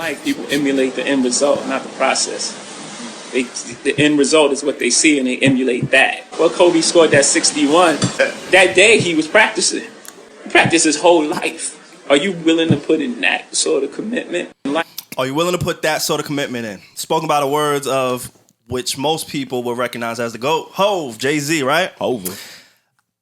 Like, people emulate the end result, not the process. The end result is what they see, and they emulate that. Well, Kobe scored that 61. That day, he was practicing. He practiced his whole life. Are you willing to put in that sort of commitment? Are you willing to put that sort of commitment in? Spoken by the words of which most people will recognize as the GOAT, Hov, Jay-Z, right? Over.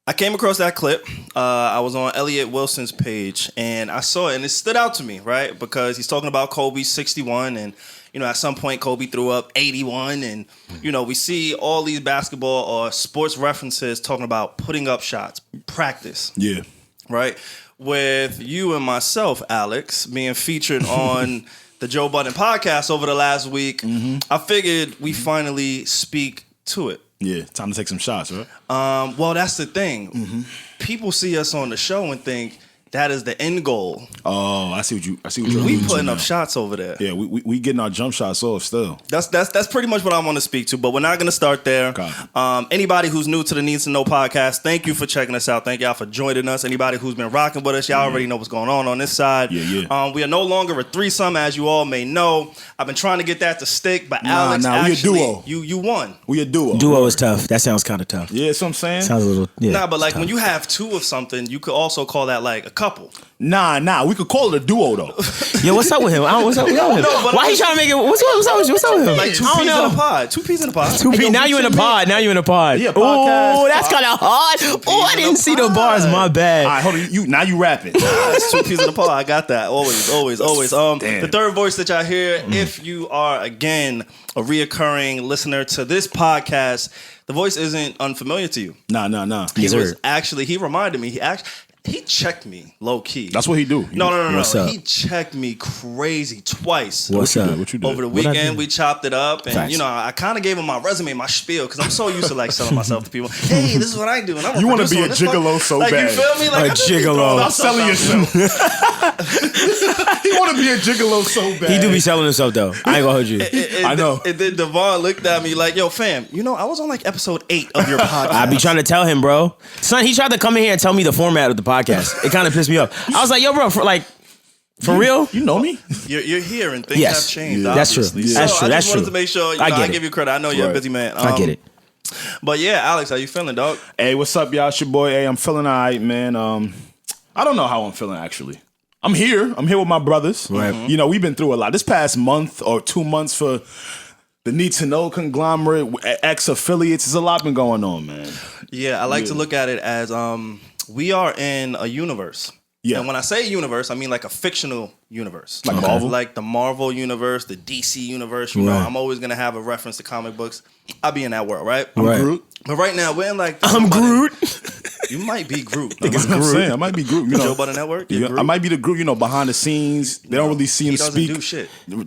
I came across that clip. I was on Elliot Wilson's page, and I saw it, and it stood out to me, right? Because he's talking about Kobe's 61, and, you know, at some point Kobe threw up 81, and, you know, we see all these basketball or sports references talking about putting up shots, practice. Yeah. Right? With you and myself, Alex, being featured on the Joe Budden Podcast over the last week, I figured we finally speak to it. Yeah, time to take some shots, right? Well, that's the thing. People see us on the show and think that is the end goal. Oh, I see what you're We putting up shots over there. Yeah, we getting our jump shots off still. That's pretty much what I want to speak to, but we're not going to start there. Anybody who's new to the Needs to Know podcast, thank you for checking us out. Thank y'all for joining us. Anybody who's been rocking with us, y'all already know what's going on this side. Yeah. We are no longer a threesome, as you all may know. I've been trying to get that to stick, but Alex, actually, we a duo. You won. We a duo. Duo is tough. That sounds kind of tough. Yeah, that's what I'm saying. Sounds a little. Yeah, Nah, but like tough. when you have two of something, you could also call that like a couple. Nah. We could call it a duo though. Yo, what's up with him? What's up with him? Why he trying to make it? What's up with him? Like two peas in a pod. Two peas in a pod. Now you in a pod. Yeah, podcast. Oh, that's kind of hard. Oh, I didn't see the bars. My bad. All right, hold on. Now you rapping. It's two peas in a pod. I got that. Always. Damn. The third voice that y'all hear, if you are again a reoccurring listener to this podcast, the voice isn't unfamiliar to you. Nah. He reminded me. He checked me low key. That's what he do. No. What's up? He checked me crazy twice. What's up? What you did? Over the What'd I weekend, do? we chopped it up, and Facts. you know, I kind of gave him my resume, my spiel, because I'm so used to like selling myself to people. Hey, this is what I do, and I'm a You wanna producer be on a this gigolo one. so like, bad. You feel me? Like, A I just be gigolo. throwing Stop selling myself out. yourself. He want to be a gigolo so bad. He do be selling himself though. I ain't gonna hold you. I know. And then Devvon looked at me like, "Yo, fam, you know, I was on like episode 8 of your podcast." I be trying to tell him, bro. Son, he tried to come in here and tell me the format of the podcast. It kind of pissed me off. I was like, yo, bro, for real? You know me? You're here, and things Yes. have changed. Yeah. That's true. Obviously. Yeah. That's So true. I That's just wanted true. to make sure I get I it. give you credit. I know you're a Right. busy man. I get it. But yeah, Alex, how you feeling, dog? Hey, what's up, y'all? It's your boy. Hey, I'm feeling all right, man. I don't know how I'm feeling, actually. I'm here with my brothers. Right. You know, we've been through a lot. This past month or 2 months for the Need to Know conglomerate, ex-affiliates, there's a lot been going on, man. Yeah, I like to look at it as we are in a universe. Yeah. And when I say universe, I mean like a fictional universe. Like Marvel? Like the Marvel universe, the DC universe. You know, I'm always going to have a reference to comic books. I'll be in that world, right? Right. Groot. But right now, we're in like... I'm Groot. You might be Groot. I'm saying, I might be Groot. You know, Joe Budden Network? You're yeah, Groot? I might be the Groot, you know, behind the scenes. They don't really see him He doesn't speak. do shit. You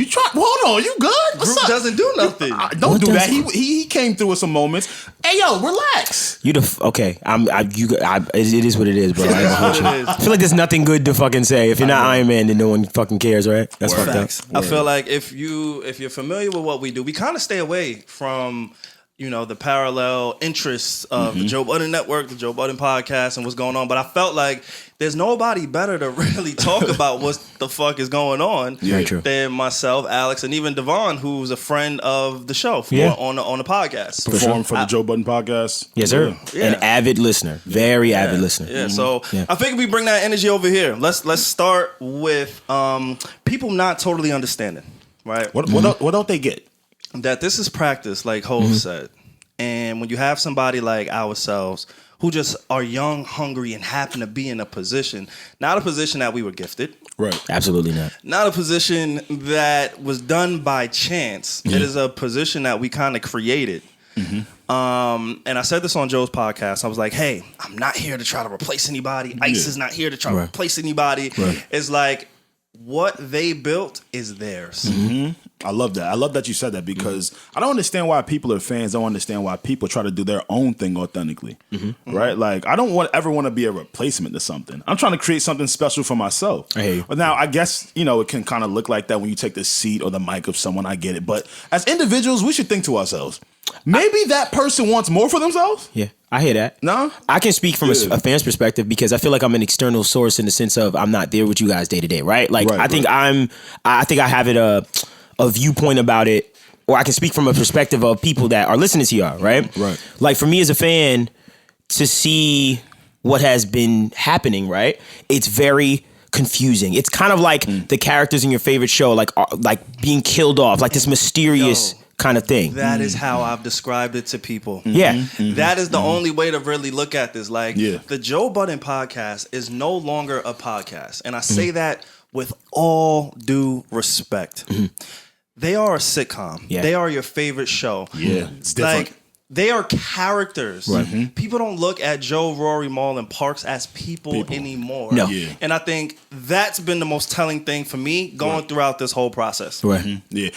try. Hold on, you good? What's Groot up? doesn't do nothing. Don't What do does that. He came through with some moments. Hey, yo, relax. Okay. It is what it is, bro. I ain't gonna hold you. It is. I feel like there's nothing good to fucking say. If you're not Iron Man, then no one fucking cares, right? That's fucked up. Facts. I feel like if you're familiar with what we do, we kind of stay away from, you know, the parallel interests of the Joe Budden Network, the Joe Budden Podcast, and what's going on. But I felt like there's nobody better to really talk about what the fuck is going on Very true. than myself, Alex, and even Devvon, who's a friend of the show on the podcast. Perform for the Joe Budden Podcast. Yes, sir. Yeah. An avid listener. Very avid listener. Yeah, so Yeah. I think we bring that energy over here. Let's start with people not totally understanding, right? What don't they get? That this is practice, like Hov said. And when you have somebody like ourselves who just are young, hungry, and happen to be in a position, not a position that we were gifted, Right. Absolutely not. not a position that was done by chance. It is a position that we kind of created. And I said this on Joe's podcast. I was like, hey, I'm not here to try to replace anybody. ICE is not here to try to replace anybody. Right. It's like what they built is theirs. I love that. I love that you said that because I don't understand why people are fans. I don't understand why people try to do their own thing authentically. Right? Like, I don't ever want to be a replacement to something. I'm trying to create something special for myself. I hear you. But now, I guess, you know, it can kind of look like that when you take the seat or the mic of someone. I get it. But as individuals, we should think to ourselves, maybe that person wants more for themselves. Yeah, I hear that. No? I can speak from a fan's perspective because I feel like I'm an external source in the sense of I'm not there with you guys day to day, right? Like I think I have a viewpoint about it, or I can speak from a perspective of people that are listening to y'all, right? Right. Like for me as a fan, to see what has been happening, right? It's very confusing. It's kind of like the characters in your favorite show, like being killed off, like this mysterious kind of thing. That is how I've described it to people. Yeah. That is the only way to really look at this. Like the Joe Budden Podcast is no longer a podcast. And I say that with all due respect. They are a sitcom. Yeah. They are your favorite show. Yeah, it's different. Like, they are characters. People don't look at Joe, Rory, Mal, and Parks as people anymore. No. Yeah. And I think that's been the most telling thing for me going throughout this whole process. Right. Yeah,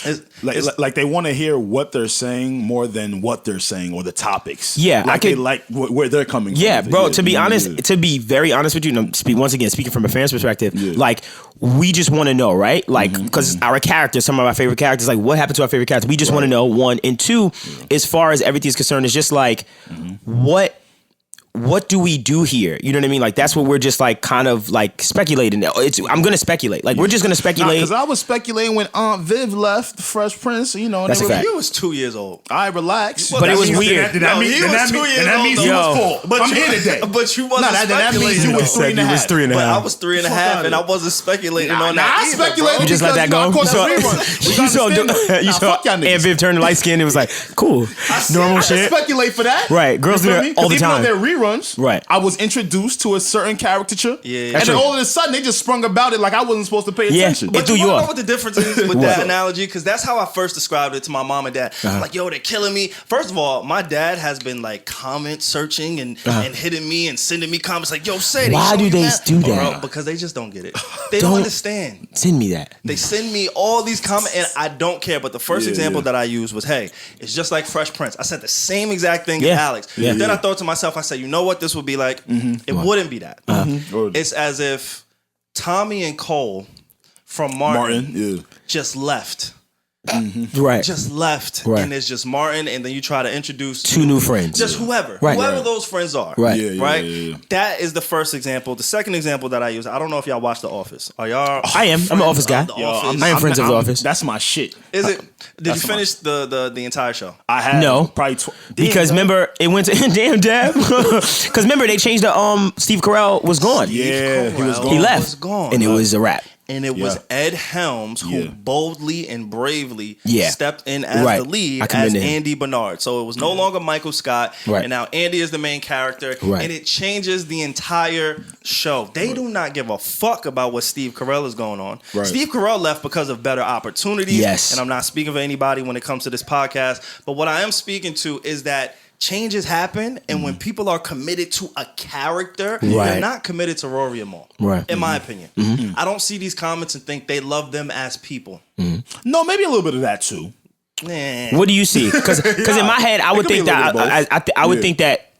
like they want to hear what they're saying more than what they're saying or the topics. Yeah, like they like where they're coming from. Yeah, bro. To be honest, to be very honest with you, once again speaking from a fan's perspective, like we just want to know, right? Like because our characters, some of our favorite characters, like what happened to our favorite characters? We just want to know. One and two, as far as everything's concerned, it's just like what do we do here? You know what I mean? Like that's what we're just like kind of like speculating. I'm gonna speculate. Like we're just gonna speculate. Because I was speculating when Aunt Viv left Fresh Prince. You know, That's a fact. You was 2 years old. I relax, But it was weird. That means you was 4. But I'm here today. But you wasn't that means you was 3 and a half. But I was 3 and a half, and I wasn't speculating on that. I speculated. You just let that go. You saw Aunt Aunt Viv turn light skin. It was like cool, normal I shit. speculate for that. Right, girls do that all the time. Even though they're reruns, Right. I was introduced to a certain caricature, Yeah. and That's then true. all of a sudden they just sprung about it like I wasn't supposed to pay attention. It threw you you wanna know off. what the difference is with that analogy? Because that's how I first described it to my mom and dad. Like, yo, they're killing me. First of all, my dad has been like comment searching and hitting me and sending me comments like, yo, say Why do they do that? Bro, because they just don't get it. They don't understand. Send me that. They send me all these comments and I don't care. But the first example that I used was, hey, it's just like Fresh Prince. I said the same exact thing to Alex. Yeah. But then I thought to myself, I said, you know what this would be like? It wouldn't be that. It's as if Tommy and Cole from Martin just left. Right. Just left. Right. And it's just Martin, and then you try to introduce Two new friends. Just whoever. Right. Whoever those friends are. Right. Yeah. That is the first example. The second example that I use, I don't know if y'all watch The Office. Are y'all I am. I'm an Office guy. The Office? I am friends of The Office. That's my shit. Is it? Did you finish the entire show? I had No. probably Because remember, it went to damn Deb. Because remember, they changed the Steve Carell was gone. Yeah, he was Carell gone. He left, was gone. and it was a wrap. And it was Ed Helms who boldly and bravely Yeah. stepped in as Right. the lead I commend as him. Andy Bernard. So it was no longer Michael Scott. Right. And now Andy is the main character. Right. And it changes the entire show. They do not give a fuck about what Steve Carell is going on. Right. Steve Carell left because of better opportunities. Yes. And I'm not speaking for anybody when it comes to this podcast. But what I am speaking to is that changes happen, and when people are committed to a character, they're Right. not committed to Rory and Mal. Right. In my opinion. I don't see these comments and think they love them as people. No, maybe a little bit of that too. Nah. What do you see? Because in my head, I would could be think a little that bit of both. I would think that,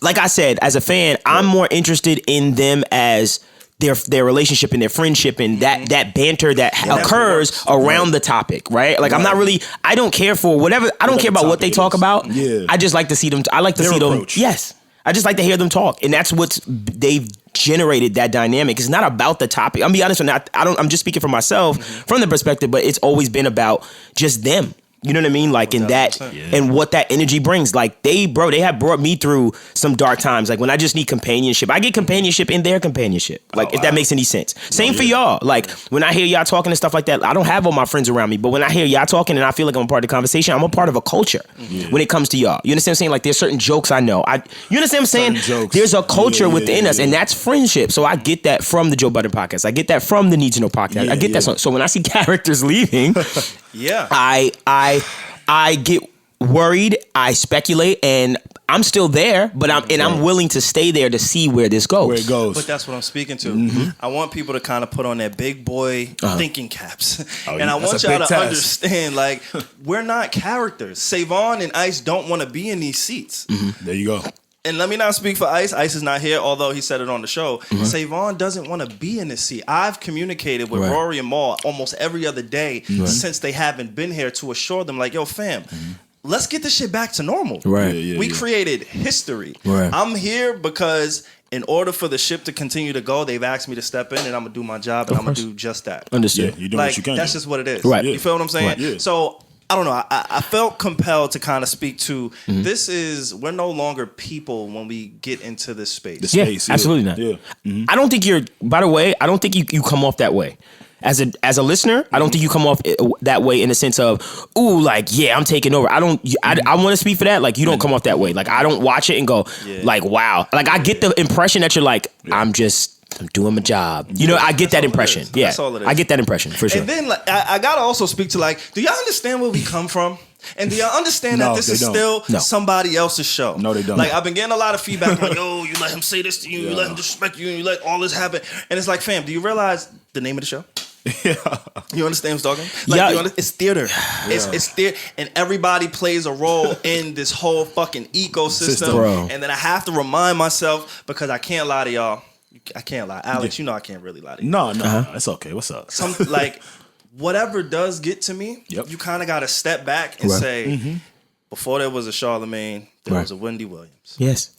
like I said, as a fan, I'm more interested in them as their relationship and their friendship and that banter that occurs around the topic, right? Like I'm not really, I don't care for whatever, I don't care about what they talk about. Yeah. I just like to see them, I like to Their see approach. them. Yes. I just like to hear them talk. And that's they've generated that dynamic. It's not about the topic. I'm be honest with you, I'm just speaking for myself from the perspective, but it's always been about just them. You know what I mean? Like in that, and what that energy brings. Like they have brought me through some dark times. Like when I just need companionship, I get companionship in their companionship. Like if that makes any sense. Same for y'all. Like when I hear y'all talking and stuff like that, I don't have all my friends around me, but when I hear y'all talking and I feel like I'm a part of the conversation, I'm a part of a culture when it comes to y'all. You understand what I'm saying? Like there's certain jokes I know. You understand what I'm saying? Jokes. There's a culture within us, and that's friendship. So I get that from the Joe Budden podcast. I get that from the Need to Know podcast. I get that. So when I see characters leaving, I get worried, I speculate, and I'm still there, but I'm willing to stay there to see where this goes. Where it goes. But that's what I'm speaking to. I want people to kind of put on their big boy thinking caps. And I want y'all to understand, like, we're not characters. SaVon and Ice don't want to be in these seats. There you go. And let me not speak for Ice. Ice is not here, although he said it on the show. SaVon doesn't want to be in this seat. I've communicated with Rory and Mal almost every other day since they haven't been here to assure them, like, yo, fam, let's get this shit back to normal. Right. We created history. Right. I'm here because in order for the ship to continue to go, they've asked me to step in, and I'm gonna do my job, and I'm gonna do just that. Understood. Yeah, you're doing Like what you can. that's just what it is. Right. You feel what I'm saying? Right. Yeah. So I don't know. I felt compelled to kind of speak to this. We're no longer people when we get into this space. The space, absolutely not. Yeah. Mm-hmm. I don't think you're. By the way, I don't think you come off that way. As a listener, I don't think you come off that way in the sense of, ooh, like, yeah, I'm taking over. I want to speak for that. Like, you don't come off that way. Like, I don't watch it and go, like, wow. Like, I get the impression that you're like, I'm doing my job. You know, I get that impression. Yeah, that's all it is. I get that impression for sure. And then like, I gotta also speak to like, do y'all understand where we come from? And do y'all understand No, that this they is don't. still No. somebody else's show? No, they don't. Like I've been getting a lot of feedback like, yo, you let him say this to you, you let him disrespect you, and you let all this happen. And it's like, fam, do you realize the name of the show? Yeah. You understand what I'm talking? Like, Yeah. it's theater. It's theater, and everybody plays a role in this whole fucking ecosystem. Bro. And then I have to remind myself because I can't lie to y'all. I can't lie, Alex. You know I can't really lie to you. No, it's okay. What's up? Some like whatever does get to me, Yep. you kind of got to step back and Right. say, before there was a Charlemagne, there was a Wendy Williams, Yes.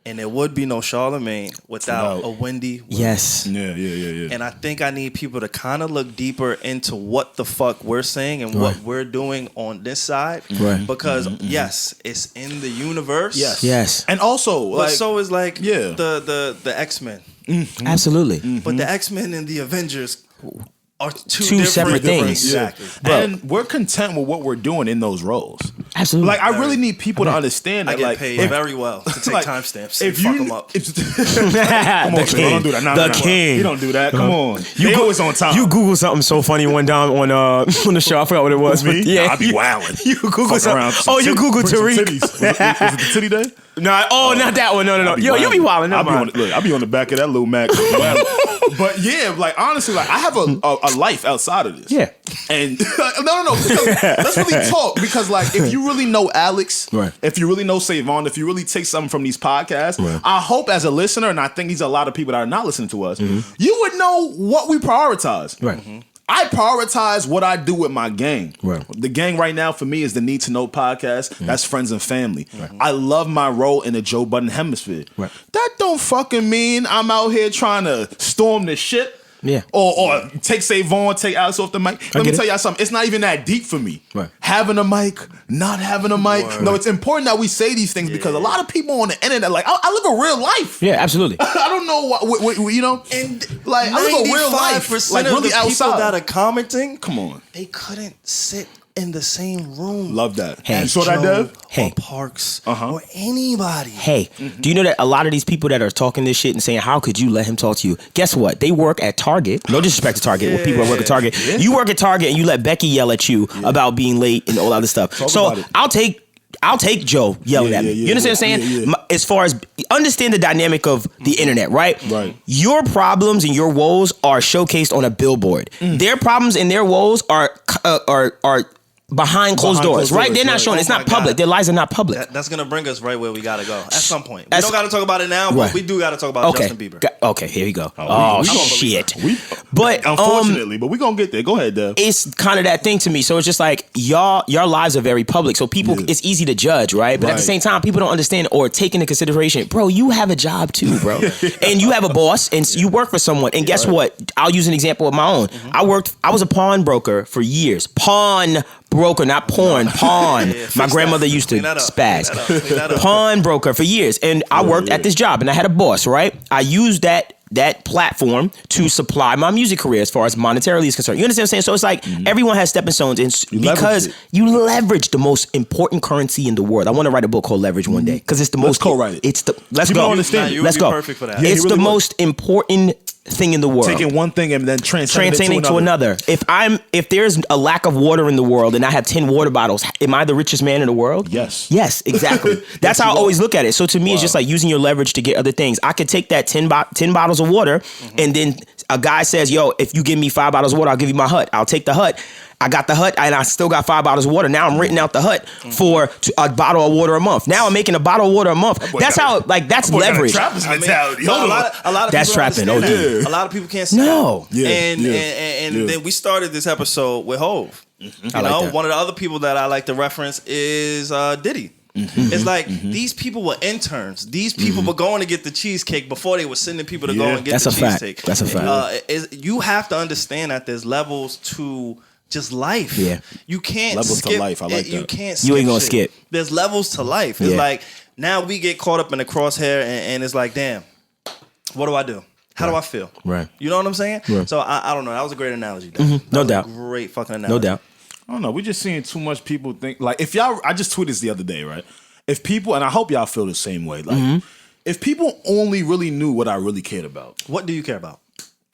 and there would be no Charlemagne without a Wendy Williams. Yes. Yeah. And I think I need people to kind of look deeper into what the fuck we're saying and what we're doing on this side. Right. Because yes, it's in the universe. Yes. And also, But like, so is like Yeah. the X-Men. Absolutely. But the X-Men and the Avengers are two separate different things. Exactly. and we're content with what we're doing in those roles. Absolutely. Like, I really need people to understand I that. get Like, paid if- very well to take like, timestamps if and fuck you them up. Come on, The Sam, king. don't do that. No, The no. king. You don't do that. Come on. You They go- always on time. You Googled something so funny one time on the show. I forgot what it was. Me? But yeah, Nah, I be wildin'. You Googled Fuck something. around. Oh, you Googled Bring some Tariq. titties. Was it the titty day? Nah, not that one. No. I be Yo, you be wilding. I be on the back of that little Mac. But yeah, like honestly, like I have a life outside of this. Yeah. And no. Because, let's really talk because like if you really know Alex, Right. if you really know SaVon, if you really take something from these podcasts, Right. I hope as a listener, and I think these are a lot of people that are not listening to us, you would know what we prioritize. Right. I prioritize what I do with my gang. Right. The gang right now for me is the Need to Know podcast. That's friends and family. I love my role in the Joe Budden hemisphere. Right. That don't fucking mean I'm out here trying to storm the ship. Yeah. Or take SaVon, take Alex off the mic. Let me get tell it. y'all something. It's not even that deep for me. Right. Having a mic, not having a mic. No, it's important that we say these things because a lot of people on the internet, like, I live a real life. Yeah, absolutely. I don't know what you know. And like, I live a real life. 95% Like, of really the people outside. that are commenting, Come on. they couldn't sit in the same room. Love that. Hey. You saw that, Joe Dev? Hey. or Parks or anybody. Hey, do you know that a lot of these people that are talking this shit and saying, how could you let him talk to you? Guess what? They work at Target. No disrespect to Target. With people that work at Target. You work at Target and you let Becky yell at you about being late and all that other stuff. So about it. I'll take Joe yelling Yeah, at me. yeah, You understand what I'm yeah, saying? yeah. As far as understand the dynamic of the internet, right? Right. Your problems and your woes are showcased on a billboard. Their problems and their woes are behind closed doors, right? They're not right. showing. It's Oh not my public. God. Their lives are not public. That's gonna bring us right where we gotta go at some point. We That's- don't gotta talk about it now, but Right. we do gotta talk about Okay. Justin Bieber. Okay, here we go. Oh, we gonna shit. But But unfortunately, but we gonna get there. Go ahead, Dev. it's kind of that thing to me. So it's just like your lives are very public. So people, it's easy to judge, right? But at the Right. same time, people don't understand or take into consideration, bro, you have a job too, bro. And you have a boss and you work for someone. And guess what? I'll use an example of my own. I was a pawnbroker for years. Pawnbroker, not porn, pawn. My grandmother used to Clean that up. spaz. Clean that up. Pawnbroker for years. And I worked at this job and I had a boss, right? I used that platform to supply my music career as far as monetarily is concerned. You understand what I'm saying? So it's like everyone has stepping stones and because you leverage the most important currency in the world. I want to write a book called Leverage one day because it's the most co-write it. It's the let's People go. don't understand. You Let's would be go. perfect for that. Yeah, he It's really the would. most important thing in the world. Taking one thing and then Transcending to another. If there's a lack of water in the world and I have 10 water bottles, am I the richest man in the world? Yes. Yes, exactly. That's how I always look at it. So to me, it's just like using your leverage to get other things. I could take that 10 bottles of water and then a guy says, yo, if you give me 5 bottles of water, I'll give you my hut. I'll take the hut. I got the hut and I still got 5 bottles of water. Now I'm renting out the hut for a bottle of water a month. Now I'm making a bottle of water a month. That's how, like, that's leverage. Mentality. A lot of That's people trapping. don't understand OD. that. A lot of people can't see No. that. And then we started this episode with Hove. You I like know, that. one of the other people that I like to reference is Diddy. It's like these people were interns. These people were going to get the cheesecake before they were sending people to go and get That's the a fact. cheesecake. That's a fact. You have to understand that there's levels to just life. Yeah. You can't Levels to skip life. I like You that. can't skip You ain't gonna shit. skip. There's levels to life. It's Yeah. like now we get caught up in the crosshair and it's like, damn, what do I do? How do I feel? Right. You know what I'm saying? Right. So I don't know. That was a great analogy. That No was doubt. A great fucking analogy. No doubt. I don't know. We're just seeing too much people think like if y'all. I just tweeted this the other day, right? If people, and I hope y'all feel the same way, like if people only really knew what I really cared about. What do you care about?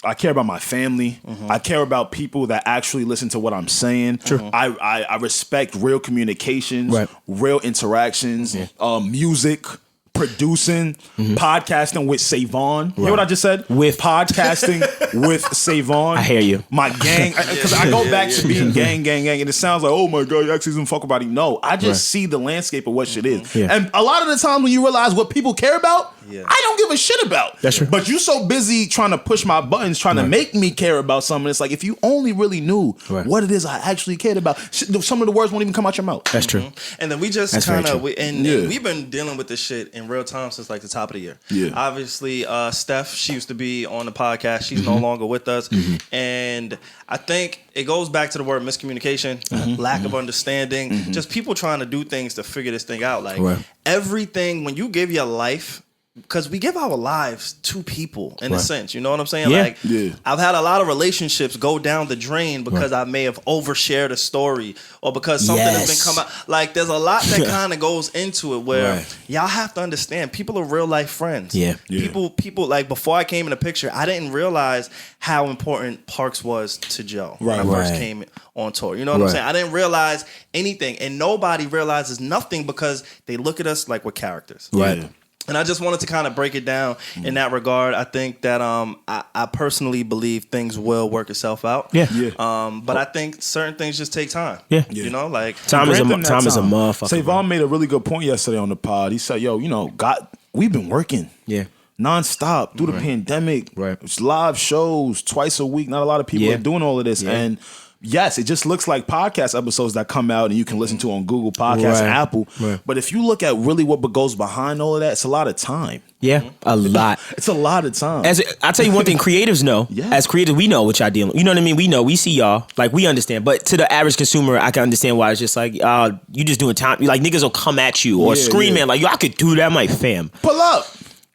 I care about my family. I care about people that actually listen to what I'm saying. I respect real communications, Right. real interactions, music, producing, podcasting with SaVon. You hear what I just said? With- podcasting with SaVon. I hear you. My gang, because I go back to being gang, and it sounds like, oh my God, you actually doesn't fuck about it. No, I just see the landscape of what shit is. Yeah. And a lot of the time when you realize what people care about, I don't give a shit about. That's true. But you so busy trying to push my buttons, trying to make me care about something. It's like, if you only really knew what it is I actually cared about, some of the words won't even come out your mouth. That's true. And then we just That's very kind of, true. and we've been dealing with this shit in real time since like the top of the year. Yeah. Obviously, Steph, she used to be on the podcast. She's no longer with us. And I think it goes back to the word miscommunication, lack of understanding, just people trying to do things to figure this thing out. Like everything, when you give your life, because we give our lives to people in a sense, you know what I'm saying? Yeah. Like, I've had a lot of relationships go down the drain because I may have overshared a story or because something has been come out. Like, there's a lot that kind of goes into it where y'all have to understand people are real life friends. Yeah. People like before I came in the picture, I didn't realize how important Parks was to Joe when I first came on tour. You know what I'm saying? I didn't realize anything, and nobody realizes nothing because they look at us like we're characters. Right. And I just wanted to kind of break it down in that regard. I think that I personally believe things will work itself out. Yeah. But I think certain things just take time. Yeah. You know, like Time is a Grant them that motherfucker. SaVon made a really good point yesterday on the pod. He said, yo, you know, God, we've been working. Yeah. Nonstop through the pandemic. Right. It's live shows twice a week. Not a lot of people are doing all of this. Yeah. And yes, it just looks like podcast episodes that come out and you can listen to on Google Podcasts and Apple. Right. But if you look at really what goes behind all of that, it's a lot of time. Yeah. A lot. It's a lot of time. As I tell you one thing, creatives know. Yeah. As creatives, we know what y'all dealing. You know what I mean? We know. We see y'all. Like, we understand. But to the average consumer, I can understand why it's just like, you just doing time. Like, niggas will come at you or scream at like, yo, I could do that. I'm like, fam. Pull up.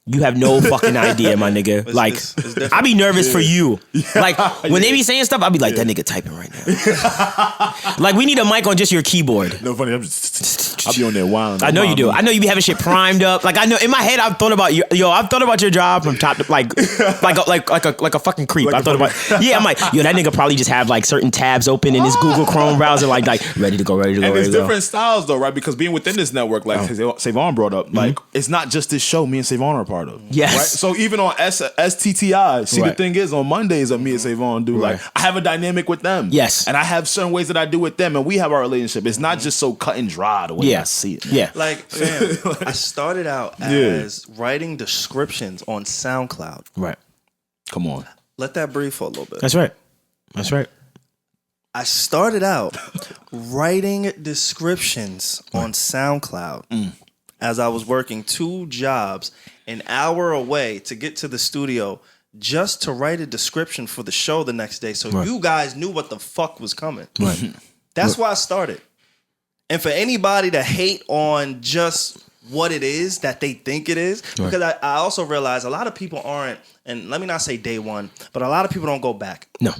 You have no fucking idea, my nigga. Like, it's I be nervous for you. Like, when they be saying stuff, I be like, that nigga typing right now. Like, we need a mic on just your keyboard. No funny. I'll be on there wilding. I know you do. I know you be having shit primed up. Like, I know in my head, I've thought about I've thought about your job from top to like a fucking creep. I thought about. Yeah, I'm like, yo, that nigga probably just have like certain tabs open in his Google Chrome browser, like ready to go. And there's different styles though, right? Because being within this network, like SaVon brought up, like it's not just this show me and SaVon are part of. Yes. Right? So even on STTI, the thing is, on Mondays me and SaVon do, like, I have a dynamic with them. Yes. And I have certain ways that I do with them, and we have our relationship. It's not just so cut and dry the way I see it. Yeah. Like, fam, I started out as writing descriptions on SoundCloud. Right. Come on. Let that breathe for a little bit. That's right. That's right. I started out writing descriptions on SoundCloud as I was working 2 jobs an hour away to get to the studio just to write a description for the show the next day so you guys knew what the fuck was coming. Right. That's why I started. And for anybody to hate on just what it is that they think it is, because I also realize a lot of people aren't, and let me not say day one, but a lot of people don't go back. No.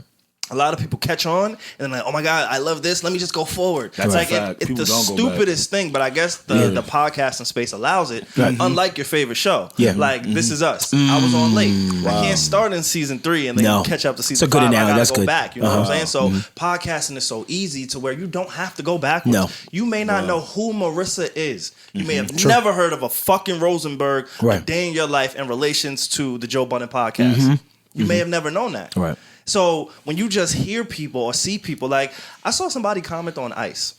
A lot of people catch on and they're like, oh my God, I love this. Let me just go forward. That's like a fact. it's People the don't go back. stupidest thing, but I guess the podcasting space allows it, unlike your favorite show. Yeah. Like, This Is Us. I was on late. I can't start in season 3 and then catch up to season 5. It's a good analogy. I gotta That's go good. back. You know what I'm saying? So podcasting is so easy to where you don't have to go backwards. No. You may not know who Marissa is. You may have never heard of a fucking Rosenberg a day in your life in relations to the Joe Budden Podcast. You may have never known that. Right. So when you just hear people or see people, like I saw somebody comment on Ice.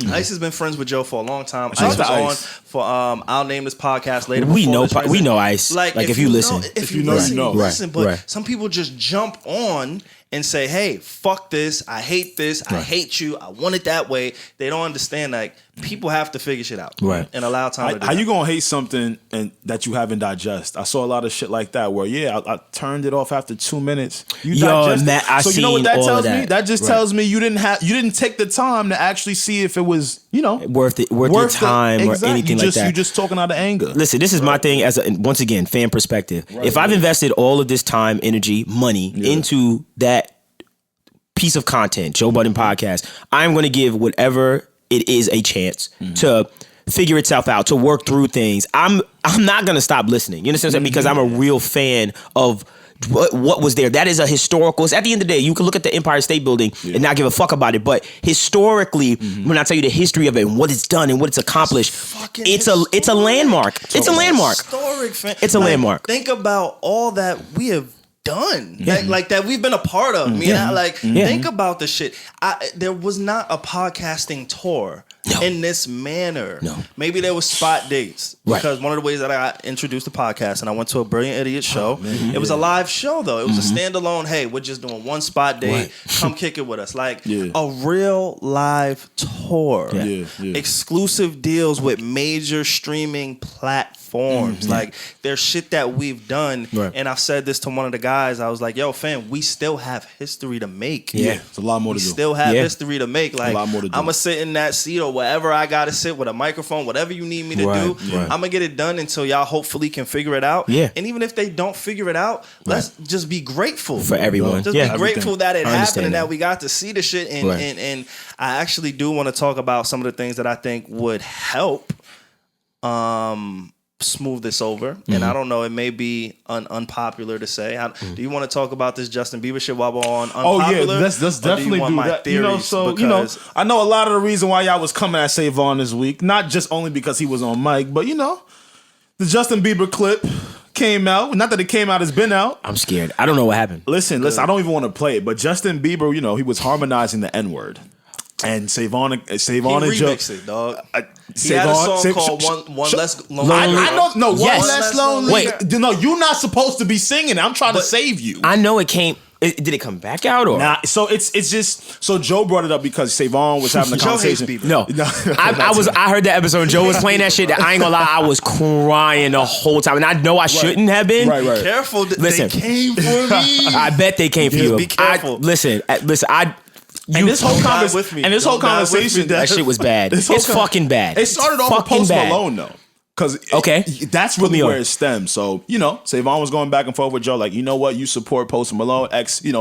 Ice has been friends with Joe for a long time. Ice was on for I'll name this podcast later. We know Ice. Like if you listen, if you listen, you listen. But Right. some people just jump on and say, "Hey, fuck this! I hate this! I hate you! I want it that way." They don't understand. Like people have to figure shit out, Right. And allow time to do How that. you gonna hate something and that you haven't digest? I saw a lot of shit like that where I turned it off after 2 minutes. You digest it. I so you know what seen that all tells of me? that. That just tells me you didn't take the time to actually see if it was worth your time or anything like that. You just talking out of anger. Listen, this is my thing as once again fan perspective. If I've invested all of this time, energy, money into that piece of content, Joe Budden Podcast, I'm going to give whatever it is a chance to figure itself out, to work through things. I'm not going to stop listening. You understand what I'm saying? Because I'm a real fan of what was there. That is a historical. At the end of the day, you can look at the Empire State Building and not give a fuck about it. But historically, when I tell you the history of it and what it's done and what it's accomplished, it's a landmark. It's a landmark. Historic, fan. It's a landmark. Think about all that we have done, like that we've been a part of. Think about the shit. There was not a podcasting tour in this manner. No. Maybe there was spot dates because one of the ways that I got introduced to podcasts, and I went to a Brilliant Idiot show. It was a live show though. It was a standalone. Hey, we're just doing one spot date. Come kick it with us, like a real live tour. Exclusive deals with major streaming platforms. Like there's shit that we've done, and I've said this to one of the guys. I was like, "Yo, fam, we still have history to make. It's a lot more to do. We still have history to make. Like a lot more to do. I'm gonna sit in that seat or wherever I gotta sit with a microphone, whatever you need me to do. I'm gonna get it done until y'all hopefully can figure it out. And even if they don't figure it out, let's just be grateful for everyone. Just be grateful that it happened and that that we got to see the shit. And I actually do want to talk about some of the things that I think would help smooth this over. And I don't know, it may be unpopular to say. Do you want to talk about this Justin Bieber shit while we're on unpopular? Let's definitely do that. I know a lot of the reason why y'all was coming at SaVon this week, not just only because he was on mic, but the Justin Bieber clip came out. Not that it came out, it's been out. I'm scared. I don't know what happened. Listen, I don't even want to play it, but Justin Bieber, he was harmonizing the N-word. And SaVon and Joe remixed it, dog. He had a song called One Less Lonely. I don't know. One Less Lonely. Wait. No, you're not supposed to be singing it. I'm trying to save you. I know it came. Did it come back out or? Nah, so it's just so Joe brought it up because SaVon was having a conversation. No, I heard that episode. And Joe was playing that shit. That I ain't gonna lie, I was crying the whole time, and I know I shouldn't have been. Right. Careful, listen, they came for me. I bet they came for you. Be careful. Listen. This whole conversation, that shit was bad. It's fucking bad. It started off with Post Malone though. Because that's really where it stems. So, SaVon was going back and forth with Joe, like, you know what, you support Post Malone,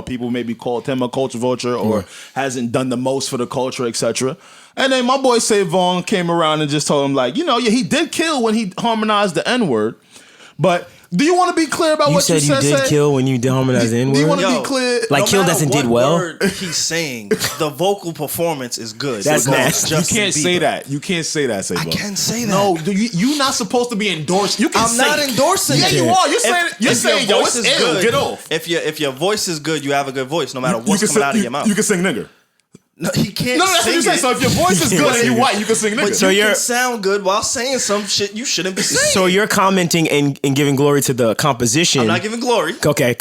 people maybe called him a culture vulture or hasn't done the most for the culture, etc. And then my boy SaVon came around and just told him, like, he did kill when he harmonized the N-word, but do you want to be clear about what you said? You did kill when you harmonized the N-word? Do you want to be clear? Like, kill doesn't did well? Word he's saying, the vocal performance is good. That's nasty. You can't say that. You can't say that, SaVon. I can say that. No, you're not supposed to be endorsed. You can I'm not endorsing it. Yeah, you are. You're saying, yo, it's ill. Get off. If your voice is good, you have a good voice, no matter what's coming out of your mouth. You can sing nigger. No, he can't. No, that's what you say. So if your voice is good and you white, you can sing nigga. But so you can sound good while saying some shit you shouldn't be saying. So you're commenting and giving glory to the composition. I'm not giving glory. Okay,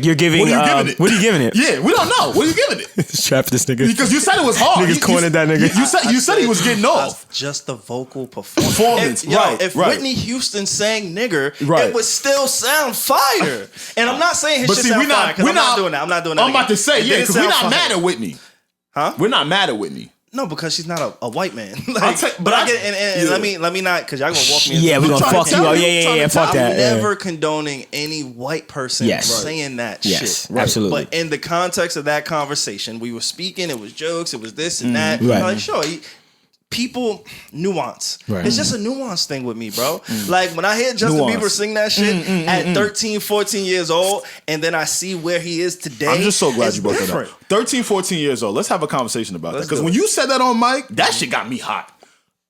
you're giving. What are you giving it? What are you giving it? Yeah, we don't know. What are you giving it? Trap this nigga. Because you said it was hard. Niggas cornered that nigga. You said he was getting off. Just the vocal performance. If Whitney Houston sang nigger, it would still sound fire. And I'm not saying his shit sound fire because I'm not doing that. I'm not doing that. I'm about to say, because we're not mad at Whitney. Huh? We're not mad at Whitney. No, because she's not a white man. I get and let me not, because y'all gonna walk me. Yeah, we're gonna fuck you. Oh yeah. Fuck that. I'm never condoning any white person saying that shit. Absolutely. But in the context of that conversation, we were speaking. It was jokes. It was this and that. Right. Like, sure. People nuance. Right. It's just a nuance thing with me, bro. Like when I hear Justin Bieber sing that shit at 13, 14 years old, and then I see where he is today. I'm just so glad you brought that up. 13, 14 years old. Let's have a conversation about that. Because when you said that on mic, that shit got me hot.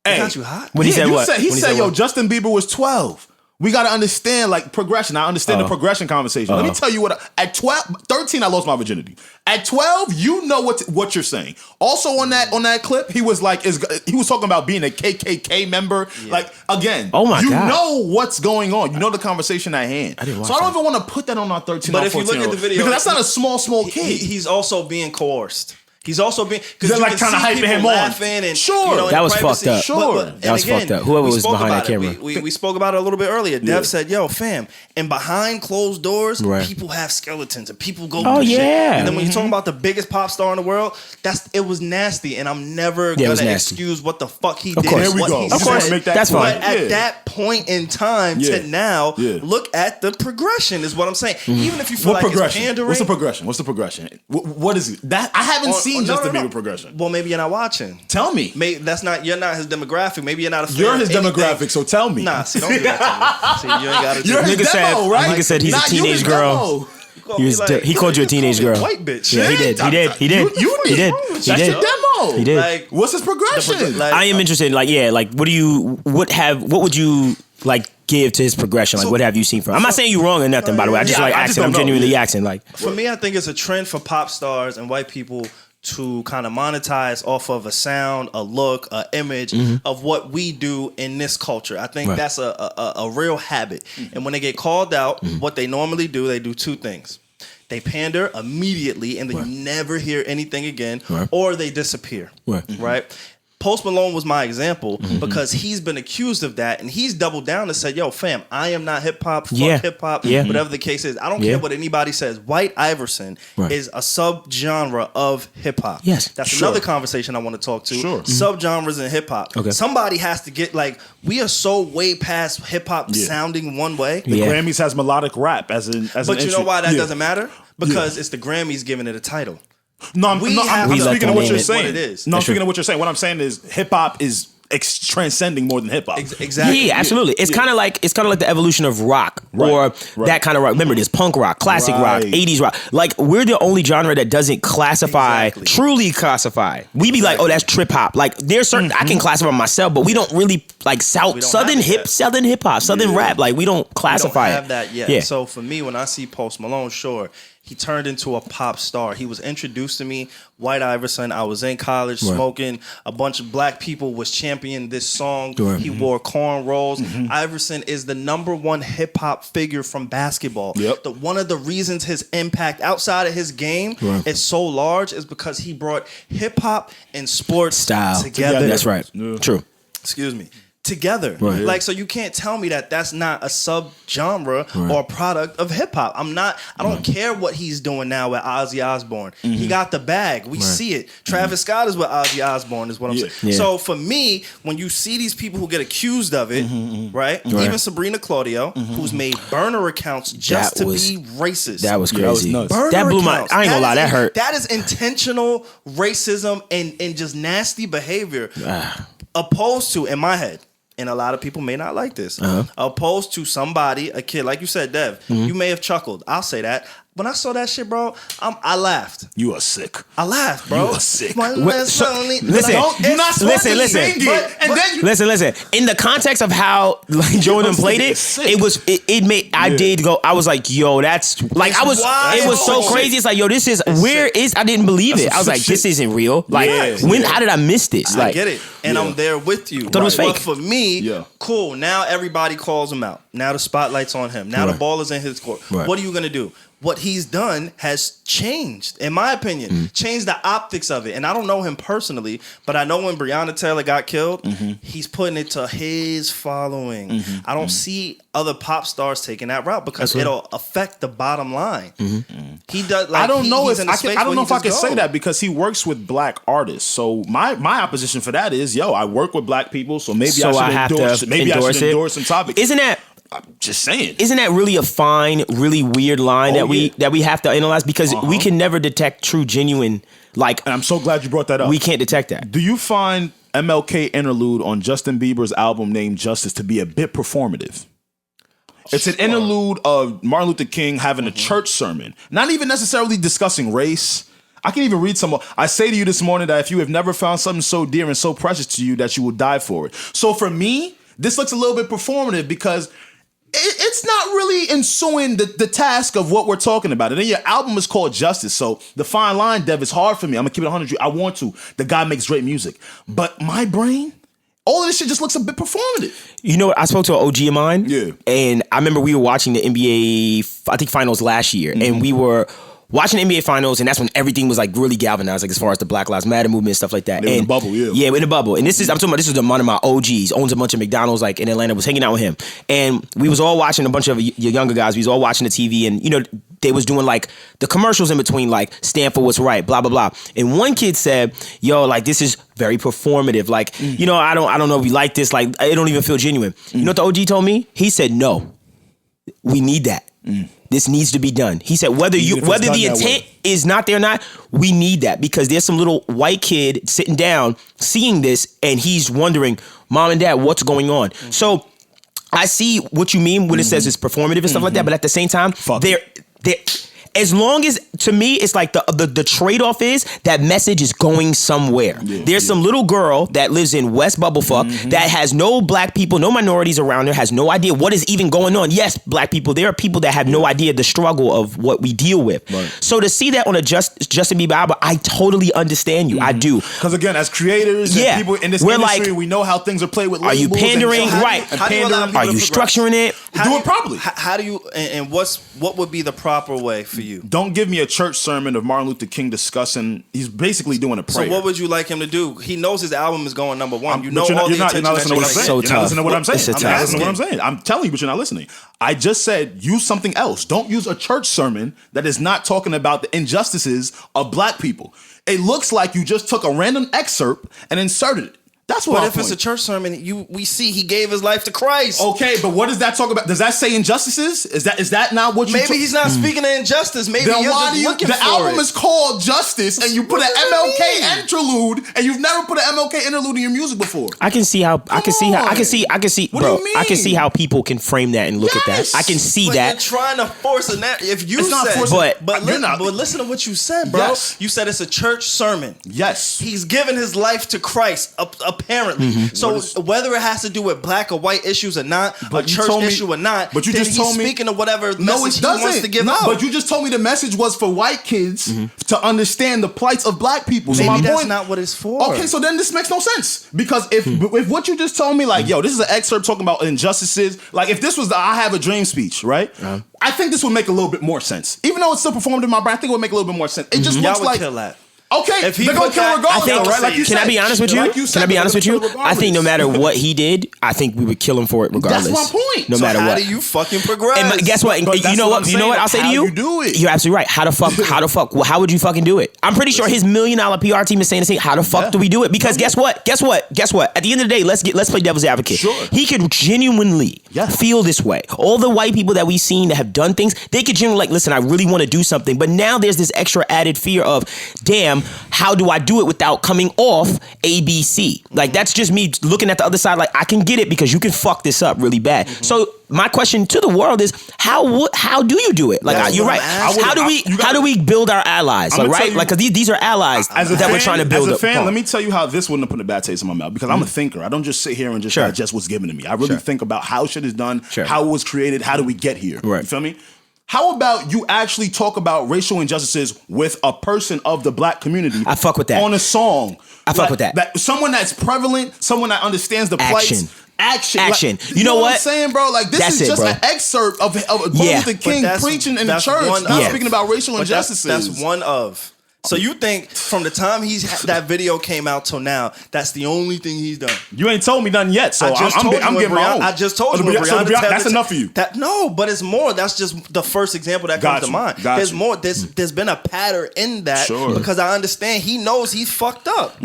It got you hot? When he said what? He said, yo, Justin Bieber was 12 We got to understand like progression. I understand the progression conversation. Let me tell you what. At 13, I lost my virginity. At 12, you know what you're saying. Also on that clip, he was like, he was talking about being a KKK member. Yeah. Like again, God. Know what's going on. You know the conversation at hand. I don't even want to put that on our 13. But if you look at the video, because that's not a small kid. He's also being coerced. He's also being because like trying to hype him on. And, sure, that was fucked up. Sure, that was fucked up. Whoever was behind that camera, we spoke about it a little bit earlier. Dev said, "Yo, fam," and behind closed doors, people have skeletons and people go through shit. And then when you're talking about the biggest pop star in the world, it was nasty, and I'm never gonna excuse what the fuck he did. There we go. Of course, that's fine. But at that point in time to now, look at the progression. Is what I'm saying. Even if you feel like it's pandering, what's the progression? What is it? That I haven't seen Justin Bieber progression. Well, maybe you're not watching. Tell me. You're not his demographic. Maybe you're not a fan. You're his demographic, so tell me. Nah, see, don't do that to me. See, you ain't got to do You're his demo, right? Nigga said he's a teenage girl. He called you a teenage girl. White bitch. Yeah, he did. He did. That's your demo. He did. Like, what's his progression? I am interested. Like, what would you like give to his progression? Like, what have you seen from him? I'm not saying you're wrong or nothing, by the way. I just asking. I'm genuinely asking. Like, for me, I think it's a trend for pop stars and white people to kind of monetize off of a sound, a look, an image of what we do in this culture. I think that's a real habit. And when they get called out, what they normally do, they do two things. They pander immediately and then you never hear anything again, or they disappear. Right? Post Malone was my example because he's been accused of that, and he's doubled down and said, "Yo, fam, I am not hip hop. Fuck hip hop. Whatever the case is, I don't care what anybody says. White Iverson is a subgenre of hip hop. Yes, that's another conversation I want to talk to. Subgenres in hip hop. Okay. Somebody has to get like we are so way past hip hop sounding one way. The Grammys has melodic rap as but you know why that doesn't matter? Because it's the Grammys giving it a title. No, I'm speaking of what you're saying. What it is. No, I'm speaking of what you're saying. What I'm saying is hip hop is transcending more than hip hop. Exactly. Yeah, absolutely. It's kind of like the evolution of rock or that kind of rock. Remember, there's punk rock, classic rock, 80s rock. Like we're the only genre that doesn't truly classify. We be like, oh, that's trip hop. Like there's certain I can classify myself, but we don't really like southern hip hop, southern rap. Like we don't classify we don't have that yet. Yeah. So for me, when I see Post Malone, sure. He turned into a pop star. He was introduced to me, White Iverson. I was in college smoking. A bunch of black people was championing this song. He wore cornrows. Iverson is the #1 hip hop figure from basketball. One of the reasons his impact outside of his game is so large is because he brought hip hop and sports style together. That's right. True. Excuse me. Together. Like, so you can't tell me that that's not a subgenre or a product of hip hop. I don't care what he's doing now with Ozzy Osbourne. He got the bag. We see it. Travis Scott is with Ozzy Osbourne is what I'm saying. Yeah. So for me, when you see these people who get accused of it, right? Even Sabrina Claudio, who's made burner accounts just to be racist. That was crazy. That blew my, I ain't gonna lie, that hurt. That is intentional racism and just nasty behavior. Opposed to, in my head, and a lot of people may not like this, opposed to somebody, a kid, like you said, Dev, you may have chuckled. I'll say that. When I saw that shit, bro, I laughed. You are sick. I laughed, bro. You are sick. Listen. In the context of how like Jordan played it, I was like, yo, that's like it was so crazy. It's like, yo, this is I didn't believe it. I was like, this isn't real. Like, how did I miss this? I get it. And I'm there with you. Thought it was fake. But for me, cool. Now everybody calls him out. Now the spotlight's on him. Now the ball is in his court. What are you going to do? What he's done has changed, in my opinion, changed the optics of it. And I don't know him personally, but I know when Breonna Taylor got killed, he's putting it to his following. I don't see other pop stars taking that route because it'll affect the bottom line. He does. Like, I don't know if I can say that because he works with black artists. So my opposition for that is, I work with black people, so maybe I should endorse some topics. Isn't that? I'm just saying. Isn't that really a fine, really weird line that we have to analyze because we can never detect true, genuine like. And I'm so glad you brought that up. We can't detect that. Do you find MLK interlude on Justin Bieber's album named Justice to be a bit performative? It's an interlude of Martin Luther King having a church sermon, not even necessarily discussing race. I can even read some. I say to you this morning that if you have never found something so dear and so precious to you that you will die for it. So for me, this looks a little bit performative because it's not really ensuing the task of what we're talking about. And then your album is called Justice. So the fine line, Dev, is hard for me. I'm going to keep it 100. I want to. The guy makes great music. But my brain, all of this shit just looks a bit performative. You know what? I spoke to an OG of mine. Yeah. And I remember we were watching the NBA, I think, finals last year. Mm-hmm. And we were watching the NBA finals, and that's when everything was like really galvanized, like as far as the Black Lives Matter movement and stuff like that. They were in the bubble, yeah. Yeah, in the bubble. And I'm talking about, this is one of my OGs, owns a bunch of McDonald's like in Atlanta, was hanging out with him. And we was all watching, a bunch of your younger guys, we was all watching the TV, and you know, they was doing like the commercials in between, like stand for what's right, blah, blah, blah. And one kid said, yo, like this is very performative. Like, you know, I don't know if you like this, like it don't even feel genuine. You know what the OG told me? He said, no, we need that. This needs to be done. He said, whether the intent is not there or not, we need that, because there's some little white kid sitting down seeing this and he's wondering, mom and dad, what's going on? So I see what you mean when it says it's performative and stuff like that, but at the same time, they're as long as, to me, it's like the trade-off is that message is going somewhere. There's some little girl that lives in West Bubblefuck that has no black people, no minorities around her, has no idea what is even going on. Yes, black people, there are people that have no idea the struggle of what we deal with. So to see that on a Justin Bieber album, I totally understand you. I do. Because again, as creators and people in this industry, like, we know how things are played with labels. Are you pandering? Right. Are you structuring it? Do it properly. How do you, and what would be the proper way for you? Don't give me a church sermon of Martin Luther King discussing. He's basically doing a prayer. So what would you like him to do? He knows his album is going number one. You're not listening to what I'm saying. So you're not listening to what I'm saying. I'm not listening to what I'm saying. I'm telling you, but you're not listening. I just said use something else. Don't use a church sermon that is not talking about the injustices of black people. It looks like you just took a random excerpt and inserted it. That's what. But if it's a church sermon, we see he gave his life to Christ. Okay, but what does that talk about? Does that say injustices? Is that not what you? Maybe he's not speaking of injustice. Maybe then you're why just looking for it. The album is called Justice, and you put an MLK interlude, and you've never put an MLK interlude in your music before. I can see, bro. I can see how people can frame that and look at that. I can see that. You're trying to force a narrative. If you said, but listen to what you said, bro. Yes. You said it's a church sermon. Yes. He's given his life to Christ, apparently. So whether it has to do with black or white issues or not, a church issue or not, but you just told me speaking of whatever message he wants to give out. But you just told me the message was for white kids to understand the plights of black people. So maybe that's not what it's for. Okay, so then this makes no sense, because if what you just told me, like, yo, this is an excerpt talking about injustices. Like, if this was the "I Have a Dream" speech, right? I think this would make a little bit more sense. Even though it's still performed in my brain, I think it would make a little bit more sense. It just looks like kill that. Okay, if they're gonna kill regardless, right? Like you said. Can I be honest with you? Can I be honest with you? I think no matter what he did, I think we would kill him for it regardless. That's my point. No matter what. How do you fucking progress? And guess what? You know what? You know what I'll say to you? How you do it? You're absolutely right. How the fuck? Well, how would you fucking do it? I'm pretty sure his $1 million PR team is saying the same. How the fuck do we do it? Because guess what? At the end of the day, let's play devil's advocate. Sure. He could genuinely feel this way. All the white people that we've seen that have done things, they could genuinely like, listen, I really want to do something. But now there's this extra added fear of, damn, how do I do it without coming off ABC? Like, that's just me looking at the other side. Like, I can get it because you can fuck this up really bad. So my question to the world is, how do you do it? Like, you're right. How do we build our allies? Like, right? Like, because these are allies that we're trying to build. As a fan, let me tell you how this wouldn't have put a bad taste in my mouth, because I'm a thinker. I don't just sit here and just digest what's given to me. I really think about how shit is done, how it was created, how do we get here? Right. You feel me? How about you actually talk about racial injustices with a person of the black community? I fuck with that. On a song. I fuck with that. Someone that's prevalent, someone that understands the plights. Action. Like, you know what I'm saying, bro? Like, this is just an excerpt of Martin Luther King preaching in the church, not speaking about racial injustices. That's one of. So you think from the time that video came out till now, that's the only thing he's done? You ain't told me nothing yet, so I'm getting my own. I just told you. That's enough for you. No, but it's more. That's just the first example that comes to mind. There's more. There's been a pattern in that because I understand he knows he's fucked up.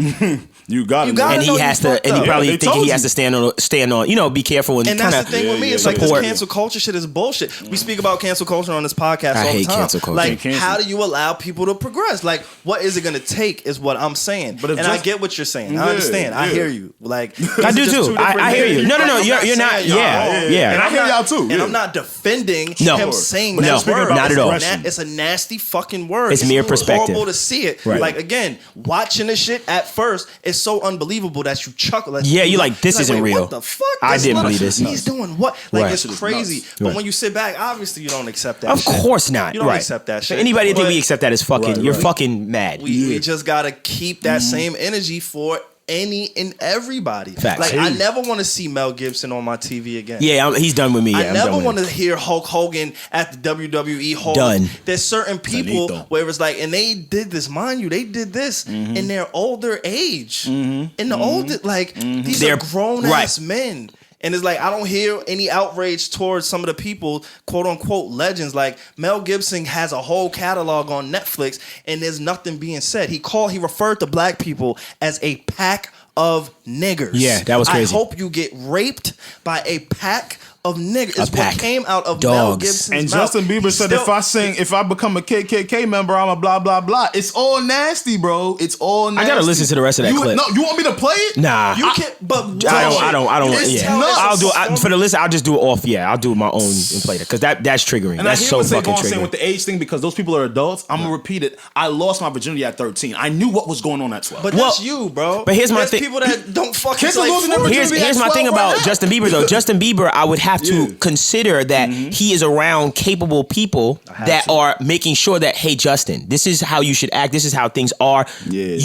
You got it, and he has to, and he probably think he has to stand on. You know, be careful and that's the thing with me. It's like this cancel culture shit is bullshit. We speak about cancel culture on this podcast all the time. I hate cancel culture. Like, how do you allow people to progress? Like, what is it going to take is what I'm saying. But I get what you're saying. I understand. I hear you. Like I do too. I hear you. No. You're not. Yeah. And I hear y'all too. And I'm not defending him saying that word. Not at all. It's a nasty fucking word. It's mere perspective. Horrible to see it. Right. Like again, watching the shit at first, it's so unbelievable that you chuckle. Like, you're like, this isn't real. What the fuck? I didn't believe this. He's doing what? Like Right. it's crazy. But when you sit back, obviously you don't accept that. Of shit. course not. You don't right. accept that shit. For anybody that think But we accept that is fucking, you're fucking mad. we just gotta keep that same energy for any and everybody. Facts. Like I never want to see Mel Gibson on my TV again. Yeah, he's done with me. Yeah, I never want to hear Hulk Hogan at the WWE Hall. Done. There's certain people where it's like, and they did this, mind you, they did this in their older age. In the older, like these are grown ass men. And it's like, I don't hear any outrage towards some of the people, quote unquote legends. Like Mel Gibson has a whole catalog on Netflix and there's nothing being said. He referred to black people as a pack of niggers. Yeah, that was crazy. I hope you get raped by a pack of niggas. It's pack. What came out of Dogs. Mel Gibson's And mouth. Justin Bieber said, if I become a KKK member, I'm a blah blah blah. It's all nasty, bro. It's all nasty. I gotta listen to the rest of that clip. No, you want me to play it? Nah. You can't. But I don't. Yeah, I'll do it for the list. I'll just do it off. Yeah, I'll do my own and play that because that's triggering. And That's I hear so what fucking SaVon saying triggering. with the age thing because those people are adults. I'm gonna repeat it. I lost my virginity at 13. I knew what was going on at 12. But that's you, bro. But here's my There's thing. people that don't fucking Kids are like losing their virginity. Here's my thing about Justin Bieber though. Justin Bieber, I would have to consider that he is around capable people that are making sure that, hey, Justin, this is how you should act. This is how things are. Yeah.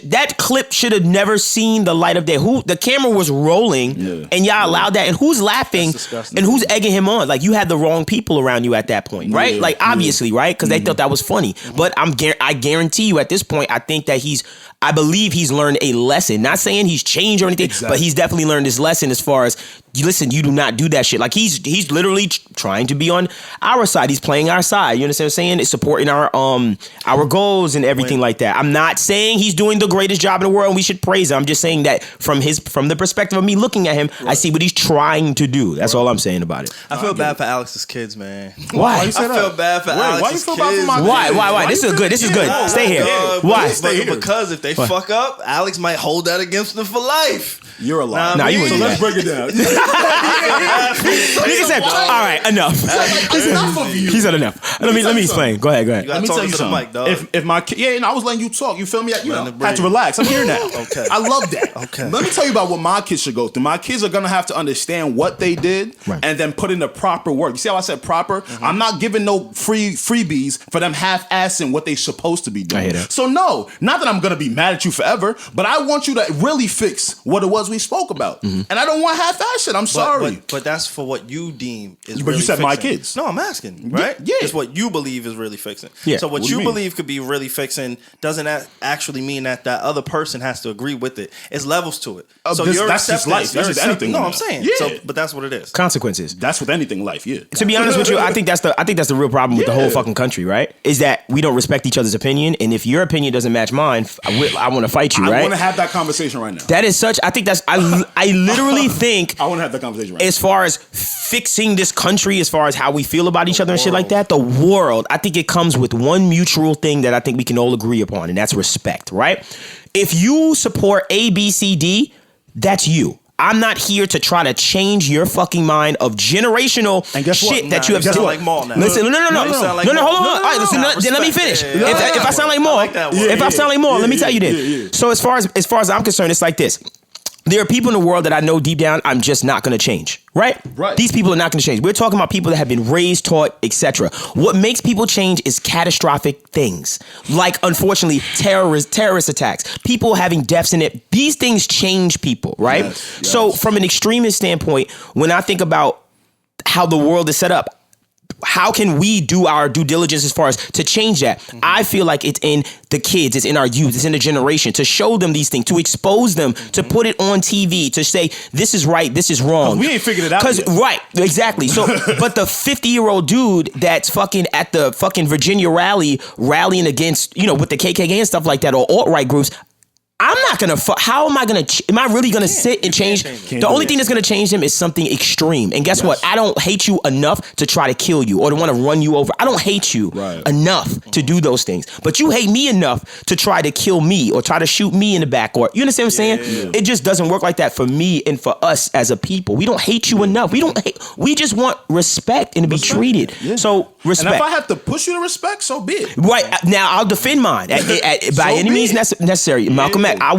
That clip should have never seen the light of day. The camera was rolling and y'all allowed that. And who's laughing and who's egging him on? Like you had the wrong people around you at that point, right? Like obviously, right? Because they thought that was funny. But I guarantee you at this point, I believe he's learned a lesson. Not saying he's changed or anything, but he's definitely learned his lesson as far as, listen, you do not do that shit. Like he's literally trying to be on our side. He's playing our side. You understand what I'm saying? It's supporting our goals and everything like that. I'm not saying he's doing the greatest job in the world and we should praise him. I'm just saying that from the perspective of me looking at him, I see what he's trying to do. That's all I'm saying about it. I feel bad for Alex's kids, man. Why? I feel bad for Alex's kids. Why? This is good. Stay here. Why? Because if they fuck up, Alex might hold that against them for life. You're a liar. Nah, you so wouldn't. let's break it down. Nigga said, all right, enough. It's enough of you. He said enough. Let me explain. Go ahead. Let me tell you something. Mic, dog. If my kid, I was letting you talk. You feel me? You had to relax. I'm here now. Okay. I love that. Okay. Let me tell you about what my kids should go through. My kids are gonna have to understand what they did and then put in the proper work. You see how I said proper? I'm not giving no freebies for them half-assing what they supposed to be doing. I hear that. So no, not that I'm gonna be mad at you forever, but I want you to really fix what it was we spoke about. And I don't want half-ass shit. I'm sorry. But that's for what you deem is But really you said fixing. my kids. No, I'm asking, right? Yeah. It's what you believe is really fixing. Yeah. So what What do you you mean? believe could be really fixing doesn't actually mean that other person has to agree with it. It's levels to it. So that's you're just accepting. life. That's just anything. No, I'm saying. Yeah. So, but that's what it is. Consequences. That's with anything in life, yeah. To be honest with you, I think that's the real problem with the whole fucking country, right? Is that we don't respect each other's opinion, and if your opinion doesn't match mine, I want to fight you, right? I want to have that conversation right now. That is such. I think that's. I literally think. I want to have that conversation right now. As far as fixing this country, as far as how we feel about each other and shit like that, the world, I think it comes with one mutual thing that I think we can all agree upon, and that's respect, right? If you support A, B, C, D, that's you. I'm not here to try to change your fucking mind of generational shit that you have. You sound like Maul now. Listen, no, hold on. All right, listen, then let me finish. If I sound like Maul, let me tell you this. So as far as I'm concerned, it's like this. There are people in the world that I know deep down I'm just not going to change, right? These people are not going to change. We're talking about people that have been raised, taught, etc. What makes people change is catastrophic things, like unfortunately terrorist attacks, people having deaths in it. These things change people, right? Yes. So from an extremist standpoint, when I think about how the world is set up, how can we do our due diligence as far as to change that? I feel like it's in the kids, it's in our youth, it's in the generation to show them these things, to expose them, to put it on TV, to say this is right, this is wrong. We ain't figured it out yet. Right, exactly. So, but the 50-year-old dude that's fucking at the fucking Virginia rallying against, with the KKK and stuff like that, or alt-right groups, I'm not gonna. How am I gonna? Am I really gonna sit and change? The only thing that's gonna change them is something extreme. And guess what? I don't hate you enough to try to kill you or to want to run you over. I don't hate you enough to do those things. But you hate me enough to try to kill me or try to shoot me in the back. Or you understand what I'm saying? Yeah. It just doesn't work like that for me and for us as a people. We don't hate you enough. We just want respect and to be treated. Yeah. So respect. And if I have to push you to respect, so be it. Right now, I'll defend mine by any means necessary. Malcolm X, I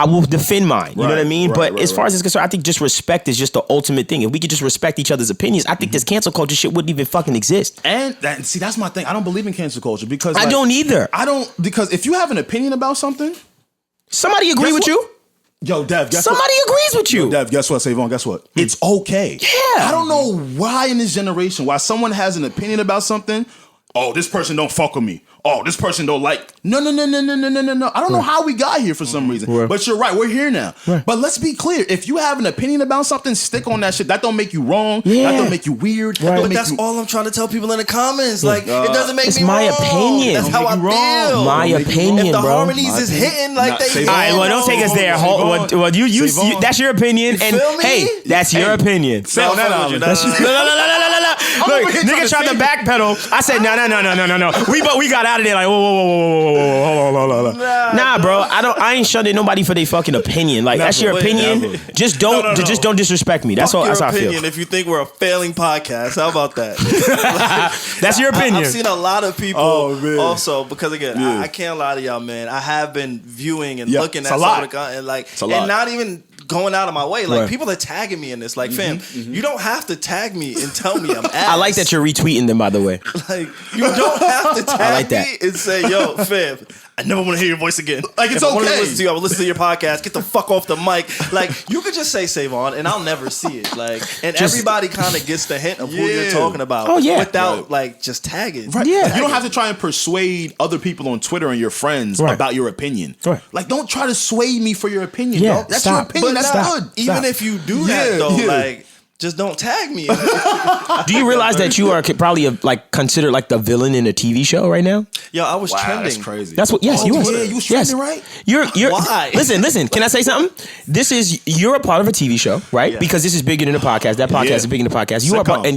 will defend mine. You know what I mean? But as far as it's concerned, I think just respect is just the ultimate thing. If we could just respect each other's opinions, I think this cancel culture shit wouldn't even fucking exist. And see, that's my thing. I don't believe in cancel culture because I don't either. Because if you have an opinion about something, somebody agree with you. Yo, Dev, guess somebody what? agrees with you. Yo, Dev, guess what? SaVon, guess what? It's okay. Yeah. I don't know why in this generation, why someone has an opinion about something. Oh, this person don't fuck with me. Oh, this person don't like. No. I don't know how we got here for some reason. But you're right. We're here now. But let's be clear. If you have an opinion about something, stick on that shit. That don't make you wrong. That don't make you weird. But that's all I'm trying to tell people in the comments. Like, it doesn't make me wrong. It's my opinion. That's how I feel. My opinion, if the bro. harmonies is hitting like they all right, well, don't take us there. Well, you that's your opinion. And hey, that's your opinion. No. Look, nigga tried to backpedal. I said, no. We got out of there like, whoa. Nah, bro. I ain't shunning nobody for their fucking opinion. Like, that's your opinion. Just don't disrespect me. That's all. That's how I feel. If you think we're a failing podcast, how about that? That's your opinion. I've seen a lot of people also because again, I can't lie to y'all, man. I have been viewing and looking at some of the content, and not even going out of my way. Like, people are tagging me in this. Like, fam, you don't have to tag me and tell me I'm ass. I like that you're retweeting them, by the way. Like, you don't have to tag me and say, yo, fam, I never want to hear your voice again. Like, it's okay. I want to listen to you. I will listen to your podcast. Get the fuck off the mic. Like, you could just say SaVon and I'll never see it. Like, and everybody kind of gets the hint of who you're talking about. Oh, yeah. Without, like, just tagging. Right. Yeah. You don't have to try and persuade other people on Twitter and your friends about your opinion. Right. Like, don't try to sway me for your opinion, bro. That's your opinion. That's good. Even if you do that, though, like, just don't tag me. Do you realize that you are probably considered like the villain in a TV show right now? Yo, I was trending. That's crazy. That's what. Yes, you were. Yeah, you was trending, right? You're. Why? Listen. Can I say something? You're a part of a TV show, right? Yeah. Because this is bigger than a podcast. That podcast is bigger than a podcast.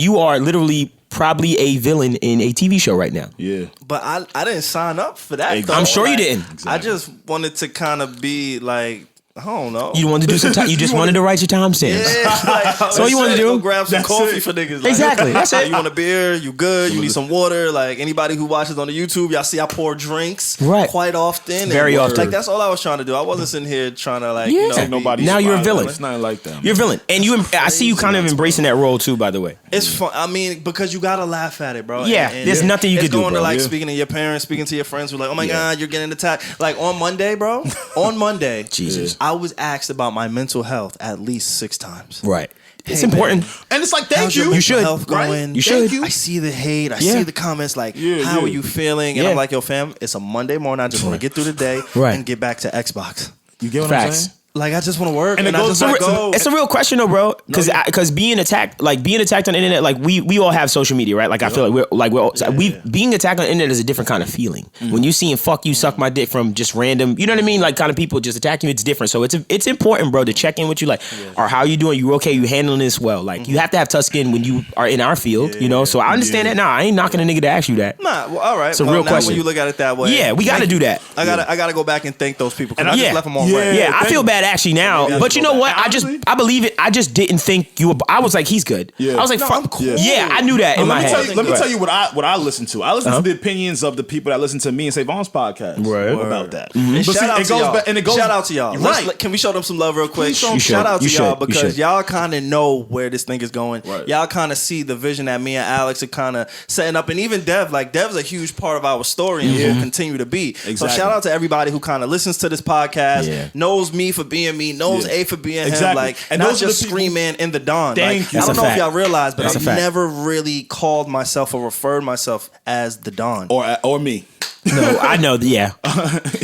You are literally probably a villain in a TV show right now. Yeah. But I didn't sign up for that. Exactly. Though. I'm sure you didn't. Exactly. I just wanted to kind of be like, I don't know. You wanted to do some time. You just wanted to write your timestamps. Yeah, so you wanted to do? Go grab some coffee for niggas. Like, exactly. That's it. You want a beer? You good? You need some water? Like, anybody who watches on the YouTube, y'all see I pour drinks quite often. Very often. Like, that's all I was trying to do. I wasn't sitting here trying to take nobody. Now you're a villain. It's not like that. You're a villain, and I see you kind of embracing that role too. By the way, it's fun. I mean, because you gotta laugh at it, bro. Yeah, there's nothing you can do. Going to like speaking to your parents, speaking to your friends, who are like, oh my god, you're getting attacked. Like on Monday, bro. On Monday, Jesus, I was asked about my mental health at least 6 times. Right. It's important. Man. And it's like, thank you. You should. Health going? Right? You should. I see the hate. I see the comments like, how are you feeling? And I'm like, yo, fam, it's a Monday morning. I just want to get through the day and get back to Xbox. You get what I'm saying? Like, I just want to work, and it's a real question though, bro. Because being attacked on the internet, like we all have social media, right? Like I feel like being attacked on the internet is a different kind of feeling. When you seeing "fuck you, suck my dick" from just random, you know what I mean? Like kind of people just attacking you, it's different. So it's important, bro, to check in with you, like, or how you doing? You okay? You handling this well? Like you have to have tough skin when you are in our field, you know. So I understand that. Nah, I ain't knocking a nigga to ask you that. Nah, well, all right. It's a real question. When you look at it that way, yeah, we got to do that. I gotta go back and thank those people. And I just left them on red. Yeah, I feel bad actually now, but you know what? I believe it. I just didn't think you were. I was like, he's good. Yeah. I was like, fuck. Cool. Yeah, I knew that in my head. Let me tell you what I listen to. I listen to the opinions of the people that listen to me and SaVon's podcast about that. And shout out to y'all. Right. Can we show them some love real quick? Shout out to y'all because y'all kind of know where this thing is going. Right. Y'all kind of see the vision that me and Alex are kind of setting up, and even Dev. Like Dev's a huge part of our story and will continue to be. Exactly. So shout out to everybody who kind of listens to this podcast, knows me for being me, knows A for being him, like, and not just Scream-Man in the Dawn. Thank you. I don't know if y'all realize, but I've never really called myself or referred myself as the Dawn. Or me. No, I know. Yeah,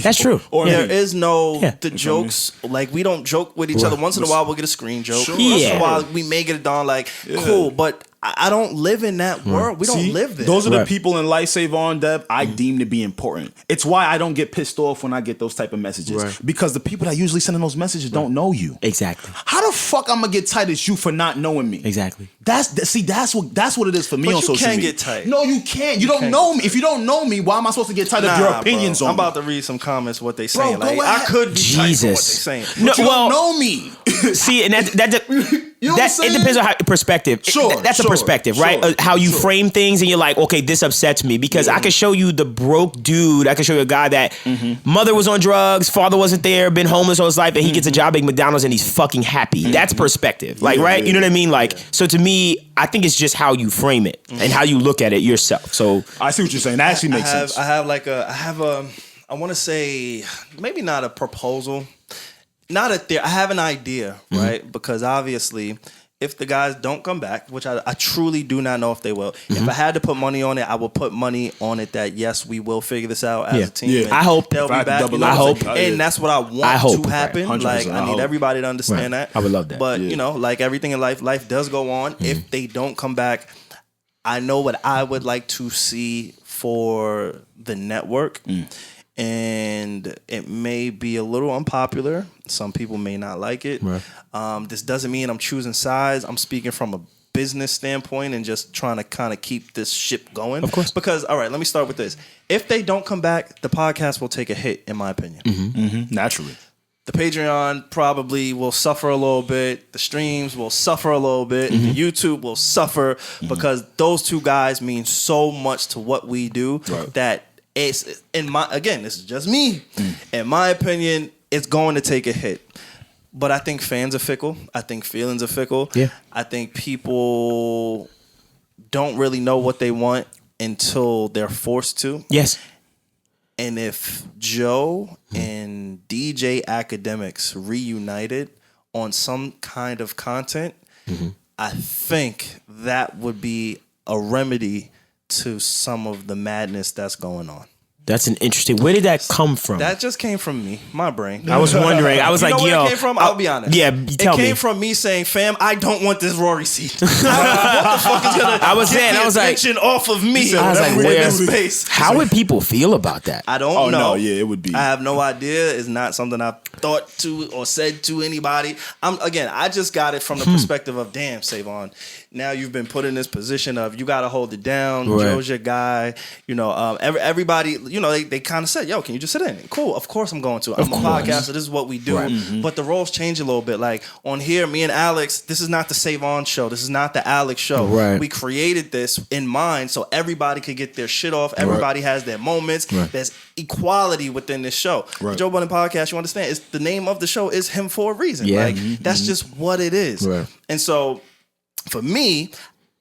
that's true. Or there is no the jokes. Like we don't joke with each other. Once in a while, we'll get a screen joke. Once in a while, we may get a Dawn. Like cool, but I don't live in that world. We don't live there. Those are the people in life, SaVon, Dev, I deem to be important. It's why I don't get pissed off when I get those type of messages. Because the people that usually sending those messages don't know you. Exactly. How the fuck I'm gonna get tight as you for not knowing me? Exactly. That's what it is for me on social media. You can't get tight. No, you can't. You don't know me. If you don't know me, why am I supposed to get tight of your opinions on me? I'm about to read some comments what they saying. Bro, like, I could be tight for what they saying. No, But you don't know me. See, and You know what I'm saying? it depends on how perspective. That's a perspective, right? How you frame things, and you're like, okay, this upsets me because I can show you the broke dude. I can show you a guy that mother was on drugs, father wasn't there, been homeless all his life, and he gets a job at McDonald's and he's fucking happy. That's perspective, like right? You know what I mean? Like, so to me, I think it's just how you frame it and how you look at it yourself. So I see what you're saying. That actually makes sense. I want to say maybe not a proposal. Not a theory. I have an idea, right? Because obviously, if the guys don't come back, which I truly do not know if they will, if I had to put money on it, I will put money on it that yes, we will figure this out as a team. Yeah. And I hope they'll be back. I hope, and that's what I want to happen. Like I need everybody to understand that. I would love that. But you know, like everything in life does go on. If they don't come back, I know what I would like to see for the network. And it may be a little unpopular. Some people may not like it. This doesn't mean I'm choosing sides. I'm speaking from a business standpoint and just trying to kind of keep this ship going. Of course. Because, all right, let me start with this. If they don't come back, the podcast will take a hit, in my opinion. Naturally. The Patreon probably will suffer a little bit. The streams will suffer a little bit. The YouTube will suffer because those two guys mean so much to what we do that it's this is just me. In my opinion, it's going to take a hit. But I think fans are fickle. I think feelings are fickle. Yeah. I think people don't really know what they want until they're forced to. yes, And if Joe and DJ Academics reunited on some kind of content, I think that would be a remedy to some of the madness that's going on. that's an interesting. Where did that come from? That just came from me, my brain. I was wondering. I was You like, know where yo, it came from? I'll be honest. Yeah, tell it me. came from me saying, "Fam, I don't want this Rory seat. What the fuck is gonna I was get saying, the I was like- attention off of me? I was like, in where's this space? How would people feel about that? I don't Oh, know. no, yeah, it would be. I have no idea. It's not something I've thought to or said to anybody. I just got it from the perspective of, damn, SaVon, now you've been put in this position of you got to hold it down. Right. Joe's your guy. You know, everybody, you know, they kind of said, yo, can you just sit in? Cool. Of course I'm going to. I'm a podcaster. This is what we do. But the roles change a little bit. Like on here, me and Alex, this is not the SaVon show. This is not the Alex show. Right. We created this in mind so everybody could get their shit off. Everybody has their moments. Right. There's equality within this show. Right. The Joe Budden Podcast, you understand, is the name of the show is him for a reason. Yeah. Like that's just what it is. Right. And so for me,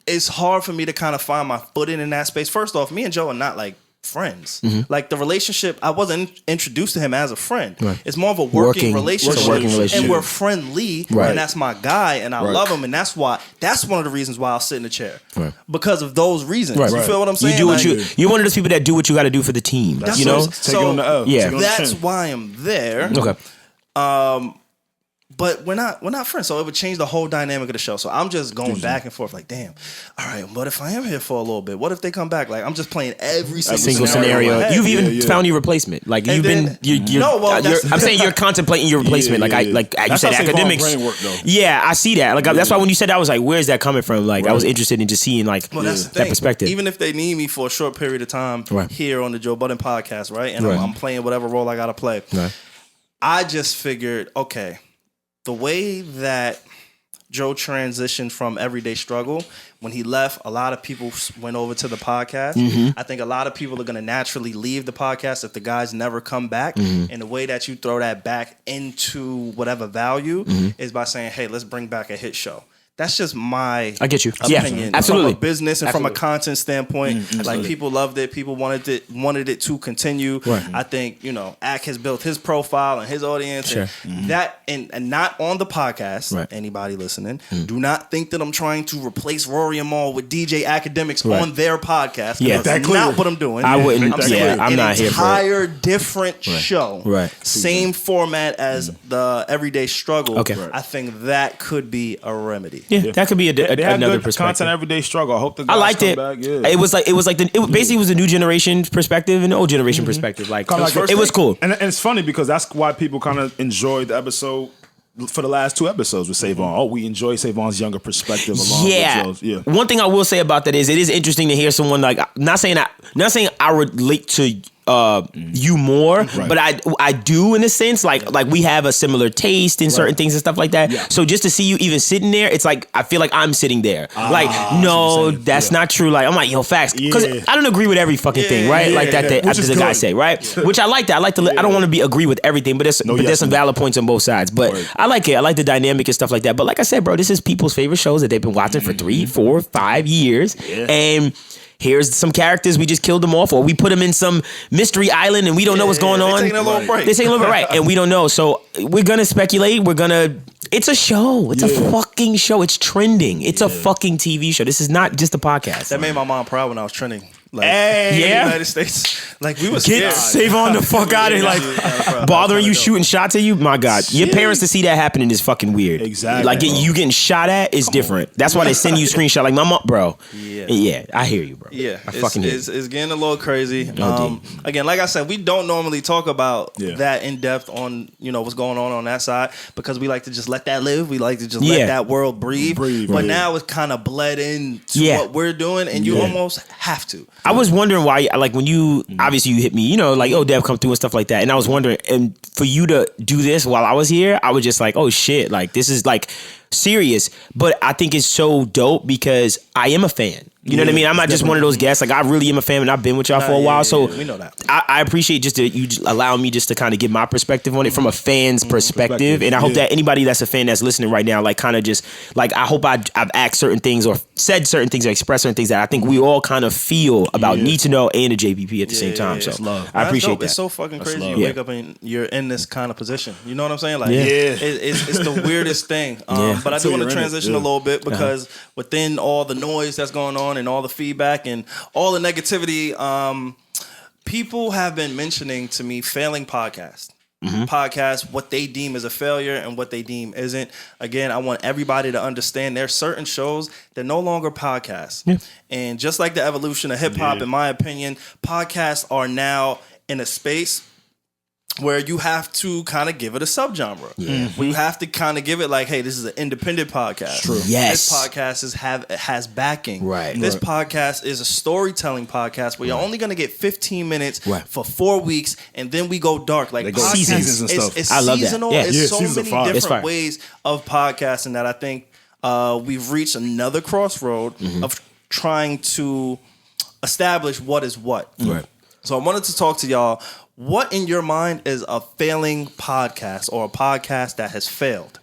it's hard for me to kind of find my footing in that space. First off, me and Joe are not like friends. Like the relationship, I wasn't introduced to him as a friend. Right. It's more of a working relationship. It's a working relationship. And we're friendly, Right. and that's my guy, and I love him, and that's one of the reasons why I'll sit in the chair. Right. Because of those reasons. Right. You feel what I'm saying? You do what Like, you're one of those people that do what you got to do for the team. That's You know. what- Take it on the L. Yeah. Take it on the that's chin. why I'm there. Okay. But we're not friends, so it would change the whole dynamic of the show. So I'm just going back and forth, like, damn. All right, what if I am here for a little bit? What if they come back? Like, I'm just playing every single Scenario. in my head. You've even found your replacement. Like And you've then- been. You're, No, well, that's- I'm saying you're contemplating your replacement. Yeah, yeah. Like you That's said, how SaVon academics. brain work, though. Yeah, I see that. Like that's why when you said that, I was like, where's that coming from? Like I was interested in just seeing like Well, that's the that thing. perspective. Even if they need me for a short period of time Right. here on the Joe Budden Podcast, right? And Right. I'm playing whatever role I got to play. Right. I just figured, okay, the way that Joe transitioned from everyday struggle, when he left, a lot of people went over to the podcast. I think a lot of people are going to naturally leave the podcast if the guys never come back. And the way that you throw that back into whatever value is by saying, hey, let's bring back a hit show. That's just my I get you. opinion. Yeah, absolutely. From a business and from a Absolutely. content standpoint, like people loved it. People wanted it to continue. Right. I think, Ak has built his profile and his audience. Sure. And that and not on the podcast. Right. Anybody listening, do not think that I'm trying to replace Rory and Maul with DJ Academics Right. on their podcast. Yeah. That's not what I'm doing. I wouldn't- I'm yeah, saying I'm an not here for it. entire different show. Right. Same format as the Everyday Struggle. Okay. Right. I think that could be a remedy. Yeah, that could be They had another good perspective. content, everyday struggle. I hope the guys I liked come it. back. Yeah. It was basically was a new generation perspective and an old generation perspective. Like it was cool. And it's funny because that's why people kind of enjoyed the episode for the last 2 episodes with SaVon. Oh, we enjoy SaVon's younger perspective along with Joe's. Yeah. One thing I will say about that is it is interesting to hear someone like not saying I relate to you more, but I do in a sense like we have a similar taste in certain things and stuff like that. Yeah. So just to see you even sitting there, it's like I feel like I'm sitting there. No, that's not true. Like I'm like, yo, facts, because I don't agree with every fucking thing, right? Like that the guys say, right? Which I like that. I like to. I don't want to agree with everything, but there's some valid points on both sides. But I like it. I like the dynamic and stuff like that. But like I said, bro, this is people's favorite shows that they've been watching for 3, 4, 5 years, and here's some characters, we just killed them off, or we put them in some mystery island and we don't know what's going on. They're taking a little break. They're taking a little bit, right, and we don't know. So we're gonna speculate. It's a show. It's a fucking show. It's trending. It's a fucking TV show. This is not just a podcast. That made my mom proud when I was trending. Like, in the United States. Like, we was Get SaVon the fuck out of here. Like, bothering you, shooting shots at you. My God. Your parents to see that happening is fucking weird. Exactly. Like, you getting shot at is different. That's why they send you a screenshot. Like, my mom, bro. Yeah, I hear you, bro. Yeah. I fucking hear you. It's getting a little crazy. Again, like I said, we don't normally talk about that in depth on, what's going on that side, because we like to just let that live. We like to just let that world breathe. But now it's kind of bled into what we're doing, and you almost have to. I was wondering why, like, when you, obviously you hit me, like, oh, Dev, come through and stuff like that. And I was wondering, and for you to do this while I was here, I was just like, oh shit, like, this is like serious. But I think it's so dope because I am a fan. You know what I mean? I'm not just one of those guests. Like, I really am a fan, and I've been with y'all for a while. So we know that. I appreciate just that you allow me just to kind of give my perspective on it from a fan's perspective. And I hope that anybody that's a fan that's listening right now, like, kind of just, like, I hope I've asked certain things or said certain things or expressed certain things that I think we all kind of feel about Need to Know and the JPP at the same time. So I appreciate that. It's so fucking crazy. You wake up and you're in this kind of position. You know what I'm saying? Like, it's the weirdest thing. But I do want to transition a little bit because within all the noise that's going on and all the feedback and all the negativity, people have been mentioning to me failing podcasts. Podcasts, what they deem as a failure and what they deem isn't. Again, I want everybody to understand there's certain shows that no longer podcasts. And just like the evolution of hip hop, in my opinion, podcasts are now in a space where you have to kind of give it a subgenre. We have to kind of give it like, hey, this is an independent podcast. True. Yes. This podcast has backing. Right. This podcast is a storytelling podcast where you're only going to get 15 minutes for 4 weeks, and then we go dark. Like, they go podcasts, seasons and stuff. It's I love that. seasonal. Yeah. It's so seasons many are different ways of podcasting that I think we've reached another crossroad of trying to establish what is what. Right. So I wanted to talk to y'all. What in your mind is a failing podcast or a podcast that has failed?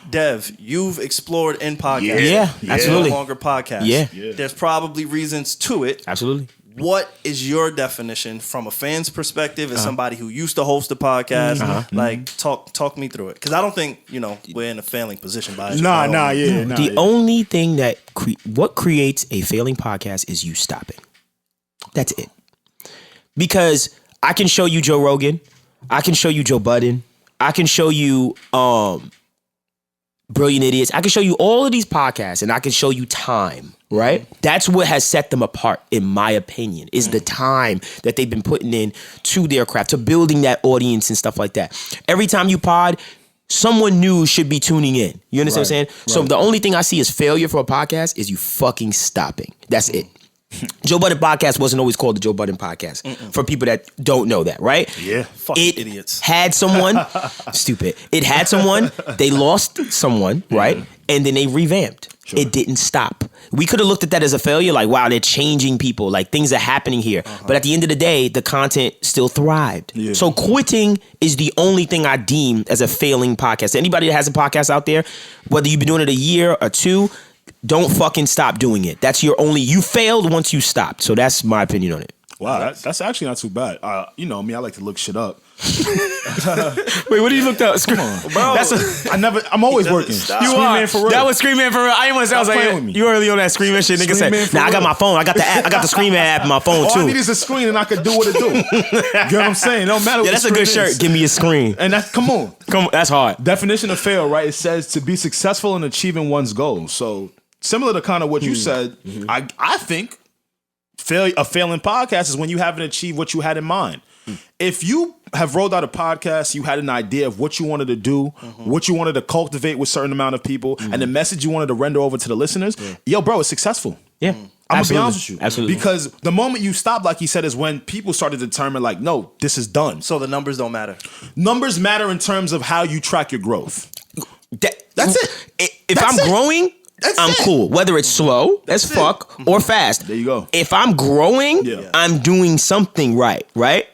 Dev, you've explored in podcasts. Yeah, absolutely. No longer podcasts. Yeah. There's probably reasons to it. Absolutely. What is your definition from a fan's perspective as somebody who used to host a podcast? Like, talk me through it. Because I don't think, we're in a failing position by it. The only thing that what creates a failing podcast is you stopping. That's it. Because I can show you Joe Rogan, I can show you Joe Budden, I can show you Brilliant Idiots, I can show you all of these podcasts, and I can show you time, right? That's what has set them apart, in my opinion, is the time that they've been putting in to their craft, to building that audience and stuff like that. Every time you pod, someone new should be tuning in. You understand what I'm saying? So the only thing I see as failure for a podcast is you fucking stopping. That's it. Joe Budden Podcast wasn't always called the Joe Budden Podcast. For people that don't know that, right? Yeah. Fucking idiots. Had someone, stupid. It had someone, they lost someone, right? And then they revamped. Sure. It didn't stop. We could have looked at that as a failure, like, wow, they're changing people, like, things are happening here. But at the end of the day, the content still thrived. So quitting is the only thing I deem as a failing podcast. Anybody that has a podcast out there, whether you've been doing it a year or two, don't fucking stop doing it. That's you failed once you stopped. So that's my opinion on it. Wow, that's actually not too bad. Me, I like to look shit up. Wait, what did you look up? Come on, bro. I'm always working. You are. For real. That was Scream Man for real. I didn't want to say. I was like, you early on that Scream Man shit. Nigga said, nah, I got my phone. I got the app. I got the Scream Man app in my phone too. All I need is a screen and I can do what it do. You know what I'm saying? No matter what. Yeah, that's a good shirt. Give me a screen. And that's come on. That's hard. Definition of fail, right? It says to be successful in achieving one's goals. So similar to kind of what you said, I think a failing podcast is when you haven't achieved what you had in mind. If you have rolled out a podcast, you had an idea of what you wanted to do, what you wanted to cultivate with a certain amount of people, and the message you wanted to render over to the listeners, yo, bro, it's successful. Yeah. I'm going to be honest with you. Absolutely. Because the moment you stop, like he said, is when people started to determine, like, no, this is done. So the numbers don't matter. Numbers matter in terms of how you track your growth. That's it. If I'm growing, I'm cool. Whether it's slow as fuck or fast. There you go. If I'm growing, I'm doing something right?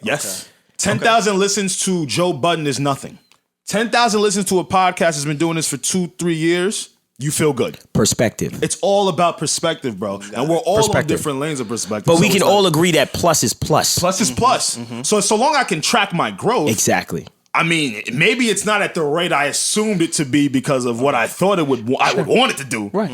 Yes. Okay. 10,000 listens to Joe Budden is nothing. 10,000 listens to a podcast has been doing this for 2-3 years. You feel good. Perspective. It's all about perspective, bro. And we're all on different lanes of perspective. But we can all agree that plus is plus. Plus is plus. So long I can track my growth. Exactly. I mean, maybe it's not at the rate I assumed it to be because of what I thought I would want it to do. Right.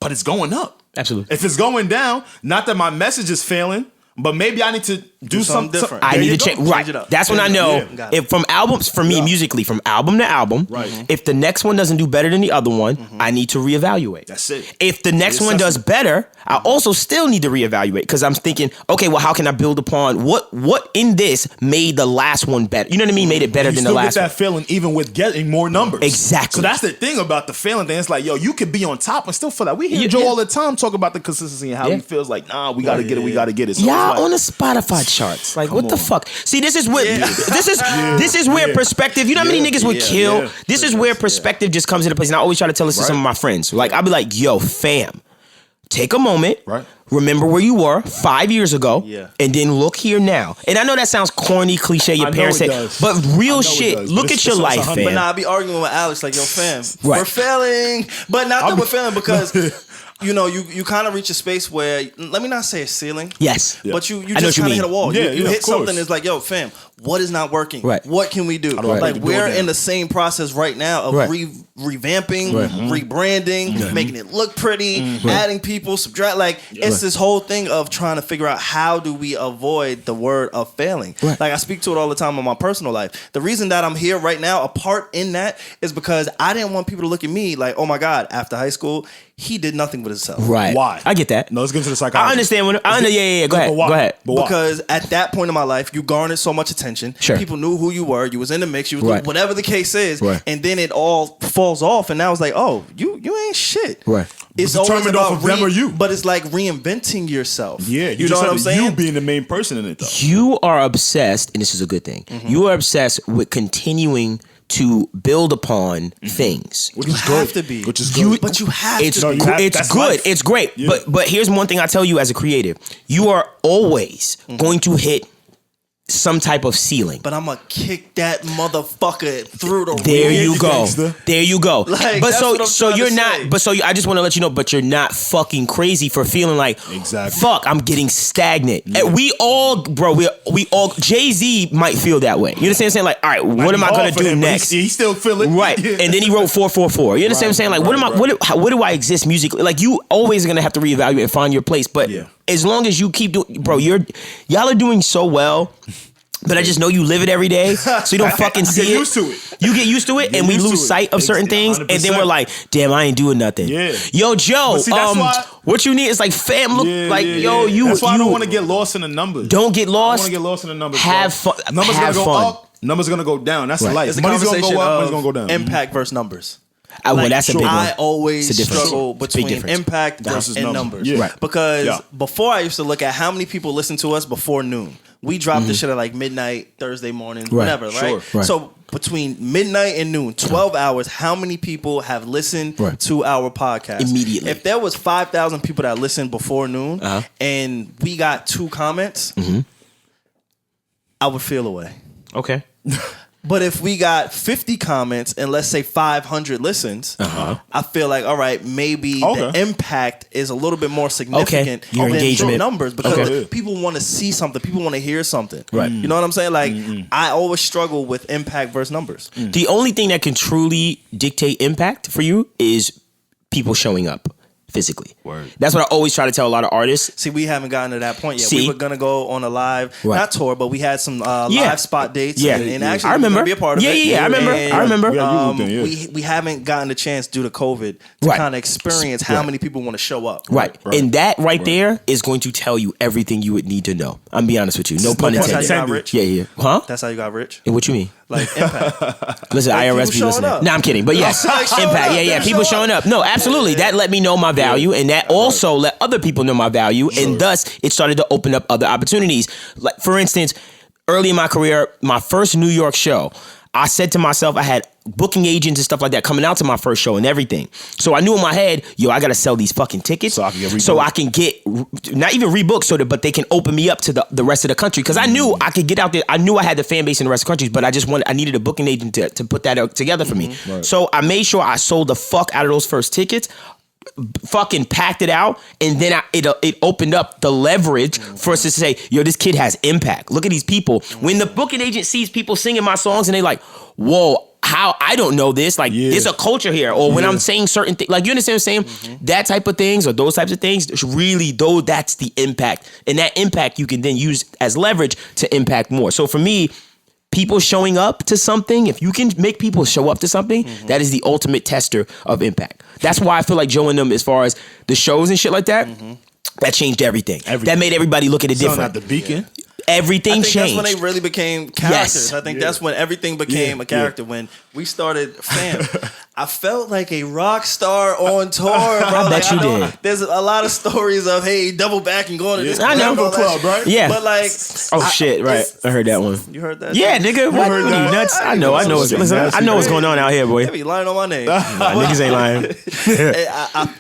But it's going up. Absolutely. If it's going down, not that my message is failing, but maybe I need to do something different. I need to change. Right. That's when I know if from albums, for me musically, from album to album, if the next one doesn't do better than the other one, I need to reevaluate. That's it. If the next one does better, I also still need to reevaluate because I'm thinking, okay, well, how can I build upon what in this made the last one better? You know what I mean? Made it better than the last one. You still get that feeling even with getting more numbers. Exactly. So that's the thing about the failing thing. It's like, yo, you could be on top and still feel that. We hear Joe all the time talk about the consistency and how he feels like, nah, we got to get it. We got to get it. So y'all on the Spotify charts. Like, what the fuck? See, this is what this is where perspective, you know how many niggas would kill? This is where perspective just comes into place. And I always try to tell this to some of my friends. Like, I'll be like, yo, fam, take a moment. Right. Remember where you were 5 years ago, and then look here now. And I know that sounds corny, cliche, your parents say, but real shit, look at your life, fam. But nah, I be arguing with Alex like, yo, fam, we're failing, but not that we're failing because you know, you kind of reach a space where, let me not say a ceiling. Yes. But you just kind of hit a wall. You hit something that's like, yo, fam, what is not working? Right. What can we do? Like, we're in the same process right now of revamping, rebranding, making it look pretty, adding people, subtract. Like, it's this whole thing of trying to figure out how do we avoid the word of failing. Like, I speak to it all the time in my personal life. The reason that I'm here right now, a part in that, is because I didn't want people to look at me like, oh my God, after high school, he did nothing with himself. Right. Why? I get that. No, let's get into the psychology. I understand. Yeah. Go ahead. Go ahead. Because at that point in my life, you garnered so much attention. Sure. People knew who you were. You was in the mix. You was whatever the case is. And then it all falls off. And now it's like, oh, you ain't shit. Right. It's determined off of them or you. But it's like reinventing yourself. Yeah. You know what I'm saying? You being the main person in it, though. You are obsessed, and this is a good thing. You are obsessed with continuing to build upon things. Which is good. Which is good. But you have to. It's good. Life. It's great. Yeah. But here's one thing I tell you as a creative. You are always going to hit some type of ceiling. But I'm gonna kick that motherfucker through the There you go. There you go. Like, but that's so you're not say. but so I just want to let you know, but you're not fucking crazy for feeling like fuck, I'm getting stagnant. And we all, bro, we all Jay-Z might feel that way. You understand what I'm saying? Like, all right, what am I gonna do next? He still feel it. Right. Yeah. And then he wrote 444. You understand what I'm saying? Like, what do I exist musically? Like, you always gonna have to reevaluate and find your place. But as long as you keep doing, bro, y'all are doing so well. But I just know you live it every day, so you don't fucking see it. You get used to it. You get used to it, and we lose sight of certain things, 100%. And then we're like, damn, I ain't doing nothing. Yeah. Yo, Joe, see, what you need is like fam, look, yo, you. That's why I don't want to get lost in the numbers. Don't get lost. I want to get lost in the numbers. Have fun. Numbers have gonna go fun. up. Numbers gonna go down. That's life. It's money's gonna go up. Money's gonna go down. Impact versus numbers. Well, that's a big one. I always struggle between impact versus numbers. Yeah. Because before I used to look at how many people listen to us before noon. We dropped this shit at like midnight, Thursday morning, whatever, right? So between midnight and noon, 12 hours, how many people have listened to our podcast? Immediately. If there was 5,000 people that listened before noon and we got 2 comments, I would feel away. Okay. But if we got 50 comments and let's say 500 listens, I feel like, all right, maybe the impact is a little bit more significant Your than engagement numbers because people want to see something. People want to hear something. Right. You know what I'm saying? Like, I always struggle with impact versus numbers. The only thing that can truly dictate impact for you is people showing up physically. Word. That's what I always try to tell a lot of artists. See, we haven't gotten to that point yet. We were gonna go on a live, not tour, but we had some live spot dates. Yeah, and actually, I remember. Be a part of it. Yeah, I remember. I remember. We haven't gotten the chance due to COVID to kind of experience how many people want to show up. Right. And that there is going to tell you everything you would need to know. I'm be honest with you. No pun intended. That's how you got rich. Yeah. Huh? That's how you got rich. And what you mean? Like impact. Listen, like IRS be listening. No, I'm kidding. But yes, impact. Yeah. People showing up. No, absolutely. That let me know my value, and that also let other people know my value, and thus it started to open up other opportunities. Like for instance, early in my career, my first New York show, I said to myself, I had booking agents and stuff like that coming out to my first show and everything. So I knew in my head, I got to sell these fucking tickets so I can get not even rebooked, but they can open me up to the rest of the country. Because I knew I could get out there. I knew I had the fan base in the rest of the countries, but I needed a booking agent to put that together for me. Right. So I made sure I sold the fuck out of those first tickets. Fucking packed it out, and then it opened up the leverage for us to say, this kid has impact. Look at these people. When the booking agent sees people singing my songs and they like, whoa, how I don't know this. Like, there's a culture here. Or when I'm saying certain things, like, you understand what I'm saying? That type of things or those types of things, really, though, that's the impact. And that impact you can then use as leverage to impact more. So for me, people showing up to something, if you can make people show up to something, that is the ultimate tester of impact. That's why I feel like Joe and them, as far as the shows and shit like that, that changed everything. That made everybody look at it different. At the Beacon. Everything changed. That's when they really became characters. I think that's when everything became a character. When we started, I felt like a rock star on tour, bro. I bet you did. There's a lot of stories of, double back and going to this club, right? Yeah. But like, shit, right. I heard that one. You heard that? Yeah, nigga. What are you nuts? I know what's going on out here, boy. They be lying on my name. Niggas ain't lying.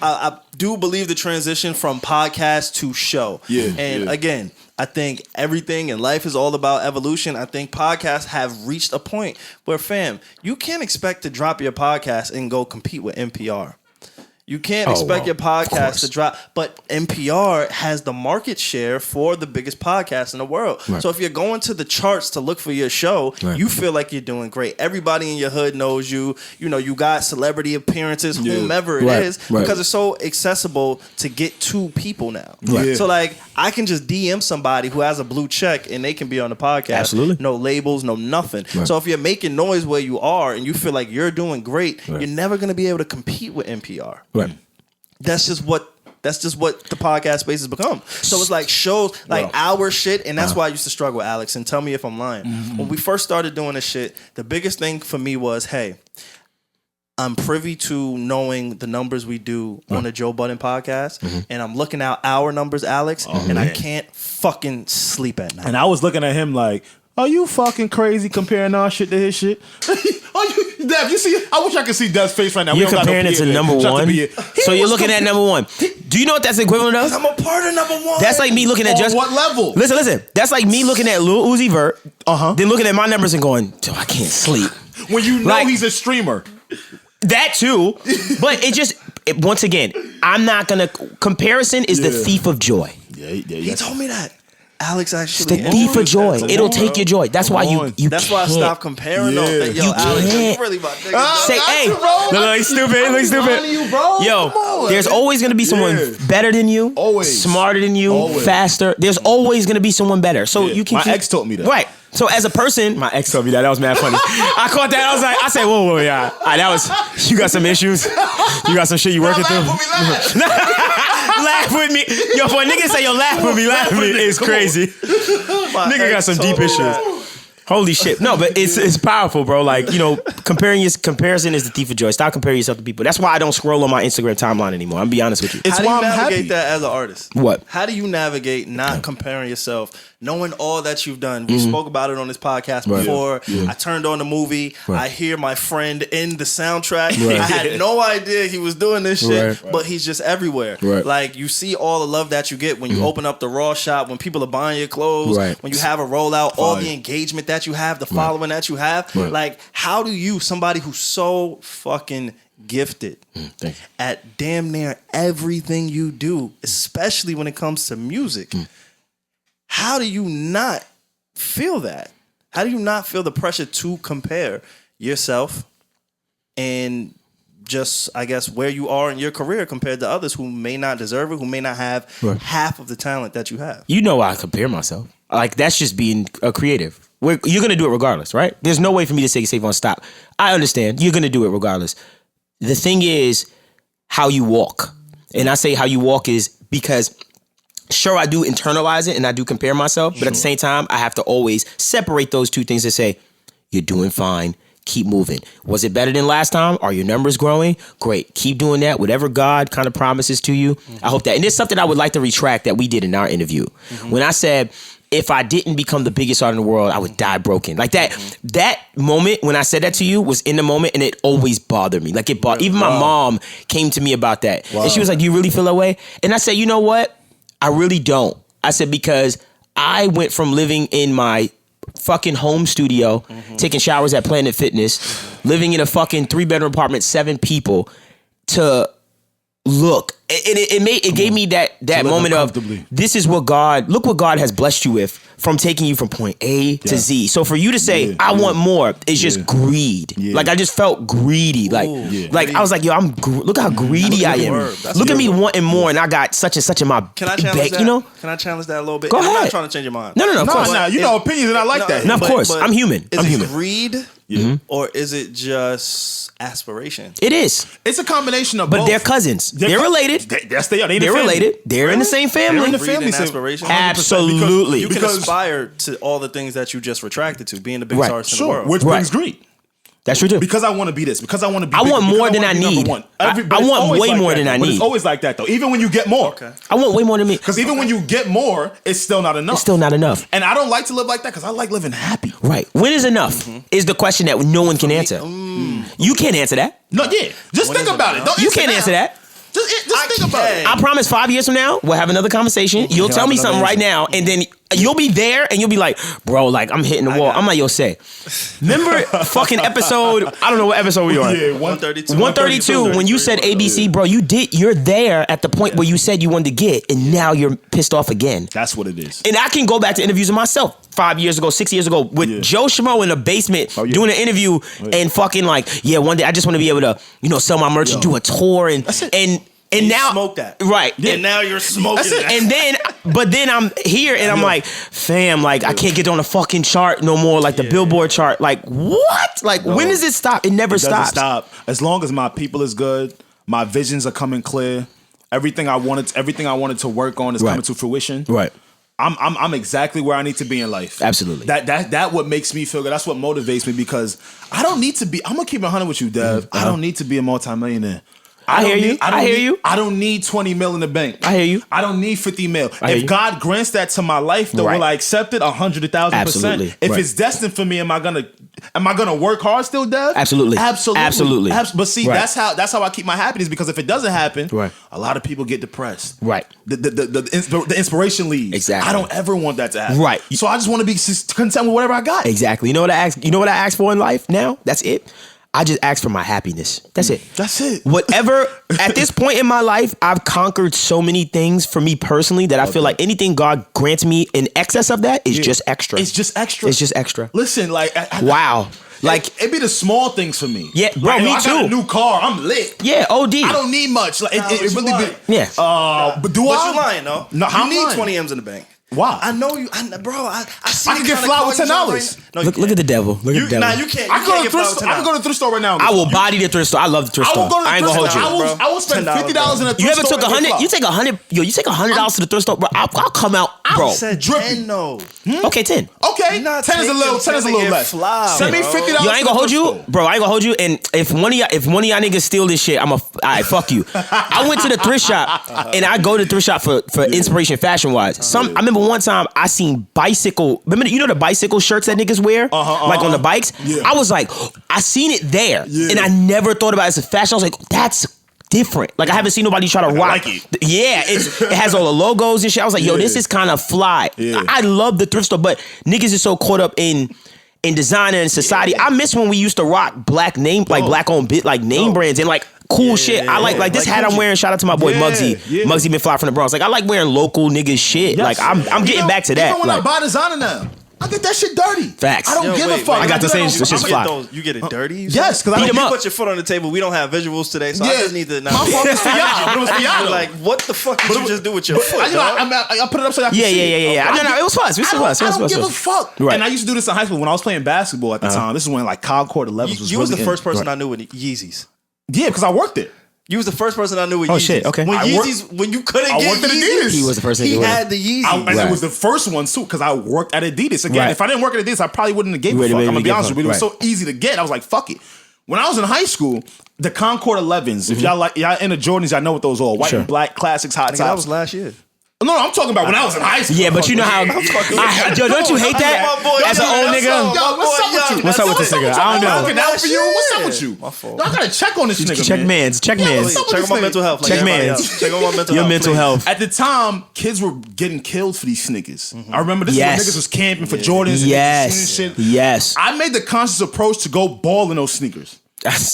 I do believe the transition from podcast to show. Again, I think everything in life is all about evolution. I think podcasts have reached a point where, fam, you can't expect to drop your podcast and go compete with NPR. You can't expect your podcast to drop, but NPR has the market share for the biggest podcast in the world. Right. So if you're going to the charts to look for your show, you feel like you're doing great. Everybody in your hood knows you. You got celebrity appearances, whomever it is, because it's so accessible to get to people now. Right. So like, I can just DM somebody who has a blue check and they can be on the podcast. Absolutely. No labels, no nothing. Right. So if you're making noise where you are and you feel like you're doing great, you're never going to be able to compete with NPR. Right. That's just what the podcast space has become. So it's like shows like our shit, and that's why I used to struggle with Alex. And tell me if I'm lying. When we first started doing this shit, the biggest thing for me was, hey, I'm privy to knowing the numbers we do on the Joe Budden podcast, and I'm looking at our numbers, Alex, and I can't fucking sleep at night. And I was looking at him like, are you fucking crazy comparing our shit to his shit? Dev, you see? I wish I could see Dev's face right now. You're comparing it to number one. So you're looking at number one. Do you know what that's equivalent of? I'm a part of number one. That's like me looking at just what level? Listen. That's like me looking at Lil Uzi Vert, then looking at my numbers and going, I can't sleep. When you know he's a streamer. That too, but once again, I'm not gonna. Comparison is the thief of joy. He told me that. Alex actually. It's the thief of joy. It'll take your joy. That's why you. That's why I stopped comparing them. Yo, Alex, can't. Really about niggas. Say, hey, look stupid. Yo, there's always gonna be someone better than you, smarter than you, faster. There's always gonna be someone better. So you can. My ex told me that. Right. So as a person, my ex told me that. That was mad funny. I caught that. I said, whoa, yeah. That was. You got some issues. You got some shit you working through. Laugh with me. Yo, for a nigga say, laugh with me is crazy. Nigga got some deep issues. Holy shit. No, but it's powerful, bro. Like, comparison is the thief of joy. Stop comparing yourself to people. That's why I don't scroll on my Instagram timeline anymore. I'm be honest with you. How do you navigate that as an artist? What? How do you navigate not comparing yourself, knowing all that you've done? We spoke about it on this podcast before. I turned on the movie. I hear my friend in the soundtrack. I had no idea he was doing this shit, but he's just everywhere. Like, you see all the love that you get when you open up the Raw shop, when people are buying your clothes, when you have a rollout, all the engagement that that you have, the following that you have. Right. Like, how do you, somebody who's so fucking gifted at damn near everything you do, especially when it comes to music, how do you not feel that? How do you not feel the pressure to compare yourself and just, I guess, where you are in your career compared to others who may not deserve it, who may not have half of the talent that you have? You know I compare myself. Like, that's just being a creative. You're going to do it regardless, right? There's no way for me to say, SaVon, stop. I understand. You're going to do it regardless. The thing is how you walk. And I say how you walk is because, sure, I do internalize it and I do compare myself, but at the same time, I have to always separate those two things and say, you're doing fine. Keep moving. Was it better than last time? Are your numbers growing? Great. Keep doing that. Whatever God kind of promises to you, I hope that. And there's something I would like to retract that we did in our interview. When I said, if I didn't become the biggest artist in the world, I would die broken. Like that moment when I said that to you was in the moment, and it always bothered me. Like, it bothered. Even my mom came to me about that. And she was like, do you really feel that way? And I said, you know what? I really don't. I said, because I went from living in my fucking home studio, taking showers at Planet Fitness, living in a fucking 3-bedroom apartment, 7 people, to look. It gave me that moment of, this is what God, look what God has blessed you with from taking you from point A to Z. So for you to say, I want more, it's just greed. Like, I just felt greedy. Like, I was like, yo, look how greedy I am. Look at me wanting more, and I got such and such in my Can I challenge that? You know? Can I challenge that a little bit? Go ahead. I'm not trying to change your mind. No, of course. You know opinions, and I like that. No, of course. I'm human. Is I'm it human. greed, or is it just aspiration? It is. It's a combination of But both. they're cousins. They're related. Yes, they are. They're related. They're in the same family. They're in the Greed family. and aspiration. Absolutely. You can Because- aspire to all the things that you just retracted to, being the biggest artist in the Sure, world. which brings greed. That's true too. Because I want to be this. Because I want to be. I bigger, want because more than wanna I be number need. one. I But it's want always way like more that, than I But need. it's always like that though. Even when you get more. Okay. I want way more than me. Because even when you get more, it's still not enough. It's still not enough. And I don't like to live like that because I like living happy. Right. When is enough is the question that no one can answer. You can't answer that. No, yeah. Just When think is about it it. Don't You can't answer that. Just think about it. I promise 5 years from now, we'll have another conversation. You'll tell me something right now, and then you'll be there, and you'll be like, bro, like, I'm hitting the wall. I'm like, yo, say. Remember fucking episode, I don't know what episode we are. Yeah, 132. 132, when you said ABC, bro, you're there at the point where you said you wanted to get, and now you're pissed off again. That's what it is. And I can go back to interviews of myself 5 years ago, 6 years ago, with Joe Schmo in the basement doing an interview and fucking like, one day I just want to be able to, sell my merch and do a tour and now smoke that. Right. And now you're smoking that. And then I'm here and I'm like, fam, like I can't get on the fucking chart no more, like the Billboard chart. Like, what? Like, when does it stop? It never stops. Doesn't stop. As long as my people is good, my visions are coming clear. Everything I wanted to work on is coming to fruition. Right. I'm exactly where I need to be in life. Absolutely. That what makes me feel good. That's what motivates me because I don't need to be. I'm gonna keep it 100 with you, Dev. I don't need to be a multimillionaire. I hear you. I don't need 20 mil in the bank. I hear you. I don't need 50 mil. I hear If you. God grants that to my life, though, will I accept it 100,000%? Absolutely. If Right. it's destined for me, am I gonna work hard still, Dev? Absolutely. Absolutely. But see, Right. that's how I keep my happiness because if it doesn't happen, Right. a lot of people get depressed. Right. The inspiration leaves. Exactly. I don't ever want that to happen. Right. So I just want to be content with whatever I got. Exactly. You know what I ask for in life now? That's it. I just ask for my happiness. That's it. That's it. Whatever, at this point in my life, I've conquered so many things for me personally that I feel like anything God grants me in excess of that is just extra. It's just extra. It's just extra. Listen, like Wow. Like, it be the small things for me. Yeah, bro, me I got too. a new car. I'm lit. yeah, OD. I don't need much. Like Nah, it but you really lying. be. Yeah. But do But I? you lying though. No, you I'm need lying. 20 M's in the bank. Why? I know you, bro. I see. I can the get kind of flour car with you drive $10. right now. No, Look at the devil. Look at the devil. Nah, you can't. I can go to the get thrift flour store. I can go to the thrift store right now. I will body the thrift store. I love the thrift I store. will go to the I ain't thrift gonna store. hold you. I will spend $10, $50 in a thrift You ever store. took $100? You take $100. Yo, you take $100 to the thrift store, bro. I'll come out, bro. I said drippy. 10, no. Okay, 10. Okay, Not 10 is a little. taking 10 is a little 10 less. fly, Send me bro. $50. Yo, I ain't gonna hold you, bro. I ain't gonna hold you. And if one of y'all niggas steal this shit, fuck you. I went to the thrift shop, and I go to the thrift shop for inspiration, fashion wise. I remember one time I seen bicycle. Remember, you know the bicycle shirts that niggas wear, like on the bikes. Yeah. I was like, I seen it there, and I never thought about it as a fashion. I was like, that's different. Like I haven't seen nobody try to rock. like it. Yeah, it has all the logos and shit. I was like, yo, this is kind of fly. Yeah. I love the thrift store, but niggas is so caught up in in designer and society. I miss when we used to rock black name, like black owned bit, like name brands and like cool shit. I like this hat I'm wearing. Shout out to my boy Muggsy. Muggsy been fly from the Bronx. Like I like wearing local niggas shit. Like I'm getting back to that. Even when like, I buy designer now, I get that shit dirty. Facts. I don't give a fuck. I got the same shit. Shit's fly. You get it dirty? Yes, because I you don't put your foot on the table. We don't have visuals today, so I just need to. My fault is for y'all. But it was for y'all. Like, what the fuck did you just do with your foot? I put it up so y'all can see. Yeah. No, it was fun. I don't give a fuck. Right. And I used to do this in high school when I was playing basketball at the time. This is when like Concord 11s was. You was the first person I knew with Yeezys. Yeah, because I worked it. You was the first person I knew with Yeezys. Oh shit, okay. When you couldn't get Yeezys, he was the first nigga he with had the Yeezys. And it was the first one too, because I worked at Adidas. Again, Right. if I didn't work at Adidas, I probably wouldn't have gave a fuck. I'm gonna be honest with you. It was so easy to get. I was like, fuck it. When I was in high school, the Concord 11s, if y'all into Jordans, y'all know what those are. White and black classics, hot tops. That was last year. No, I'm talking about when I was in high school. Yeah, but you know how Joe, don't you hate that? As an old nigga. Yo, what's up with you? What's up with this nigga? I don't know. Looking out for you. What's up with you? My fault. I gotta check on this nigga. Check mans. Check Check on my mental health. Check mans. Check on my mental health. Your mental health. At the time, kids were getting killed for these sneakers. I remember this Yes. is when niggas was camping for Jordans and Yes. shit. Yes. I made the conscious approach to go ball in those sneakers.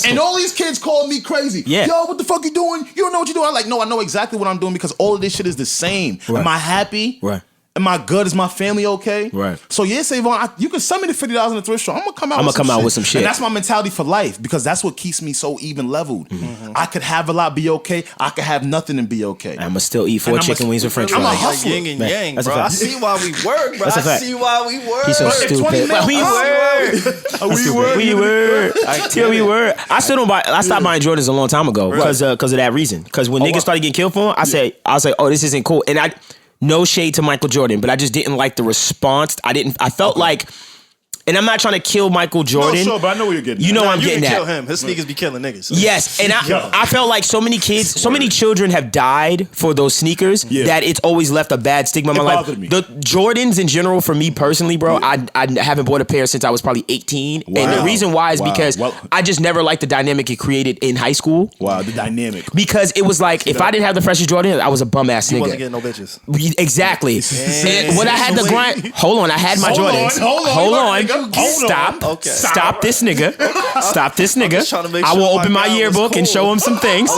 And all these kids called me crazy. Yeah. Yo, what the fuck you doing? You don't know what you're doing. I'm like, no, I know exactly what I'm doing because all of this shit is the same. Right. Am I happy? Right. Am I good? Is my family okay? Right. So yeah, SaVon, you can send me the $50 in the thrift store. I'm gonna come out with some shit. And that's my mentality for life because that's what keeps me so even leveled. Mm-hmm. I could have a lot, be okay. I could have nothing and be okay. I'ma still eat 4 chicken wings with French fries. I'm a hustler. Yin and yang, That's a bro. I fact. see why we work, bro. That's a I fact. see why we work. He's so stupid. We were. I still don't buy. I stopped buying Jordans a long time ago because of that reason. Because when niggas started getting killed for them, I was like, oh, this isn't cool. And no shade to Michael Jordan, but I just didn't like the response. I felt like, and I'm not trying to kill Michael Jordan. No, sure, but I know what you're getting. You know at. I'm getting You at. can kill him. His sneakers be killing niggas. So. Yes, and I felt like so many kids, so many children have died for those sneakers that it's always left a bad stigma in my life. Bothered me. The Jordans in general, for me personally, bro, I haven't bought a pair since I was probably 18. Wow. And the reason why is because Well, I just never liked the dynamic it created in high school. Wow, the dynamic. Because it was like, if I didn't have the freshest Jordan, I was a bum ass He nigga. wasn't getting no bitches. Exactly. And when I had the grind, hold on, I had my Jordans. Hold on. Stop. Okay. Stop this nigga. Stop this nigga. just trying to make I sure will my open my guy was yearbook and cool. show him some things.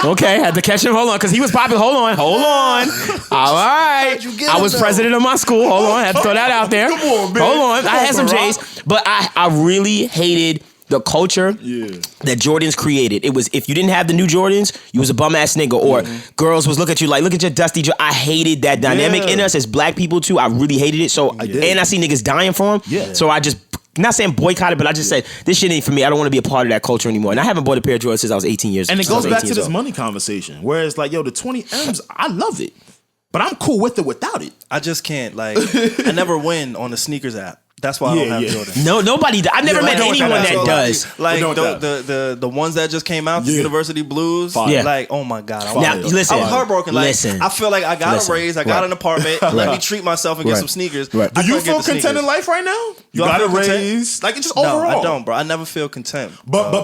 Okay. Had to catch him. Hold on, because he was popping. Hold on. All right. you get I him, was though? president of my school. Hold on. Had to throw that out there. Come on, man. Hold on. Come I on, had some Barack. J's, but I really hated the culture that Jordans created. It was, if you didn't have the new Jordans, you was a bum ass nigga, or girls was look at you like, look at your dusty. I hated that dynamic in us as black people too. I really hated it. So, and I see niggas dying for them. Yeah. So I just, not saying boycott it, but I just said, this shit ain't for me. I don't want to be a part of that culture anymore. And I haven't bought a pair of Jordans since I was 18 years old. And it goes back to this money conversation. Whereas, like, yo, the 20 M's, I love it. But I'm cool with it without it. I just can't. Like, I never win on the sneakers app. That's why I don't have Jordan. No, nobody. I've never met anyone that does. Like the ones that just came out, the University Blues. Yeah. Like, oh my god. Now, listen. I was heartbroken. Like, Listen. I feel like I got a raise. I got an apartment. Let me treat myself and get Right. some sneakers. Right. Do you feel content in life right now? You got a raise? Like, it's just No, overall. I don't, bro. I never feel content. But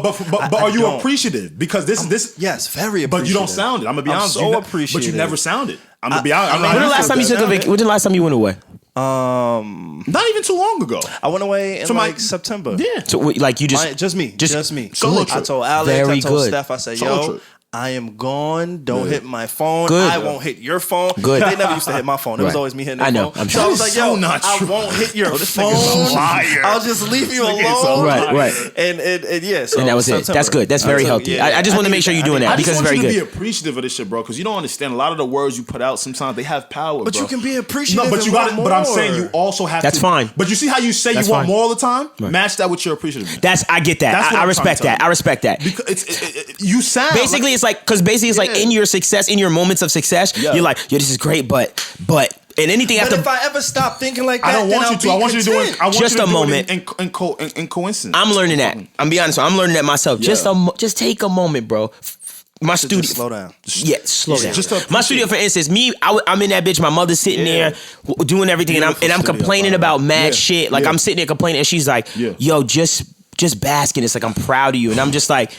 are you don't. appreciative? Because this Yes, very appreciative. But you don't sound it. I'm gonna be honest. so But appreciative. you never sounded. I'm gonna be honest. When the last time you took a vacation? When the last time you went away? Not even too long ago. I went away in So my- like September. Yeah. So like you just Just me. Just me. Solo I trip. told Alex, Very I told good. Steph, I said, Solo yo, trip. I am gone. Don't hit my phone. Good. I won't hit your phone. Good. They never used to hit my phone. It was Right. always me hitting their I know. phone. I'm so sure. I was like, yo, So not I true. won't hit your this phone. nigga's a liar. I'll just leave you This nigga's a alone. liar. Right. And yeah. So and that was it. September. That's good. That's very healthy. Yeah. I just want to make sure you're doing that I just because it's want very you to good. be appreciative of this shit, bro, because you don't understand a lot of the words you put out. Sometimes they have power, But bro. you can be appreciative. No, but you and got want it. But I'm more. saying you also have That's to. fine. But you see how you say That's you want fine. more all the time? Match that with your appreciativeness. I get that. That's what I I'm respect trying to that. tell I respect that. Because you sound Basically, it's like in your success, in your moments of success, you're like, yo, this is great, but and anything But after. if I ever stop thinking like that, I don't then want you I'll to. be I want you to do it. content. I want Just you to a do moment. it in coincidence. I'm learning that. I'm be honest. I'm learning that myself. Just take a moment, bro. My studio. Just slow down. Yeah, slow down. just to My studio, for instance, I'm in that bitch. My mother's sitting there doing everything, and I'm Beautiful complaining studio, about mad Yeah. shit. Like Yeah. I'm sitting there complaining, and she's like, "Yo, just bask in this. Like I'm proud of you." And I'm just like,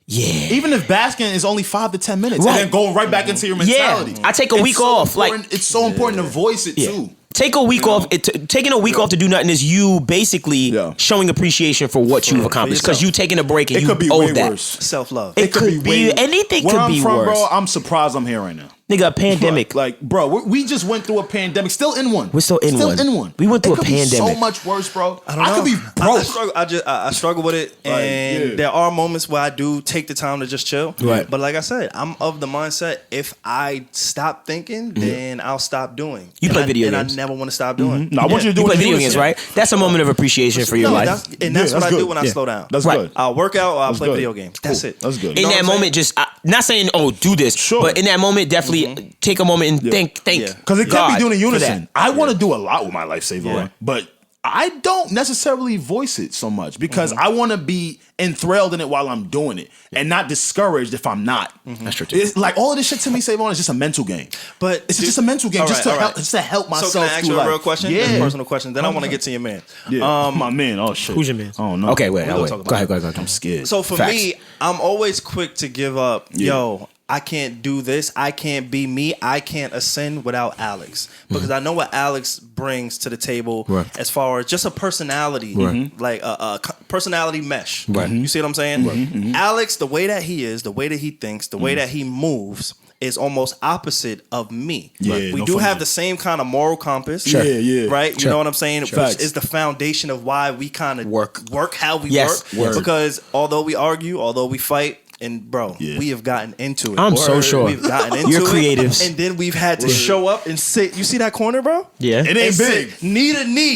"Yeah." Even if basking is only 5 to 10 minutes, Right. and then going right back into your mentality. I take a week off. Like It's so important to voice it too. Take a week off. Taking a week off to do nothing is you basically showing appreciation for what you've accomplished because you taking a break and you owe that. Self-love. It could be anything. Could be worse. Bro, I'm surprised I'm here right now. Nigga, a pandemic. Like, bro, we just went through a pandemic. Still in one. We're still in one. We went through a pandemic. So much worse, bro. I don't know. I could be broke. I struggle with it, and there are moments where I do take the time to just chill. Right. But like I said, I'm of the mindset if I stop thinking, then I'll stop doing. You play video games, and I never want to stop doing. No, I want you to do play video games, right? That's a moment of appreciation for your life, that's what I do when I slow down. That's good. I'll work out or I'll play video games. That's it. That's good. In that moment, just not saying, "Oh, do this," but in that moment, definitely take a moment and think. Because it can't be doing in unison. I want to do a lot with my life, SaVon, Yeah. but I don't necessarily voice it so much because I want to be enthralled in it while I'm doing it and not discouraged if I'm not. That's true too. It's like all of this shit to me, SaVon, is just a mental game. But it's just a mental game, just to help myself. So can I ask you a real question? Yeah, a personal question. Then I want to get to your man. Yeah, my man. Oh shit, Who's your man? Oh no. Okay, wait. Go ahead. I'm scared. So for Facts. me, I'm always quick to give up. Yo, I can't do this. I can't be me. I can't ascend without Alex because I know what Alex brings to the table as far as just a personality, like a personality mesh. Right. You see what I'm saying? Alex, the way that he is, the way that he thinks, the way that he moves is almost opposite of me. Yeah, we do have the same kind of moral compass. Sure. Yeah. Right? You know what I'm saying? Sure. Which is the foundation of why we kind of work how we Yes. work. Because although we argue, although we fight, and bro, we have gotten into it. I'm so sure. We've gotten into You're it. creatives. And then we've had to show up and sit. You see that corner, bro? Yeah. It ain't big. Knee to knee.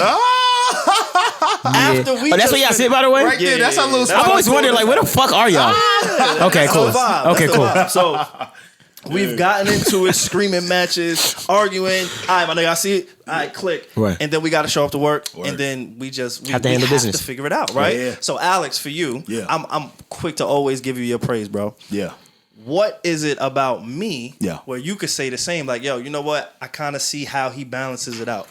After we that's where y'all sit, by the way? Right there, that's our little spot. I've always wondered, like, where the fuck are y'all? Okay, cool. Okay, cool. So we've gotten into it, screaming matches, arguing. All right, my nigga, I see it. All right, click. Right. And then we got to show up to work. And then we have to handle business. to figure it out, right? Yeah. So Alex, for you, I'm quick to always give you your praise, bro. Yeah. What is it about me where you could say the same? Like, yo, you know what? I kind of see how he balances it out.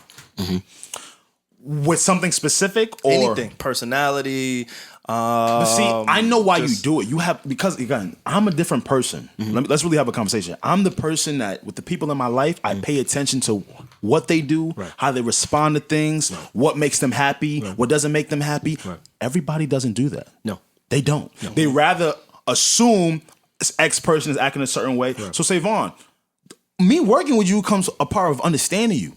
With something specific or anything, personality. But see, I know why you do it. You have because again, I'm a different person. Let's really have a conversation. I'm the person that with the people in my life, I pay attention to what they do, how they respond to things, what makes them happy, what doesn't make them happy. Everybody doesn't do that. No, they don't. No. They rather assume this X person is acting a certain way. So SaVon, me working with you comes a part of understanding you.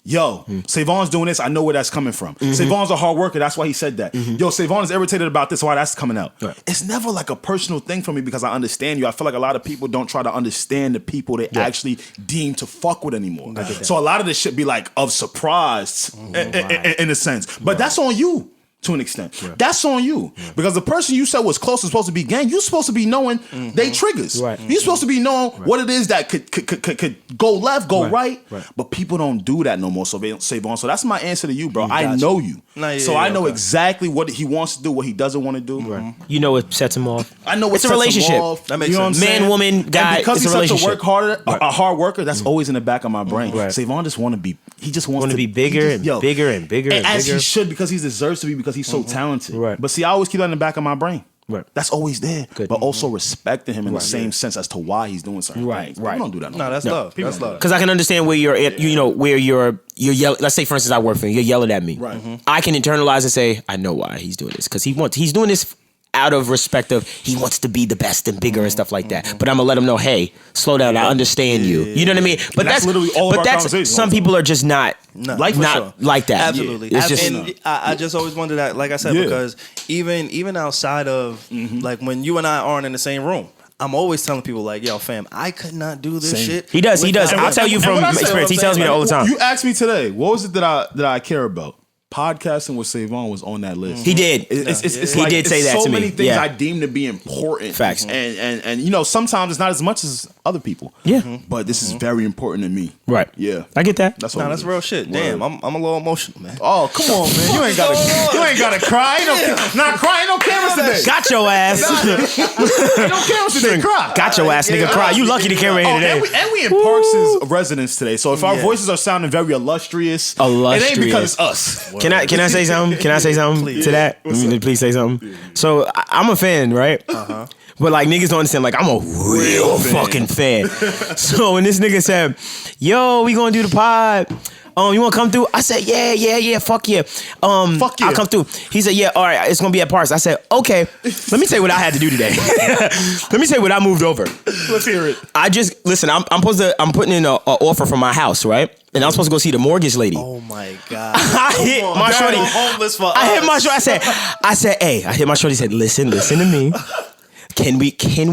Yo, SaVon's doing this. I know where that's coming from. SaVon's a hard worker. That's why he said that. Yo, SaVon is irritated about this. Why that's coming out. It's never like a personal thing for me because I understand you. I feel like a lot of people don't try to understand the people they actually deem to fuck with anymore. So a lot of this shit be like of surprise in a sense. But that's on you. To an extent, that's on you because the person you said was close is supposed to be gang. You're supposed to be knowing they triggers. You're supposed to be knowing what it is that could go left, go right. But people don't do that no more. So SaVon. So that's my answer to you, bro. I know you, so I know exactly what he wants to do, what he doesn't want to do. You know what sets him off. I know what it's sets a relationship. him off. That makes sense. Man, woman, guy. And because it's he's a such a hard worker, that's always in the back of my brain. SaVon just want to be. He just wants to be bigger and bigger and bigger and as bigger. he should because he deserves to be because he's so talented. Right. But see, I always keep that in the back of my brain. Right. That's always there. Good. But also respecting him in the same sense as to why he's doing certain things. People don't do that. No, that's love. That's love. Because I can understand where you're at, where you're yelling. Let's say, for instance, I work for you. You're yelling at me. Right. I can internalize and say, I know why he's doing this. Because he's doing this out of respect of he wants to be the best and bigger and stuff like that. But I'm gonna let him know, hey, slow down. I understand you. You know what I mean? But that's literally all of our conversations. Some people are just not like that. Absolutely. It's just, and I just always wonder that, like I said, because even outside of like when you and I aren't in the same room, I'm always telling people like, yo, fam, I could not do this shit. He does. I'll tell you from experience. He tells me that all the time. You asked me today, what was it that I care about? Podcasting with SaVon was on that list. He did. It's he like, did say that so to me. many things I deem to be important. Facts. And sometimes it's not as much as other people. Yeah. But this is very important to me. Right. Yeah. I get that. That's real shit. Damn, I'm a little emotional, man. Oh, come on, man. You ain't gotta cry. Cry. Ain't no cameras today. Got your ass. Ain't no cameras today. Cry. Got your ass, nigga. Cry. You lucky the camera here today. And we in Parks' residence today. So if our voices are sounding very illustrious, it ain't because it's us. Can I say something? Can I say something to that? Please say something. So I'm a fan, right? But like niggas don't understand. Like I'm a real fucking fan. So when this nigga said, "Yo, we gonna do the pod," You want to come through? I said, yeah, fuck yeah. Fuck yeah. I'll come through. He said, yeah, all right, it's going to be at Parks. I said, okay. Let me tell you what I had to do today. Let me tell you what I moved over. Let's hear it. Listen, I'm putting in an offer for my house, right? And I'm supposed to go see the mortgage lady. Oh my God. I hit my shorty. Homeless for I hit us. my shorty. I said, hey, I hit my shorty. He said, listen to me. Can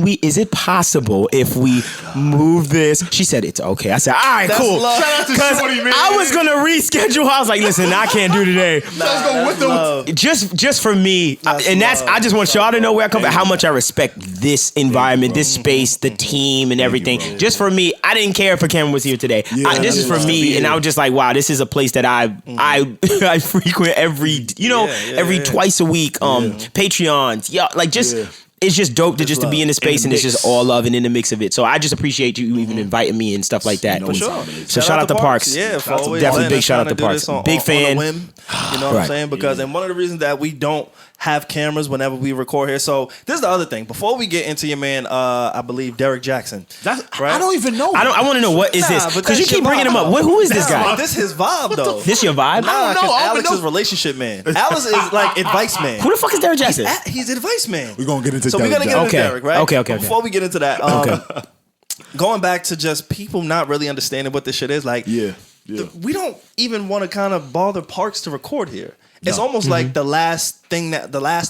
we, is it possible if we move this? She said, it's okay. I said, all right, That's cool. love. Shout out to Because Shorty, man. I was going to reschedule. I was like, listen, I can't do today. Let's go with love. Just for me. That's love. I just want y'all to know where I come from, how much I respect this environment, this space, the team and everything. Just for me, I didn't care if a camera was here today. Yeah, This is for me. And I was just like, wow, this is a place that I frequent every twice a week. Patreons. Yeah, like just... Yeah. It's just dope to be in the space and it's mix. just all love and in the mix of it. So I just appreciate you even inviting me and stuff like that. For Sure. So shout out to Parks. Yeah, for always definitely letting big us shout out kinda to do Parks. this on- Big on fan. a whim. You know what I'm saying? Because and one of the reasons that we don't have cameras whenever we record here. So this is the other thing. Before we get into your man, I believe Derrick Jaxn. Right? I don't even know. I want to know what is this Nah, but because you that's keep your bringing him vibe. up. Who is this guy? This his vibe though. This your vibe? Nah, I don't know. because I don't Alex know. is relationship man. Alex is like advice man. Who the fuck is Derrick Jaxn? He's advice man. We're going to get into So we're gonna get into Okay. Derrick, right? Okay. But before we get into that, going back to just people not really understanding what this shit is, like, Yeah. we don't even want to kind of bother Parks to record here. It's almost like the last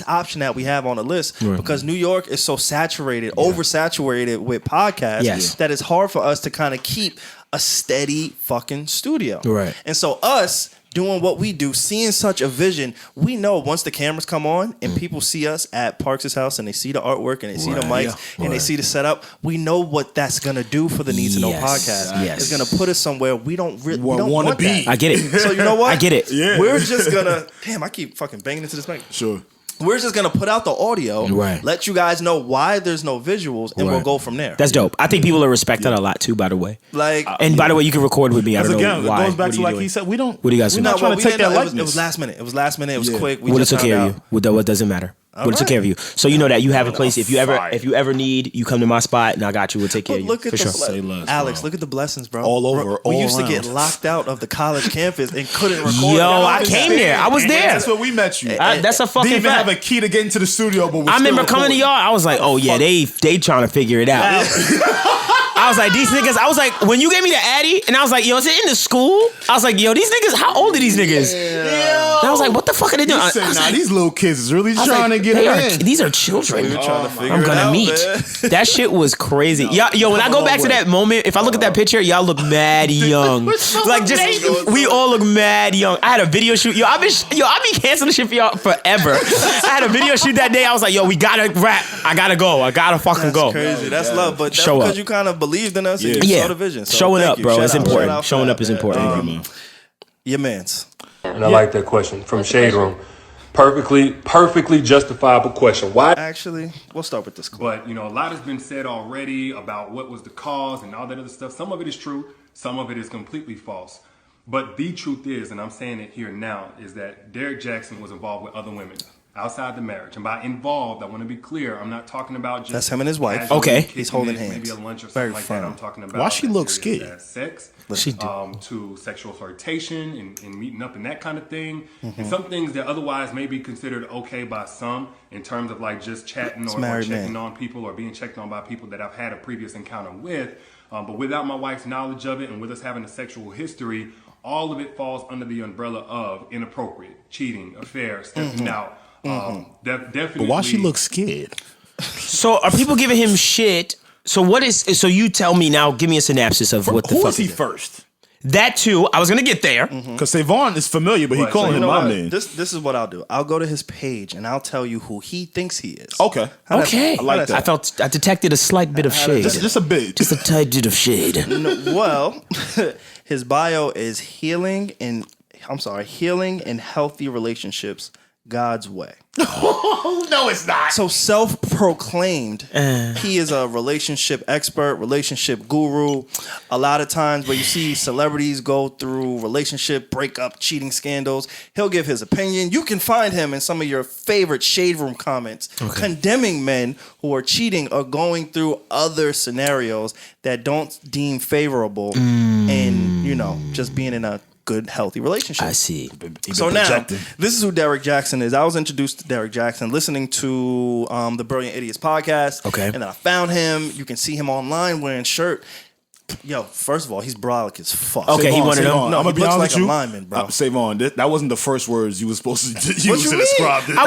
option that we have on the list because New York is so saturated, oversaturated with podcasts that it's hard for us to kind of keep a steady fucking studio. Right. And so us doing what we do, seeing such a vision, we know once the cameras come on and people see us at Parks' house and they see the artwork and they see the mics and they see the setup, we know what that's gonna do for the Need to Know podcast. Yes. It's gonna put us somewhere we don't really wanna want be. that. I get it. So you know what? I get it. Yeah. We're just gonna I keep fucking banging into this mic. Sure. We're just gonna put out the audio, let you guys know why there's no visuals, and we'll go from there. That's dope. I think people will respect that a lot too, by the way. Like, And by the way, you can record with me. I don't know Again, why. it goes back What to are you like doing? he said, we don't. What do you guys We're do? not trying to take that it likeness. was last minute. It was last minute. It was Yeah. quick. We Well, just it's okay found of you. What doesn't matter. Well, it's okay of you. So you know that you have a place. If you ever need, you come to my spot and I got you. We'll take care of you. Look at for the sure. Say less, Alex, bro. look at the blessings, bro. All over, We all used to around. get locked out of the college campus and couldn't record. Yo, I Alex, came there. I was there. That's where we met you. That's a fucking Didn't even fact. have a key to get into the studio, but we I remember still coming to recording. y'all. I was like, oh yeah, they trying to figure it out. I was like, these niggas. I was like, when you gave me the Addy, and I was like, yo, is it in the school? I was like, yo, these niggas. How old are these niggas? Yeah. And I was like, what the fuck are they doing? You I said, was nah, like, these little kids is really I was trying like, to get they it are- in. These are children. trying to figure I'm it gonna out, meet. man. That shit was crazy. Yo, when I go back to that moment, if I look at that picture, y'all look mad young. Like just we all look mad young. I had a video shoot. I be canceling shit for y'all forever. I had a video shoot that day. I was like, yo, we gotta rap. I gotta go. I gotta fucking go. Crazy. That's love. But that's Show because up. you kind of believed in us and you saw the vision. So Showing thank up, you. bro. Shout It's out, shout important. out for Showing that. up is important. Your man's. And I like that question from Shade Room. Perfectly justifiable question. Why? Actually, we'll start with this. But, a lot has been said already about what was the cause and all that other stuff. Some of it is true. Some of it is completely false. But the truth is, and I'm saying it here now, is that Derrick Jaxn was involved with other women outside the marriage. And by involved, I want to be clear. I'm not talking about just... That's him and his wife. casually Okay. kicking He's holding it, hands. Maybe a lunch or Very something like firm. that. I'm talking about... Why she look as serious scared? as sex. She do. To sexual flirtation and meeting up and that kind of thing. Mm-hmm. And some things that otherwise may be considered okay by some in terms of like just chatting or married checking man. on people or being checked on by people that I've had a previous encounter with. But without my wife's knowledge of it and with us having a sexual history, all of it falls under the umbrella of inappropriate, cheating, affair, stepping out. Definitely. But why she look scared? So are people giving him shit? So what is? So you tell me now. Give me a synopsis of what the Who fuck is he it? first? That too. I was gonna get there. Because SaVon is familiar, but he Right, calling so him you know my what? man. This is what I'll do. I'll go to his page and I'll tell you who he thinks he is. Okay. Okay. I like that. I detected a slight bit of shade. Just a bit. Just a tight bit of shade. Well, his bio is healing and healthy relationships God's way. No, it's not. So self-proclaimed, he is a relationship expert, relationship guru. A lot of times where you see celebrities go through relationship breakup, cheating scandals, he'll give his opinion. You can find him in some of your favorite Shade Room comments condemning men who are cheating or going through other scenarios that don't deem favorable and, just being in a good, healthy relationship. I see. So now, this is who Derrick Jaxn is. I was introduced to Derrick Jaxn listening to the Brilliant Idiots podcast. Okay. And then I found him. You can see him online wearing shirt. Yo, first of all, he's brolic as fuck. Okay, he wanted them. No, I'm gonna he be looks honest like with you. a lineman, bro. SaVon, that wasn't the first words you were supposed to use to mean? describe this. I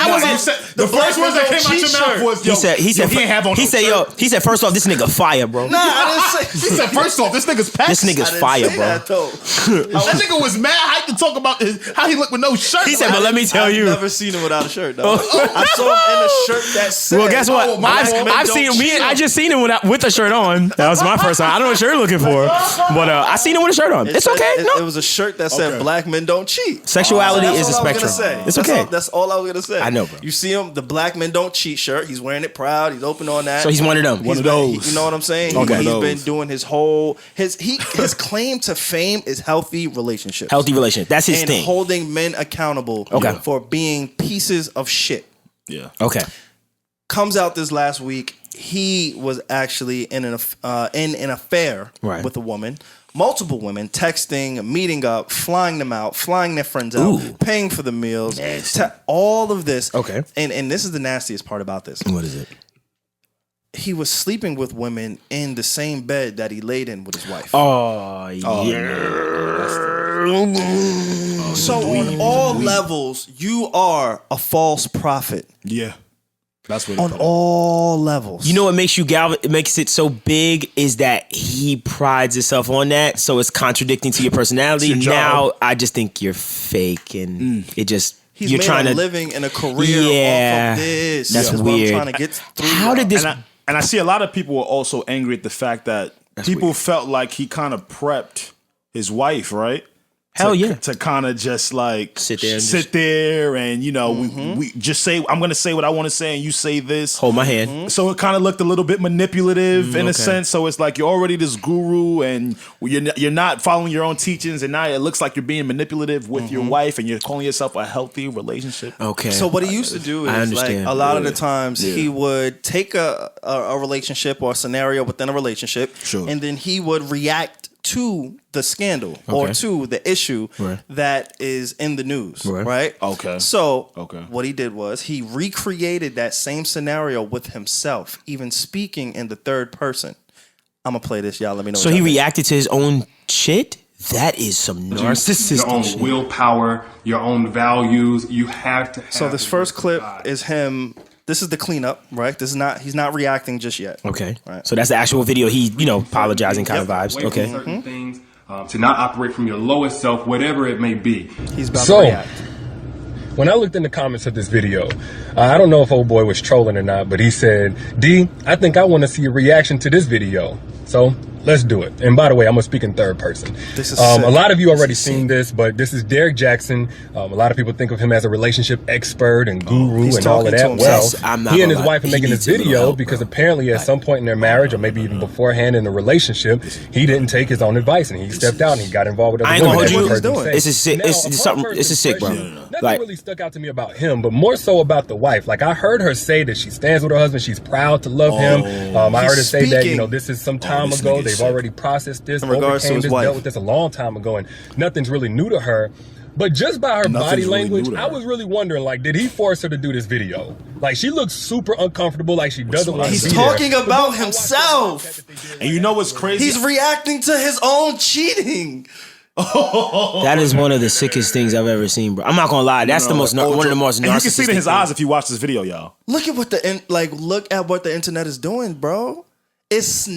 was, The first words that came out your mouth was, yo, he said, he ain't have on no shirt. he said, first off, this nigga fire, bro. Nah, I didn't say. He said, first off, this nigga's packed. This nigga's fire, bro. That, That nigga was mad hyped to talk about how he looked with no shirt. He said, but let me tell I've you. never seen him without a shirt, though. I saw him in a shirt that said, Well, guess what? I've seen him. I just seen him with a shirt on. That was my first time. I don't know what shirt you're looking for, but I seen him with a shirt on. It's okay. It was a shirt that said black men don't cheat. Sexuality That's is a all I was spectrum. gonna say. It's okay. That's all I was gonna say. I know, bro. You see him, the black men don't cheat shirt. He's wearing it proud. He's open on that. So he's one of them. One of those. You know what I'm saying? Okay. He's Those. been doing his whole his claim to fame is healthy relationships. Healthy relationship. That's his and thing. holding men accountable Okay. for being pieces of shit. Yeah. Okay. Comes out this last week. He was actually in an affair Right. with a woman. Multiple women texting, meeting up, flying them out, flying their friends out, Ooh. paying for the meals, all of this. Okay. And this is the nastiest part about this. What is it? He was sleeping with women in the same bed that he laid in with his wife. Oh, yeah. So on all levels, you are a false prophet. Yeah. That's what On all levels. You know what makes it makes it so big is that he prides himself on that, so it's contradicting to your personality. It's your Now job. I just think you're fake, and it just He's you're made trying a to living and a career Yeah. off of this. That's What weird. I'm trying to get through. How did this? And I see a lot of people were also angry at the fact that people weird. felt like he kind of prepped his wife, right? Hell yeah. To kind of just like Sit there and sit there and you know we just say I'm gonna say what I want to say and you say this. Hold my hand. So it kind of looked a little bit manipulative in a sense. So it's like you're already this guru and you're not following your own teachings, and now it looks like you're being manipulative with your wife, and you're calling yourself a healthy relationship. Okay. So what he used to do I is like understand. a lot of the times he would take a relationship or a scenario within a relationship, Sure. and then he would react to the scandal or Okay. to the issue Right. that is in the news, Right. right? Okay. So Okay. what he did was he recreated that same scenario with himself, even speaking in the third person. I'm gonna play this, y'all. Let me know. So what he y'all think. reacted to his own shit. That is some narcissistic Your own shit. willpower, your own values. You have to have. So this the first will clip to God. is him. This is the cleanup, right? This is not. He's not reacting just yet. Okay. Right. So that's the actual video. He, apologizing kind of vibes. Away from Okay. certain things, to not operate from your lowest self, whatever it may be. He's about So- to react. When I looked in the comments of this video, I don't know if old boy was trolling or not, but he said, D, I think I want to see a reaction to this video. So let's do it. And by the way, I'm going to speak in third person. This is a sick. lot of you already This is seen sick. this, but this is Derrick Jaxn. A lot of people think of him as a relationship expert and guru He's and all of talking to that. himself. Well, I'm not he and gonna his lie. wife are He making needs this a little video help, because bro. apparently at some point in their marriage or maybe even beforehand in the relationship, he didn't take his own advice and he stepped out and he got involved with other I ain't gonna women. hold As you. heard them say. This is sick. Now, It's upon something. further This is sick, bro. inspection, Nothing Like, really stuck out to me about him, but more so about the wife. Like I heard her say that she stands with her husband. She's proud to love him. I heard her say that speaking. this is some time this ago. nigga They've sick. already processed this, In regards to overcame his this, wife. dealt with this a long time ago, and nothing's really new to her. But just by her body really language, new to I her. was really wondering, like, did he force her to do this video? Like, she looks super uncomfortable, like she doesn't want to He's be talking there. about But then I watched himself. that they did, And you know what's crazy? He's reacting to his own cheating. that is one of the sickest things I've ever seen, bro. I'm not gonna lie. That's the most one of the most And you can see it in his narcissistic eyes if you watch this video, y'all. Look at what look at what the internet is doing, bro. It's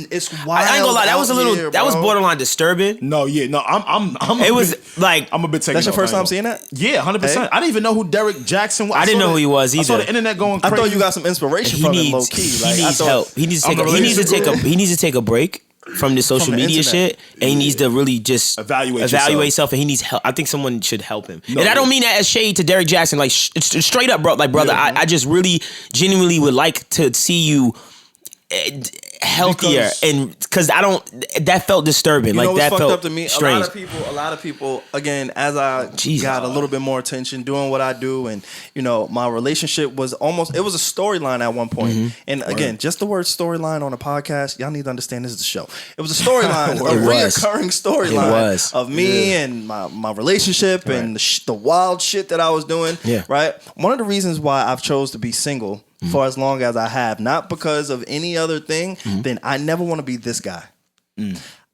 wild. I ain't gonna lie. That was a out little. here, that was bro. borderline disturbing. No, yeah, no, I'm It a was bit- like I'm a bit taken That's your off, first I time ain't seeing that? Yeah, 100%. Hey? I didn't even know who Derrick Jaxn was. I didn't know who he was I saw either. the internet going I crazy. thought you got some inspiration he from him, needs. low key. He Like, I needs thought- help. He needs to take. I'm a He needs to take relationship a. He needs to take a break from the social From the media internet. shit, and he needs to really just Evaluate himself, and he needs help. I think someone should help him. And I don't mean that as shade to Derrick Jaxn. Like it's straight up, bro. Like brother, I just really genuinely would like to see you healthier, and because that felt disturbing. You know like what's that fucked felt up to me? strange. A lot of people. Again, as I got a little bit more attention, doing what I do, and my relationship was almost. It was a storyline at one point. And again, just the word storyline on a podcast, y'all need to understand this is a show. It was a storyline, a reoccurring storyline of me and my relationship and the wild shit that I was doing. Yeah. Right. One of the reasons why I've chose to be single for as long as I have, not because of any other thing, then I never want to be this guy.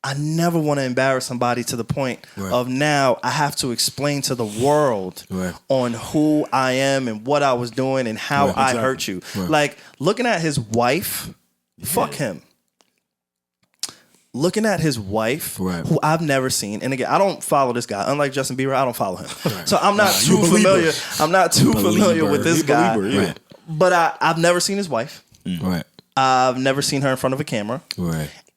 I never want to embarrass somebody to the point of now I have to explain to the world on who I am and what I was doing and how I hurt you. Like looking at his wife, fuck him. Looking at his wife, who I've never seen, and again, I don't follow this guy. Unlike Justin Bieber, I don't follow him, so I'm not too familiar. I'm not too familiar with this guy. But I've never seen his wife. I've never seen her in front of a camera.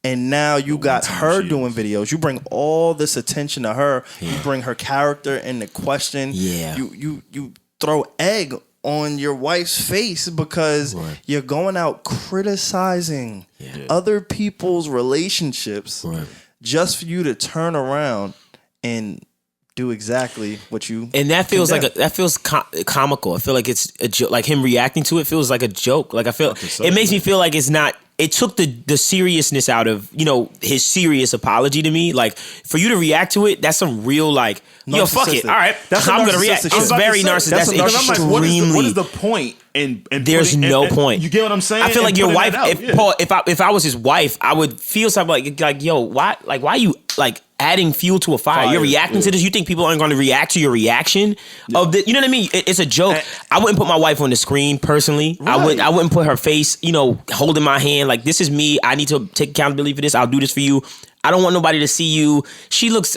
And now you got her doing videos. You bring all this attention to her. You bring her character into question. You throw egg on your wife's face because you're going out criticizing other people's relationships just for you to turn around and do exactly what you and that feels comical. I feel like it's a joke. Like him reacting to it feels like a joke. Like I feel it makes me feel like it's not. It took the seriousness out of his serious apology to me. Like for you to react to it, that's some real like yo fuck it. All right, I'm gonna react. It's very narcissistic. That's extremely. What is the point? In there's no point. You get what I'm saying? I feel like your wife. If I was his wife, I would feel something like yo why you like adding fuel to a fire. You're reacting to this. You think people aren't going to react to your reaction of this? You know what I mean? It's a joke. I wouldn't put my wife on the screen personally. I wouldn't put her face, holding my hand like this is me. I need to take accountability for this. I'll do this for you. I don't want nobody to see you. She looks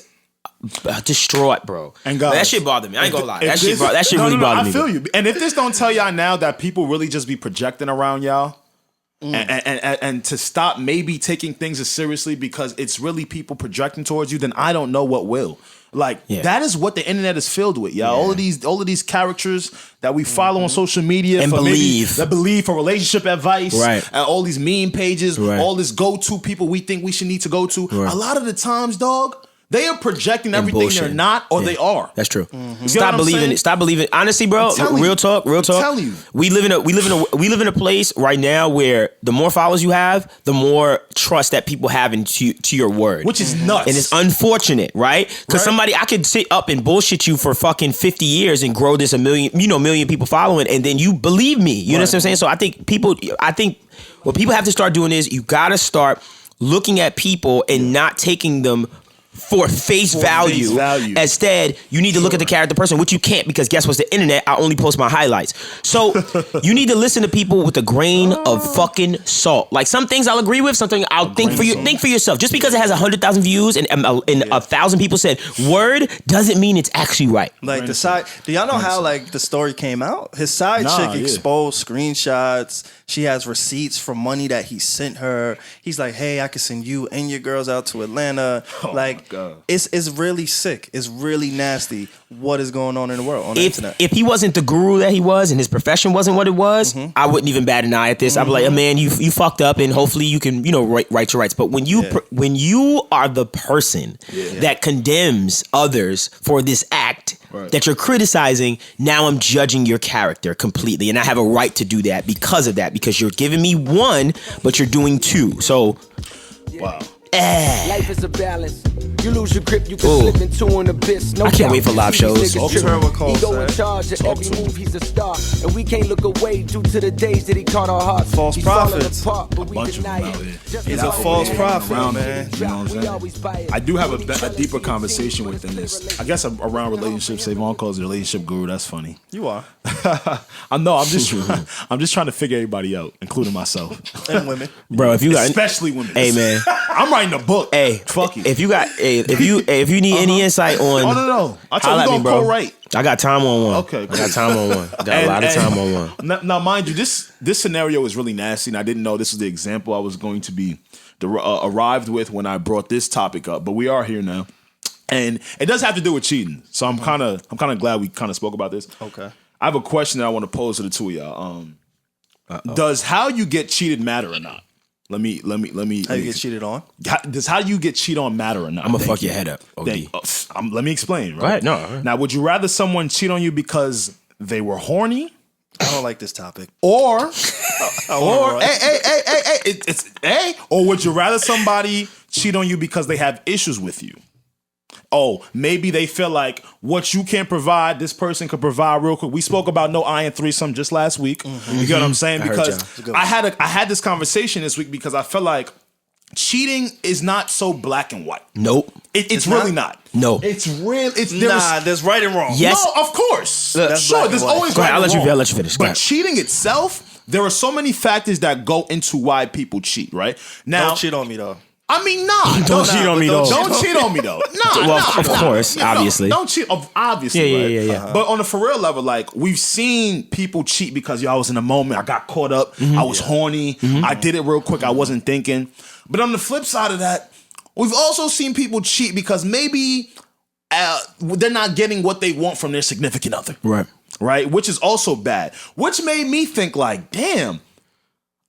distraught, bro. And guys, that shit bothered me. I ain't gonna lie. That shit really bothered me. I feel you. And if this don't tell y'all now that people really just be projecting around y'all. And to stop maybe taking things as seriously because it's really people projecting towards you, then I don't know what will. Like that is what the internet is filled with, y'all. All of these characters that we follow on social media and that believe for relationship advice, and all these meme pages, all this go-to people we think we should need to go to. A lot of the times, dog, they are projecting everything bullshit. They're not, or they are. That's true. Stop believing it. Stop believing. Honestly, bro. Real talk. Tell you. We live in a place right now where the more followers you have, the more trust that people have into your word, which is nuts. And it's unfortunate, right? Because I could sit up and bullshit you for fucking 50 years and grow this million people following, and then you believe me. You know what I'm saying? So I think what people have to start doing is you got to start looking at people and not taking them for face value. Instead, you need to look at the character person, which you can't because guess what's the internet? I only post my highlights. So you need to listen to people with a grain of fucking salt. Like some things I'll agree with, something I'll think for yourself. Just because it has 100,000 views and 1,000 people said word doesn't mean it's actually right. Like the side, do y'all know how like the story came out? His side chick exposed screenshots. She has receipts for money that he sent her. He's like, hey, I can send you and your girls out to Atlanta. It's really sick. It's really nasty what is going on in the world on the internet. If he wasn't the guru that he was and his profession wasn't what it was, I wouldn't even bat an eye at this. I'd be like, man, you fucked up and hopefully you can, right your rights. But when you are the person that condemns others for this act that you're criticizing, now I'm judging your character completely. And I have a right to do that because you're giving me one, but you're doing two. So, wow. Life is a balance. You lose your grip, you can slip into an abyss. No I can't wait for live shows. He go in charge of every move, he's a star. And we can't look away due to the days that he caught our hearts. False prophets. Apart, but we bunch of them out here. He's a false prophet, man. You know what I'm saying? I do have a deeper conversation within this. I guess around relationships. SaVon calls the relationship guru. That's funny. You are. I'm just trying to figure everybody out, including myself and women, bro. If you got especially women, hey man, I'm writing a book. Hey, fuck it. If you got, if you need any insight on, no. I'll tell you, gonna co-write. I got time on one. Okay, I got time on one. I got a lot of time on one. Now, mind you, this scenario is really nasty, and I didn't know this was the example I was going to be arrived with when I brought this topic up. But we are here now, and it does have to do with cheating. So I'm kind of glad we kind of spoke about this. Okay. I have a question that I want to pose to the two of y'all. Does how you get cheated matter or not? Let me. How you get cheated on? Does how you get cheated on matter or not? I'm gonna fuck your head up. OD. Let me explain. Right? Go ahead. No. Now, would you rather someone cheat on you because they were horny, I don't like this topic. or or would you rather somebody cheat on you because they have issues with you? Oh, maybe they feel like what you can't provide, this person could provide real quick. We spoke about no iron threesome just last week. You get what I'm saying? Because I had this conversation this week because I felt like cheating is not so black and white. Nope. It's really not. No. It's real. There's right and wrong. Yes. No, of course. That's Sure, there's always Go right ahead, and wrong. I'll let you finish. Go But ahead. cheating itself, there are so many factors that go into why people cheat, right? Now, Don't cheat on me though. I mean, nah. Don't cheat on me, though. Don't cheat on me, though. Nah, Well, nah, of course, obviously. Don't cheat, obviously, right? Yeah. But on a for real level, like, we've seen people cheat because, I was in a moment, I got caught up, I was horny, I did it real quick, I wasn't thinking. But on the flip side of that, we've also seen people cheat because maybe they're not getting what they want from their significant other. Right? Which is also bad. Which made me think like, damn,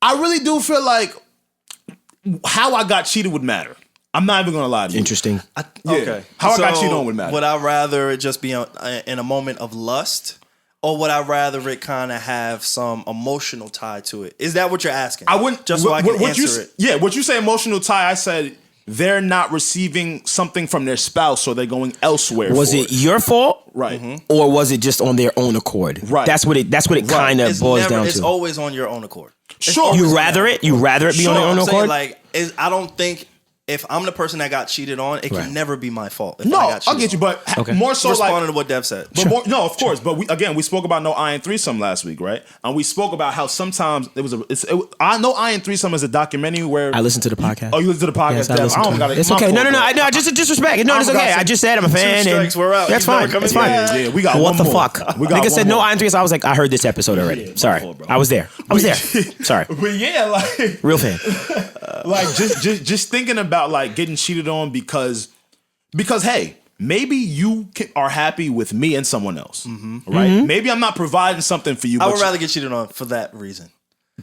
I really do feel like how I got cheated would matter. I'm not even gonna lie to you. Interesting. Okay. How I got cheated on would matter. Would I rather it just be in a moment of lust, or would I rather it kind of have some emotional tie to it? Is that what you're asking? I wouldn't. Just so I can answer it. Yeah, what you say emotional tie, I said they're not receiving something from their spouse, so they're going elsewhere. Was it your fault? Right. Or was it just on their own accord? Right. That's what it kind of boils down It's to. always on your own accord. Sure. You rather it be Sure, on their own I'm saying, accord? like, I don't think if I'm the person that got cheated on, it can never be my fault. If No, I got cheated I'll get you, but more so responding like to what Dev said. But no, of course. But we spoke about no iron threesome last week, right? And we spoke about how sometimes I know iron threesome is a documentary where I listened to the podcast. Oh, you listen to the podcast? Yes, I Dev? listened I don't to got it. it. It's okay. No, just a disrespect. No, it's okay. I just said I'm a fan. Two strikes, and we're out. That's You never fine. come That's in. fine. Yeah, we got What one the more. fuck? We got Nigga one said no more. iron threes. I was like, I heard this episode already. Sorry, bro. I was there. Sorry, But yeah, like real fan. like just thinking about like getting cheated on because hey, maybe you are happy with me and someone else, right? Maybe I'm not providing something for you. I but would rather get cheated on for that reason.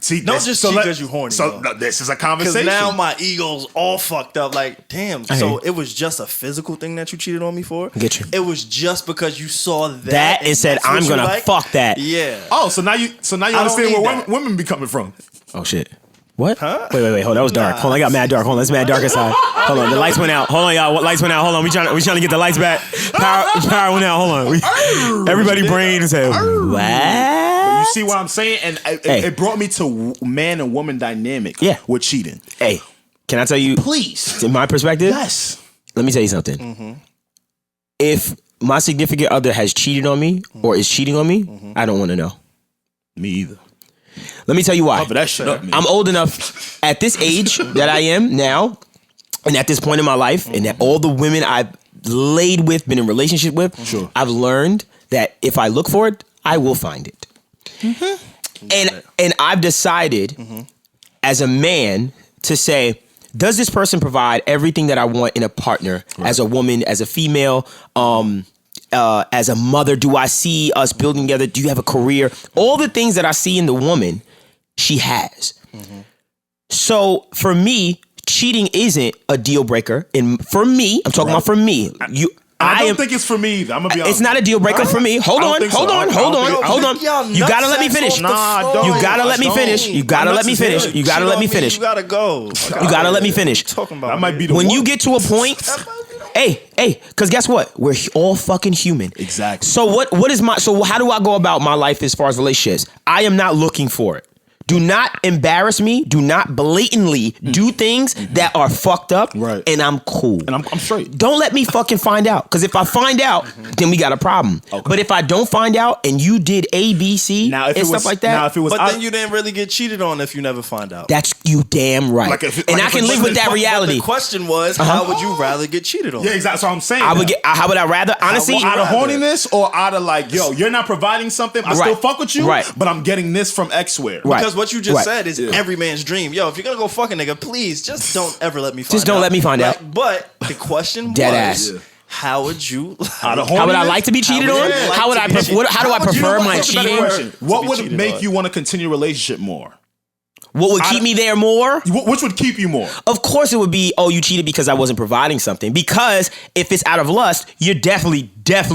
see. Don't just cheat because you horny. So though. this is a Because conversation. now my ego's all fucked up. Like, damn. So it was just a physical thing that you cheated on me for? Get you. It was just because you saw that And said, that's what I'm you gonna like? fuck that. Yeah. Oh, so now you don't understand need where that. women be coming from. Oh shit. What? Huh? Wait. Hold on, that was dark. Hold on, I got mad dark. Hold on, it's mad dark inside. Hold on, the lights went out. Hold on, y'all. What lights went out? Hold on, we trying to get the lights back. Power went out. Hold on. Everybody brain said, what? But you see what I'm saying? And it brought me to man and woman dynamic. Yeah. With cheating. Hey, can I tell you? Please. In my perspective, Yes. let me tell you something. If my significant other has cheated on me or is cheating on me, I don't want to know. Me either. Let me tell you why. Cover that shit up, man. I'm old enough at this age that I am now, and at this point in my life, and that all the women I've laid with, been in relationship with, I've learned that if I look for it, I will find it. And I've decided as a man to say, does this person provide everything that I want in a partner as a woman, as a female, as a mother? Do I see us building together? Do you have a career? All the things that I see in the woman, she has. So for me, cheating isn't a deal breaker. And for me, I'm talking about for me. I don't think it's for me either. I'm gonna be honest. It's not a deal breaker for me. Hold on. You gotta let me finish. You gotta let me finish. You gotta let me finish. You gotta let me finish. You gotta go. You gotta let me finish. Talking about That might be the When one. you get to a point, hey, because guess what? We're all fucking human. Exactly. So how do I go about my life as far as relationships? I am not looking for it. Do not embarrass me. Do not blatantly do things that are fucked up. Right. And I'm cool. And I'm straight. Don't let me fucking find out. Because if I find out, then we got a problem. Okay. But if I don't find out and you did A, B, C, and stuff like that, Now, if it was, But then you didn't really get cheated on if you never find out. that's you damn right. Like if- and like I if can it live was- with that But reality. the question was, how would you rather get cheated on? yeah, exactly. So I'm saying I would that. how would I rather? Honestly, out of horniness or out of like, yo, you're not providing something. I still Right. fuck with you, Right. but I'm getting this from Xware. Right. Because what you just Right. said is every man's dream. Yo, if you're gonna go fuck a nigga, please just don't ever let me find out. Just don't let me find out. But the question Dead was, ass. how would you? Out of how would I horniness? like to be cheated How on? would you like How would to I? be cheated? How do I You know prefer what? my That's a better cheating? question. What be would cheated make on. you want to continue a relationship more? What would keep me there more? Which would keep you more? Of course it would be, oh, you cheated because I wasn't providing something. Because if it's out of lust, you're definitely,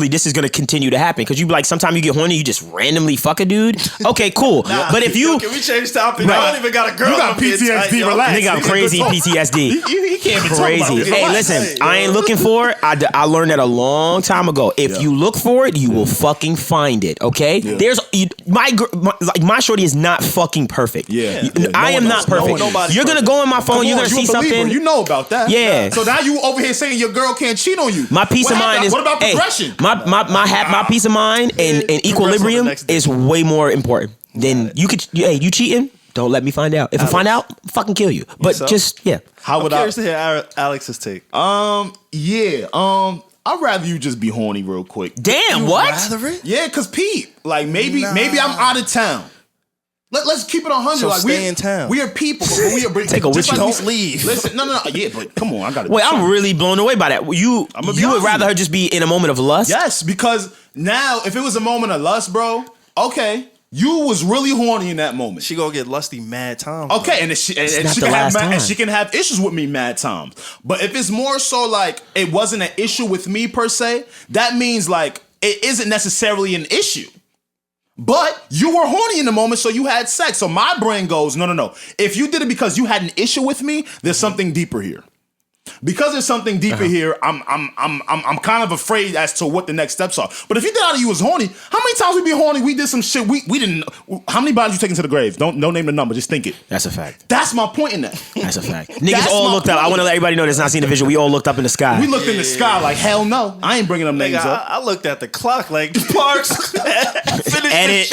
this is going to continue to happen. Because you be like, sometimes you get horny, you just randomly fuck a dude. Okay, cool. But if you... Can we change topic? Right. I don't even got a girl. You got PTSD, relax. They got crazy PTSD. He can't be Crazy. talking about it. Hey, listen, I ain't looking for it. I learned that a long time ago. If you look for it, you will fucking find it, okay? There's... My shorty is not fucking perfect. I am not perfect. You're going to go in my phone, you're going to see something. You know about that. Yeah. So now you over here saying your girl can't cheat on you. My peace of mind is... What about progression? My peace of mind and equilibrium is way more important than you could. Hey, you cheating? Don't let me find out. If I find out, I'll fucking kill you. But just I'm curious to hear Alex's take. I'd rather you just be horny real quick. Damn, what? Rather it? Yeah, cause Pete, like maybe I'm out of town. Let's keep it 100. So like stay in town. We are people, but we are Take a just with you. don't leave. Listen, no. Yeah, but come on, I got to. Wait, I'm really blown away by that. You would rather her just be in a moment of lust? Yes, because now if it was a moment of lust, bro, okay, you was really horny in that moment. She gonna get lusty mad times. Okay, and she can have issues with me mad times. But if it's more so like it wasn't an issue with me per se, that means like it isn't necessarily an issue. But you were horny in the moment, so you had sex. So my brain goes, no. If you did it because you had an issue with me, there's something deeper here. Because there's something deeper here, I'm kind of afraid as to what the next steps are. But if you did out of you was horny, how many times we be horny? We did some shit we didn't. How many bodies you taking to the grave? Don't name the number. Just think it. That's a fact. That's my point in that. That's a fact. Niggas all looked up. I want to let everybody know that's not seen the visual. We all looked up in the sky. We looked in the sky like hell no. I ain't bringing them names up. I looked at the clock like Parks. Edit.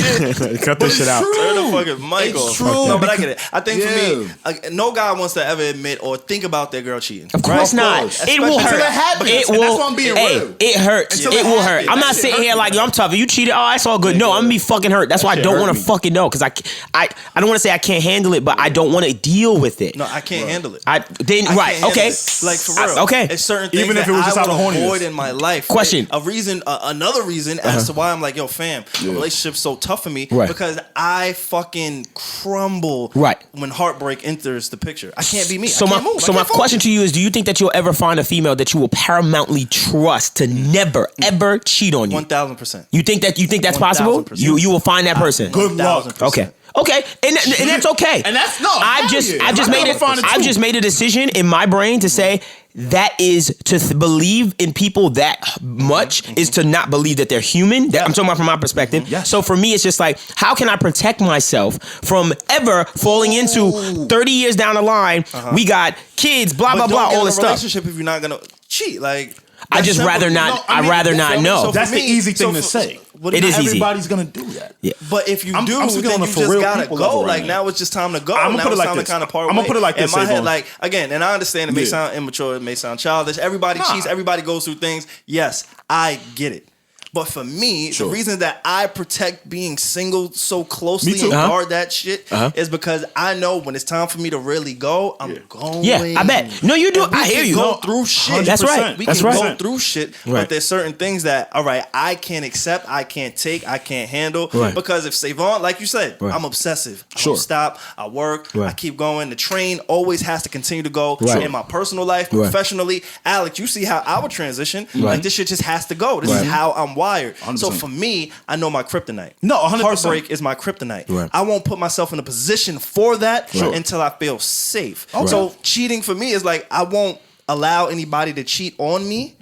Cut this shit out. Turn the fucking mic off. It's true. No, but I get it. I think for me, no guy wants to ever admit or think about their girl cheating. Of course not. It will hurt. Until it happens. It And will. that's why I'm being real. It hurts. Until It it will happens. hurt. I'm That not shit sitting hurt here me, like, yo, bro. I'm tough. You cheated. Oh, it's all good. No, I'm gonna be fucking hurt. That's why I don't want to fucking know. Because I don't want to say I can't handle it, but I don't want to deal with it. No, I can't handle it. Right. Can't Okay. handle it. Like for real. Okay. It's certain things Even if that it was just I out of would horniness. avoid in my life. Question. Another reason as to why I'm like, yo, fam, a relationship's so tough for me because I fucking crumble when heartbreak enters the picture. I can't be me. So I can't move. So my question to you is: do you think that you'll ever find a female that you will paramountly trust to never ever cheat on you? 1,000%. You think that's possible? 1,000%. You will find that person. Good luck. 1,000%. Okay, and that's okay. And that's no. I've just made a decision in my brain to say that is to believe in people that much is to not believe that they're human. I'm talking about from my perspective. So for me, it's just like, how can I protect myself from ever falling into 30 years down the line? We got kids, blah blah blah, all this stuff. Relationship if you're not gonna cheat, like. I just rather not. I'd rather not know. So That's the easy thing to say. It is easy. Everybody's gonna do that. Yeah. But if you I'm then speaking on you a for just real gotta people go. level Like right now now. it's just time to go. I'm gonna Now put it it's like time this. to kind of part I'm gonna put it like in this, my head, SaVon. like again, and I understand it may sound immature, it may sound childish. Everybody cheats. Everybody goes through things. Yes, I get it. But for me, the reason that I protect being single so closely and guard that shit is because I know when it's time for me to really go, I'm going. Yeah, I bet. No, you do. I hear you. Go through shit. That's right. We That's can right. go through shit, but there's certain things that, all right, I can't accept, I can't take, I can't handle. Because if SaVon, like you said, I'm obsessive. I don't stop. I work. I keep going. The train always has to continue to go. In my personal life, professionally, Alex, you see how I would transition. Like this shit just has to go. This is how I'm wired. 100%. So for me, I know my kryptonite. No, 100%. Heartbreak is my kryptonite. I won't put myself in a position for that until I feel safe. So cheating for me is like I won't allow anybody to cheat on me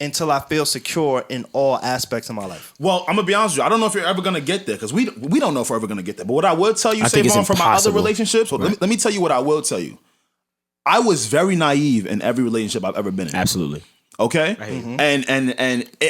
until I feel secure in all aspects of my life. Well, I'm gonna be honest with you. I don't know if you're ever gonna get there because we don't know if we're ever gonna get there. But what I will tell you, SaVon, from my other relationships, let me tell you what I will tell you. I was very naive in every relationship I've ever been in. Absolutely. Okay,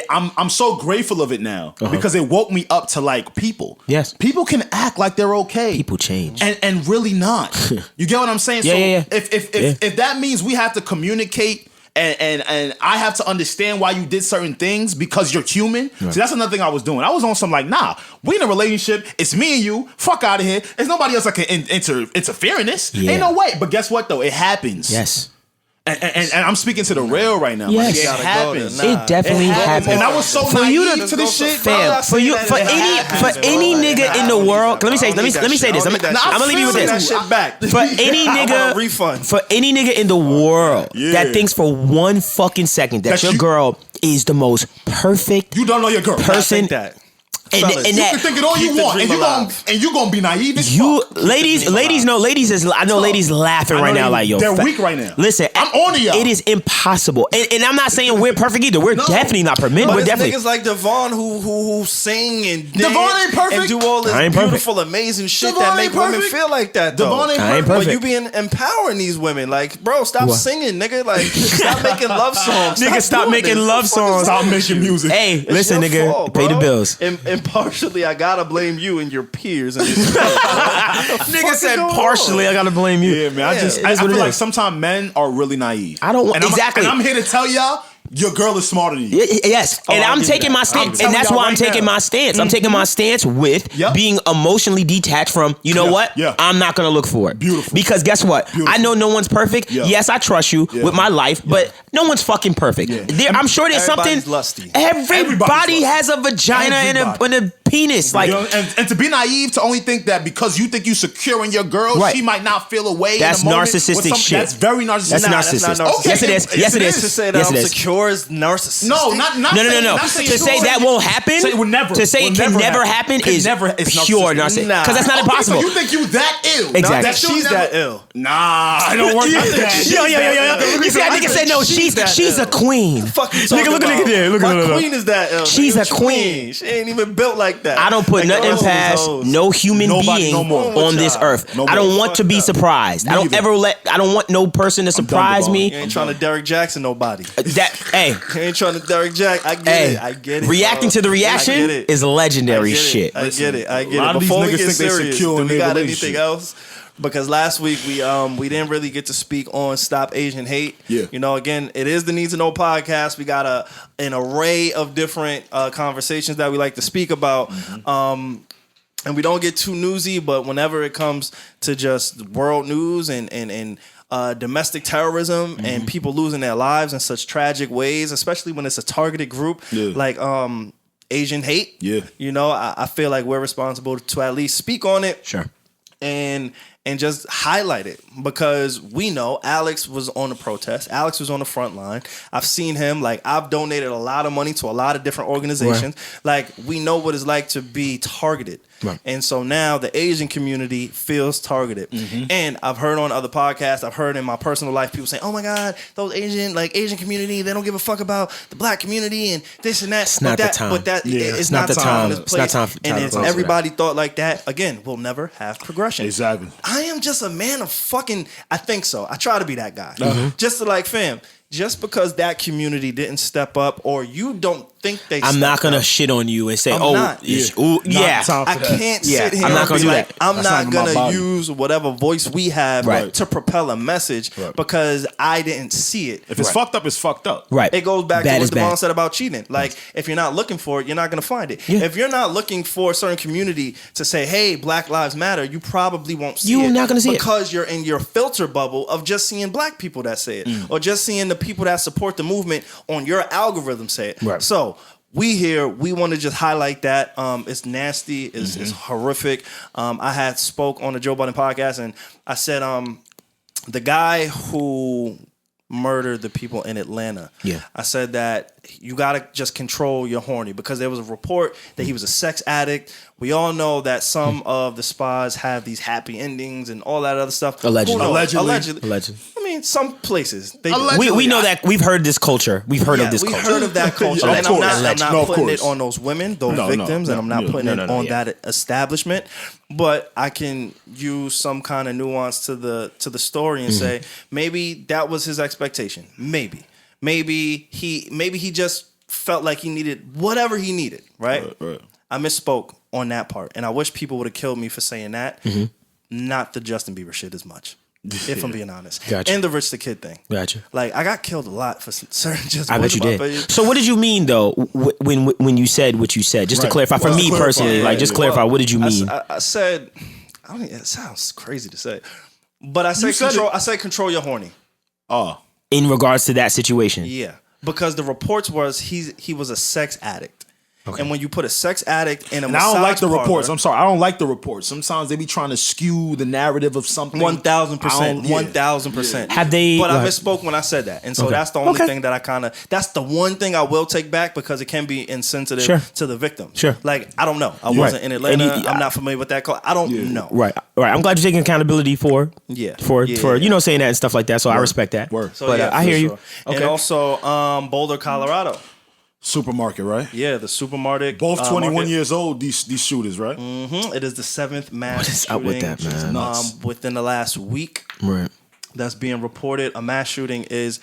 I'm so grateful of it now because it woke me up to like people. Yes, people can act like they're okay. People change, and really not. You get what I'm saying? If that means we have to communicate and I have to understand why you did certain things because you're human. So that's another thing I was doing. I was on some like, nah, we in a relationship. It's me and you. Fuck out of here. There's nobody else that can interfere in this. Ain't no way. But guess what though? It happens. Yes. And I'm speaking to the real right now. Yes. It happens. It definitely happens. And I was so For you naive to this shit, fam, for any nigga in the world. Let me say this. I'm gonna leave you with That this. shit back. For any I want a nigga, refund. for any nigga in the world Yeah. that thinks for one fucking second that That your you- girl is the most perfect You don't know your girl. person, that. and Fellas, You that can think it all you keep the want, and dream you gonna be naive as you fuck. ladies know ladies laughing right now like yo. They're weak right now. Listen, I'm on to y'all. It is impossible, and I'm not saying we're perfect either. We're definitely not perfect. But We're it's definitely. niggas like Devvon who sing and dance Devvon ain't perfect. and do all this I ain't perfect. beautiful, amazing shit Devvon that ain't make women perfect. feel like that. Though. Devvon ain't I ain't perfect. But perfect. you being empowering these women, like, bro, stop What? singing, nigga. Like, stop making love songs. Nigga, stop doing making this. love What the fuck is songs. Stop making music. Hey, It's listen, your nigga, fault, pay the bro. bills. And partially, I gotta blame you and your peers. And Nigga said partially. I gotta blame you. Yeah, man. I it is feel what it like is. sometimes men are really naive. I don't want- And I'm- exactly. And I'm here to tell y'all, your girl is smarter than you. Yes, and I'll I'm give you taking that. my I'm stance, telling and that's y'all why I'm right taking now. my stance. I'm taking my stance with Yep. being emotionally detached from. You know Yeah, what? yeah. I'm not gonna look for it. Beautiful. Because guess what? Beautiful. I know no one's perfect. Yeah. Yes, I trust you Yeah. with my life, but no one's fucking perfect. Yeah. I'm sure there's something. Everybody's lusty. Everybody Everybody's has a vagina and a penis. Like You know, and to be naive to only think that because you think you secure in your girl, Right. she might not feel a way. That's in a moment narcissistic with shit. That's very narcissistic. That's Nah, narcissistic. not narcissistic. Yes, it is. Yes, it is. To say that Yes, I'm it is. secure is narcissistic. No, not No. Not To say that won't happen. Say it would never. To say Will it can never happen Can is never. It's pure narcissism. Nah. Because that's not Okay, impossible. So you think you that ill? Exactly. That She's that ill. Nah, I don't work like that. Yo. You see, that nigga said no. She's a queen. Fuck you Nigga, talking look at about? nigga there. Look at My her. queen is that ill. She's nigga. a queen. She ain't even built like that. I don't put Like, nothing hoes, past hoes. no human Nobody being no more. on this earth. No I don't more. want to be surprised. I don't Neither. I don't want no person to surprise Devvon. me. You ain't trying to Derrick Jaxn nobody. Hey, You ain't trying to Derrick Jaxn. I get hey, it. I get it. reacting bro. to the I reaction get it. is legendary I get it. shit. I get it. I get A lot it. of these Before we niggas get think they serious, secure do in we their got relationship. anything else? Because last week we didn't really get to speak on Stop Asian Hate. Yeah. You know, again, it is the Need to Know podcast. We got an array of different conversations that we like to speak about. And we don't get too newsy, but whenever it comes to just world news and domestic terrorism and people losing their lives in such tragic ways, especially when it's a targeted group like Asian hate. Yeah. You know, I feel like we're responsible to at least speak on it. Sure. And just highlight it, because we know Alex was on the protest. Alex was on the front line. I've seen him. Like, I've donated a lot of money to a lot of different organizations. Like, we know what it's like to be targeted. Right. And so now the Asian community feels targeted. And I've heard on other podcasts, I've heard in my personal life, people say, oh my God, those Asian community, they don't give a fuck about the black community and this and that. It's not the time. But that Yeah. it's not the time. It's not time for And if that. everybody thought like that, again, we'll never have progression. Exactly. I am just a man of fucking. I think so. I try to be that guy. Just to like, fam. Just because that community didn't step up, or you don't think they, I'm not gonna up, shit on you and say, I'm oh, not. yeah. time for I that. can't Yeah, sit here. I'm not and gonna be do like, that. I'm That's not not even my gonna body. use whatever voice we have Right. to propel a message because I didn't see it. If it's fucked up, it's fucked up. Right. It goes back Bad to is what bad. Devvon said about cheating. Like, if you're not looking for it, you're not going to find it. Yeah. If you're not looking for a certain community to say, hey, Black Lives Matter, you probably won't see it. You're not gonna see it. Because you're in your filter bubble of just seeing black people that say it, or just seeing the people that support the movement on your algorithm say it. Right. So we want to just highlight that. It's nasty. It's horrific. I had spoke on the Joe Budden podcast, and I said the guy who murdered the people in Atlanta. Yeah. I said that you gotta just control your horny, because there was a report that he was a sex addict. We all know that some of the spas have these happy endings and all that other stuff. Allegedly. Who knows? Allegedly. Allegedly. I mean, some places they do. Allegedly. We know that we've heard this culture. We've heard of this we culture. heard of that culture, Of and course. I'm not No, of putting course. it on those women, those No, victims, no, and I'm not no, putting no, it no, on yeah. that establishment. But I can use some kind of nuance to the story and say maybe that was his expectation. Maybe he just felt like he needed whatever he needed. Right. I misspoke on that part, and I wish people would have killed me for saying that. Not the Justin Bieber shit as much. If I'm being honest. Gotcha. And the Rich the Kid thing. Gotcha. Like, I got killed a lot for certain just I bet you words about did. baby. So what did you mean though when you said what you said? Just to Right. clarify, for Well, me clarify. personally, Yeah, like just yeah. clarify, what did you mean? I said, it sounds crazy to say, but I said You said control. it. I said control your horny. Oh. in regards to that situation. Yeah, because the reports was he was a sex addict. Okay. And when you put a sex addict in a massage I don't like the parlor, reports. I'm sorry. I don't like the reports. Sometimes they be trying to skew the narrative of something. 1,000%. 1,000%. Have they? But I misspoke when I said that. And so that's the only thing that that's the one thing I will take back because it can be insensitive to the victim. Sure. Like, I don't know. I wasn't in Atlanta. I'm not familiar with that call. I don't know. Right. I'm glad you're taking accountability for saying that and stuff like that. So I respect that. So, but I hear you. Okay. And also Boulder, Colorado. Supermarket, right? Yeah, the supermarket. Both 21 years old, these shooters, right? Mm-hmm. It is the 7th mass shooting. What is up with that, man? Within the last week. Right. That's being reported. A mass shooting is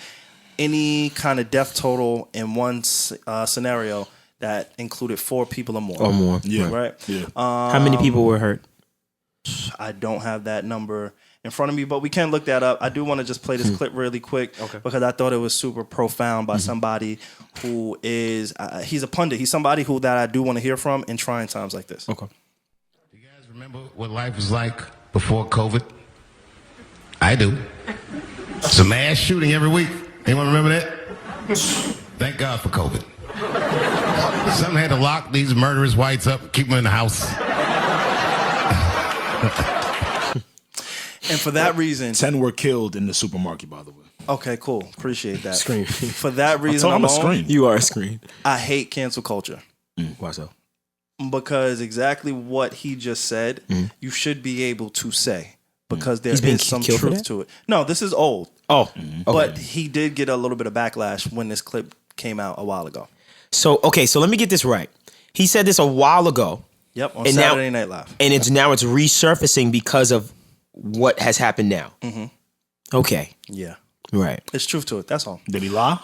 any kind of death total in one scenario that included 4 people or more. Yeah. Right? Yeah. How many people were hurt? I don't have that number in front of me, but we can look that up. I do want to just play this clip really quick because I thought it was super profound by somebody who is, he's a pundit. He's somebody that I do want to hear from in trying times like this. Okay. Do you guys remember what life was like before COVID? I do. It's a mass shooting every week. Anyone remember that? Thank God for COVID. Some had to lock these murderous whites up, keep them in the house. And for that reason, 10 were killed in the supermarket, by the way. Okay, cool. Appreciate that. Screen. For that reason I'm alone, a screen. You are a screen. I hate cancel culture. Why so? Because exactly what he just said, you should be able to say. Because there He's being is some killed for truth that? to it. No, this is old. Oh, But he did get a little bit of backlash when this clip came out a while ago. So let me get this right. He said this a while ago. Yep, on And Saturday Night Live. And it's resurfacing because of what has happened now. Mm-hmm. Okay. Yeah. Right. It's truth to it. That's all. Did he lie?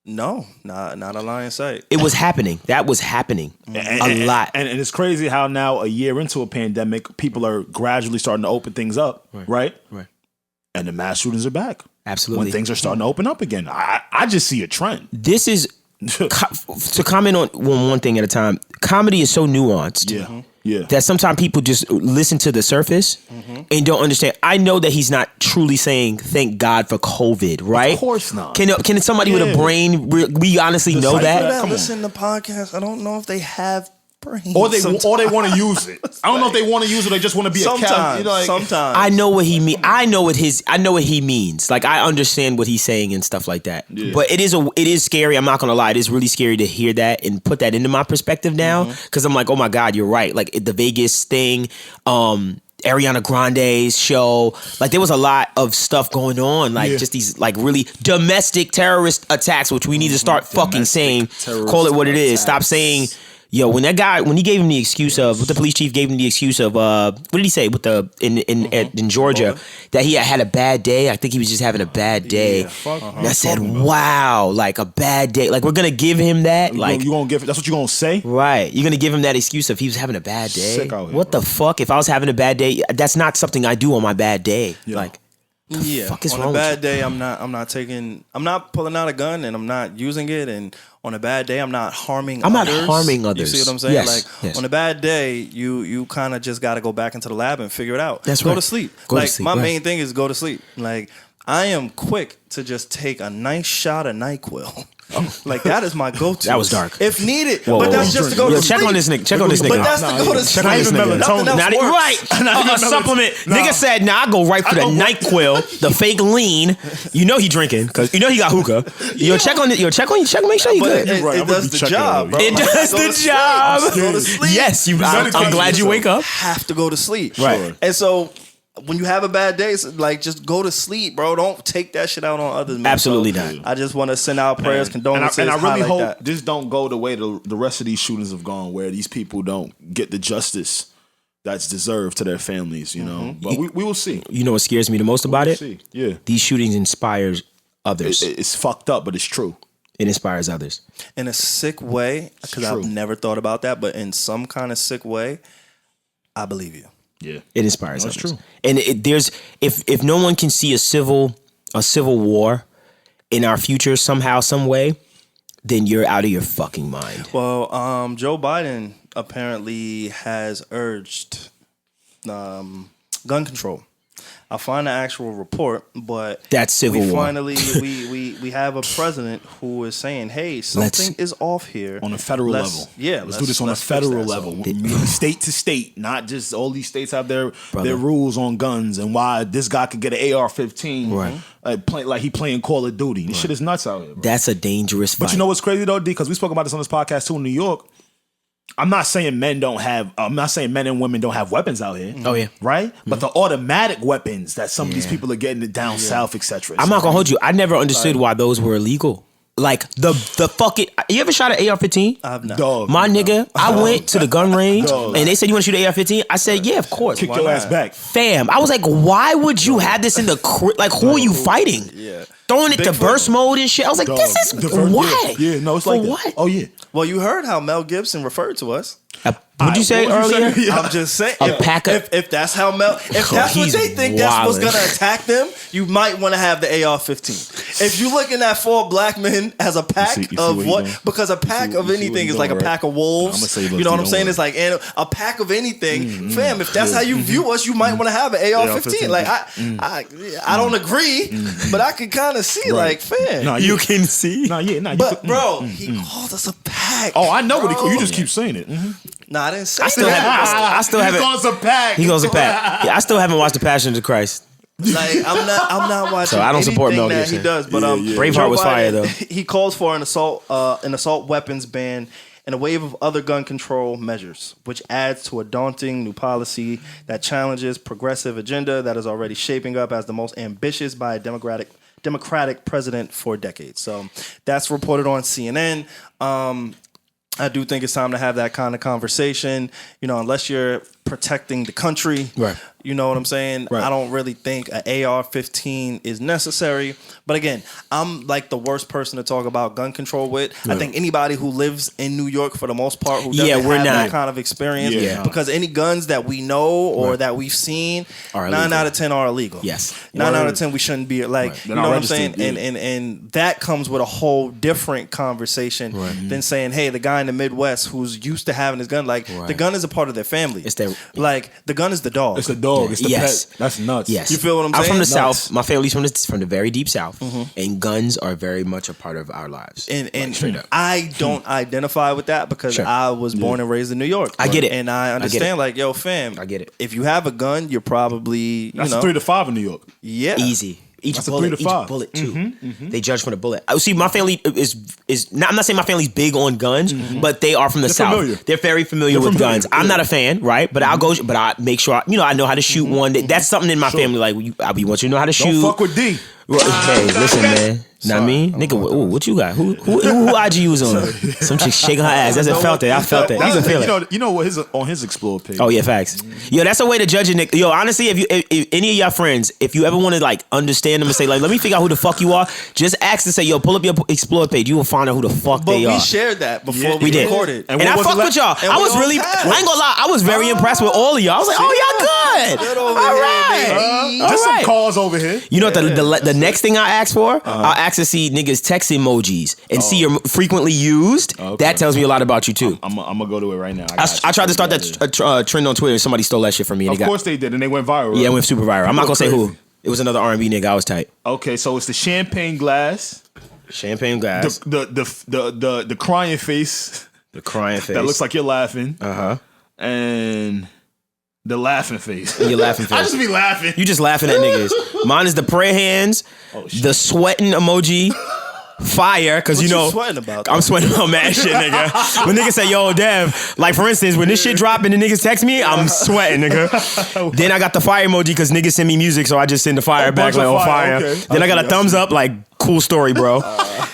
No, not a lie in sight. It was happening. That was happening a lot. And it's crazy how now, a year into a pandemic, people are gradually starting to open things up, right? Right. And the mass shootings are back. Absolutely. When things are starting to open up again. I just see a trend. This is, to comment on one thing at a time, comedy is so nuanced. Yeah. Yeah. That sometimes people just listen to the surface and don't understand. I know that he's not truly saying thank God for COVID, right? Of course not. Can somebody with a brain, we honestly know that? Listen to podcasts. I don't know if they have brains. Or they want to use it. I don't know if they want to use it. They just want to be sometimes. Sometimes I know what he mean. I know what he means. Like, I understand what he's saying and stuff like that. Yeah. But it is scary. I'm not gonna lie. It is really scary to hear that and put that into my perspective now. Because I'm like, oh my God, you're right. Like the Vegas thing, Ariana Grande's show. Like, there was a lot of stuff going on. Like just these like really domestic terrorist attacks, which we need to start fucking saying. Call it what it is. Stop saying. Yo, when he gave him the excuse of, what the police chief gave him the excuse of, what did he say with in Georgia, that he had a bad day? I think he was just having a bad day. And I said, wow, like a bad day. Like, we're gonna give him that. Like, you gonna give? That's what you gonna say, right? You're gonna give him that excuse of he was having a bad day. Sick out here, what the fuck? If I was having a bad day, that's not something I do on my bad day. Yeah. Like. Yeah, fuck is on wrong a bad with day, I'm not pulling out a gun and I'm not using it. And on a bad day, I'm not harming others. You see what I'm saying? Yes. On a bad day, you kind of just got to go back into the lab and figure it out. That's go right. to sleep. Go to sleep, my right. main thing is go to sleep. Like, I am quick to just take a nice shot of NyQuil. Like, that is my go-to. That was dark. If needed. Whoa, but whoa, that's whoa. just to go to sleep. Check on this nigga. But that's to go to sleep. Check on this nigga. Nothing else works. Right. A supplement. Nigga said, nah, I go right for the NyQuil, the fake lean. You know he drinking, because you know he got hookah. Check, make sure you good. It does the job, bro. It does the job. Go to sleep. Yes, I'm glad you wake up. Have to go to sleep. Right. And so, when you have a bad day, like, just go to sleep, bro. Don't take that shit out on others, man. Absolutely so not. I just want to send out prayers, condolences. And I really hope that. this don't go the way the rest of these shootings have gone, where these people don't get the justice that's deserved to their families, you know. But we will see. You know what scares me the most about it? See. Yeah. These shootings inspires others. It's fucked up, but it's true. It inspires others. In a sick way, because I've never thought about that, but in some kind of sick way, I believe you. Yeah, it inspires others. That's true. And there's if no one can see a civil war in our future somehow, some way, then you're out of your fucking mind. Well, Joe Biden apparently has urged gun control. I'll find the actual report, but that's civil war. Finally, we have a president who is saying, "Hey, something is off here on a federal level." Yeah, let's do this on a federal level, state to state, not just all these states have their rules on guns and why this guy could get an AR-15, right? Like he playing Call of Duty. This shit is nuts out here, bro. That's a dangerous fight. But you know what's crazy though, D? Because we spoke about this on this podcast too in New York. I'm not saying men and women don't have weapons out here. Oh yeah, right. Mm-hmm. But the automatic weapons that some of these people are getting down south, etc. I'm not gonna hold you. I never understood why those were illegal. Like the fucking. You ever shot an AR-15? I've not. Dog, my nigga, I went to the gun range and they said you want to shoot an AR-15. I said yeah, of course. Kick your ass back, fam. I was like, why would you have this in the like? Who are you fighting? Yeah. Throwing it to burst mode and shit. I was like, this is why? Yeah, no, it's like that. What? Oh yeah. Well, you heard how Mel Gibson referred to us. What'd you say earlier? I'm just saying. If that's how if that's what they think that's what's gonna attack them, you might want to have the AR-15. If you're looking at 4 black men as a pack of what? Because a pack of anything is like a pack of wolves. You know what I'm saying? It's like a pack of anything, fam. If that's how you view us, you might want to have an AR-15. Like I don't agree, but I can kind of see like, fam. No, you can see. But bro, he called us a pack. Oh, I know what he called. You just keep saying it. Nah, I didn't say I still haven't. He calls a pack. He goes a pack. Yeah, I still haven't watched The Passion of the Christ. Like I'm not watching. So I don't support Mel Gibson. He does, but Braveheart was fire though. He calls for an assault weapons ban and a wave of other gun control measures, which adds to a daunting new policy that challenges progressive agenda that is already shaping up as the most ambitious by a Democratic president for decades. So that's reported on CNN. I do think it's time to have that kind of conversation, unless you're protecting the country. Right. You know what I'm saying? Right. I don't really think an AR-15 is necessary. But again, I'm like the worst person to talk about gun control with. Right. I think anybody who lives in New York for the most part who doesn't have that kind of experience. Yeah. Because any guns that we know or that we've seen, 9 out of 10 are illegal. Yes. 9 out of 10 we shouldn't be like, you know what I'm saying? Yeah. And that comes with a whole different conversation than saying, hey, the guy in the Midwest who's used to having his gun, like the gun is a part of their family. It's their like the gun is the dog. It's the dog. It's the pet. That's nuts. Yes. You feel what I'm saying? I'm from the South. My family's from the very deep South, and guns are very much a part of our lives. And I don't identify with that because I was born and raised in New York. I get it, and I understand. Like, yo, fam, I get it. If you have a gun, you're probably that's a 3 to 5 in New York. Yeah, easy. Each bullet too. They judge from the bullet. See, my family is not. I'm not saying my family's big on guns, but they are from the South. Familiar. They're very familiar with guns. I'm not a fan, right? But I'll go. But I make sure I know how to shoot one. That's something in my family. Like I want you to know how to shoot. Don't fuck with D. Hey, listen, man. Not me, nigga. What you got? Who IG you was on? Some chick shaking her ass. I felt it. I felt it. You can feel it. You know what on his Explore page. Oh yeah, facts. Yo, that's a way to judge a nigga. Yo, honestly, if any of y'all friends, if you ever want to like understand them and say like, let me figure out who the fuck you are, just ask and say, yo, pull up your Explore page. You will find out who the fuck they are. But we shared that before we recorded, and I fucked with y'all. I was really. I ain't gonna lie. I was very impressed with all of y'all. I was like, oh, y'all good. All right. Just some calls over here. You know what the next thing I ask for? I'll ask to see niggas text emojis and see your frequently used. Okay. That tells me a lot about you too. I'm gonna go to it right now. I tried to start that trend on Twitter. Somebody stole that shit from me. Of course they did, and they went viral. Yeah, it went super viral. I'm not gonna say who. It was another R&B nigga. I was tight. Okay, so it's the champagne glass. Champagne glass. The crying face. The crying face. That looks like you're laughing. And the laughing face. Your laughing face. I just be laughing. You just laughing at niggas. Mine is the prayer hands. The sweating emoji. Fire, because you know you sweating about I'm sweating about mad shit, nigga. When niggas say, yo, Dev, like for instance, when this shit drop and the niggas text me, I'm sweating, nigga. Then I got the fire emoji because niggas send me music, so I just send the fire back like, oh, fire. Okay. Then I got a thumbs up, like, cool story, bro.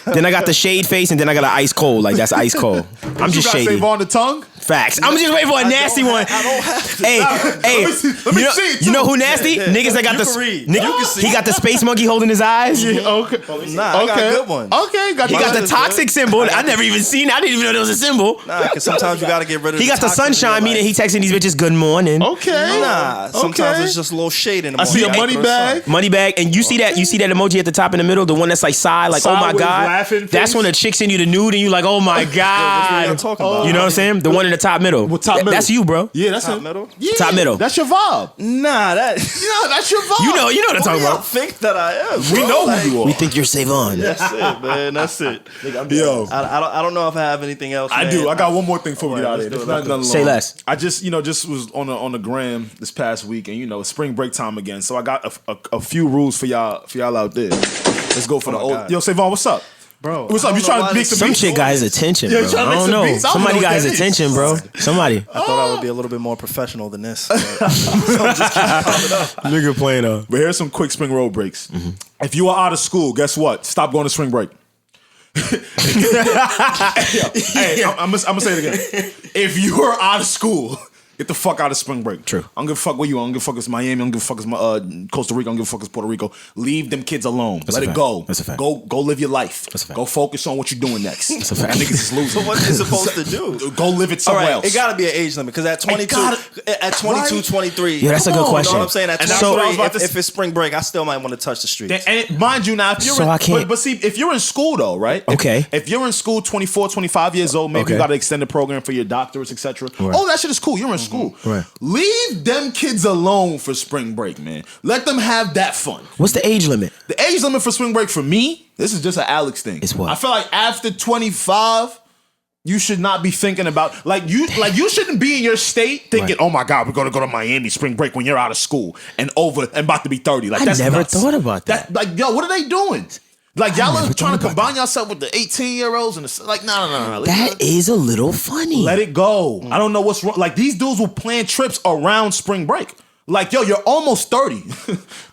Then I got the shade face, and then I got an ice cold, like that's ice cold. I'm just shady. SaVon the tongue? Facts. I'm just waiting for a nasty one. I don't have to. Hey, let me see you know who nasty? Niggas that got he got the space monkey holding his eyes. Yeah, okay. Nah, I got a good one. Okay, he got the toxic symbol. I never even seen it. I didn't even know there was a symbol. Nah, because sometimes you got to get rid of He got the sunshine, meaning he texting these bitches good morning. Okay. Nah, sometimes it's just a little shade in the morning. I see a money bag. Money bag. And you see that emoji at the top in the middle, the one that's like side, like, oh my God. That's when the chick send you the nude and you like, oh my God. You know what I'm saying? The one in the top middle. With top middle. That's you, bro. Yeah, that's Top it. middle? Yeah, Top middle. That's your vibe. Nah, that Yeah, that's your vibe. You know what I'm talking I about. think that I am. We bro. know Like, who you are. We think you're SaVon. That's it, man. That's it. Yo, I don't know if I have anything else. I man. do. I got one more thing for we All get right, out of let's here. do it. It's nothing Say long. less. I just was on the gram this past week, and it's spring break time again. So I got a few rules for y'all out there. Let's go for the my old. God. Yo, SaVon, what's up? Bro, What's I up? You don't know trying why to make this- some Some shit got his attention, Yeah, bro. trying to I make don't some know. beats. I don't Somebody know got what his that is. attention, bro. Somebody. I thought I would be a little bit more professional than this. but- Nigga playing up. But here's some quick spring road breaks. If you are out of school, guess what? Stop going to spring break. Hey, I'm gonna say it again. If you are out of school, get the fuck out of spring break. True. I don't give a fuck where you are. I don't give a fuck if it's Miami. I don't give a fuck if it's Costa Rica. I don't give a fuck if it's Puerto Rico. Leave them kids alone. That's Let a it fact. go. That's a fact. Go live your life. That's a fact. Go focus on what you're doing next. That's a fact. That niggas is losing. So what is supposed to do? Go live it All somewhere right, else. it got to be an age limit because at 22, gotta- at 22, right? 23. Yeah, that's a come good on, question. You know what I'm saying? At And that's what I was 23, about to if it's spring break, I still might want to touch the streets. And mind you, now, if you're So I can't- but see, if you're in school though, right? Okay. If you're in school, 24, 25 years old, maybe Okay. you got an extended program for your doctorates, etc. Right. Oh, that shit is cool. You're in school. Right. Leave them kids alone for spring break, man. Let them have that fun. What's the age limit? The age limit for spring break for me, this is just an Alex thing. It's what? I feel like after 25. You should not be thinking about you shouldn't be in your state thinking, Right. oh my God, we're gonna go to Miami spring break when you're out of school and about to be 30. Like I that's never nuts. thought about that. Like, yo, what are they doing? Like y'all never are trying thought to about combine yourself with the 18-year-olds and no. That is a little funny. Let it go. I don't know what's wrong. Like these dudes will plan trips around spring break. Like, yo, you're almost 30.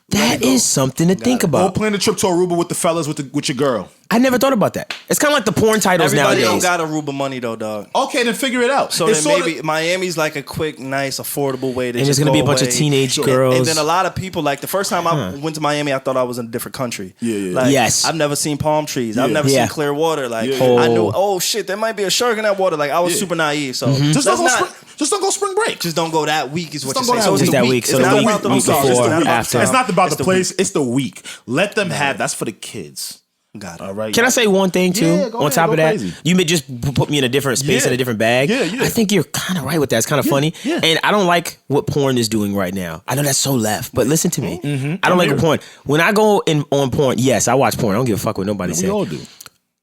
That is something to think Go about. plan a trip to Aruba with the fellas with your girl. I never thought about that. It's kind of like the porn titles Everybody nowadays. don't got Aruba money though, dog. Okay, then figure it out. So It's then sorta- maybe Miami's like a quick, nice, affordable way to And just there's gonna go be a bunch of away. teenage And- girls. And then a lot of people, like the first time I went to Miami, I thought I was in a different country. Yeah. Like, Yes. I've never seen palm trees. I've Yeah. never Yeah. seen clear water. Like Yeah. I knew, Oh. oh shit, there might be a shark in that water. Like I was super naive. So just don't let's go not. just don't go spring break. Just don't go that week is what Just you're don't saying. go So it's that the week. week. So It's the not week about the before, week. It's not about after. the It's not about It's the place. It's the week. Let them have. That's for the kids. Got it. All right. Can I say one thing too? Yeah, go on ahead, top go of that, crazy. you may just put me in a different space Yeah. in a different bag. Yeah. I think you're kind of right with that. It's kind of funny, yeah. and I don't like what porn is doing right now. I know that's so left, but listen to me. I don't like here. what porn. When I go on porn, yes, I watch porn. I don't give a fuck what nobody We says. all do.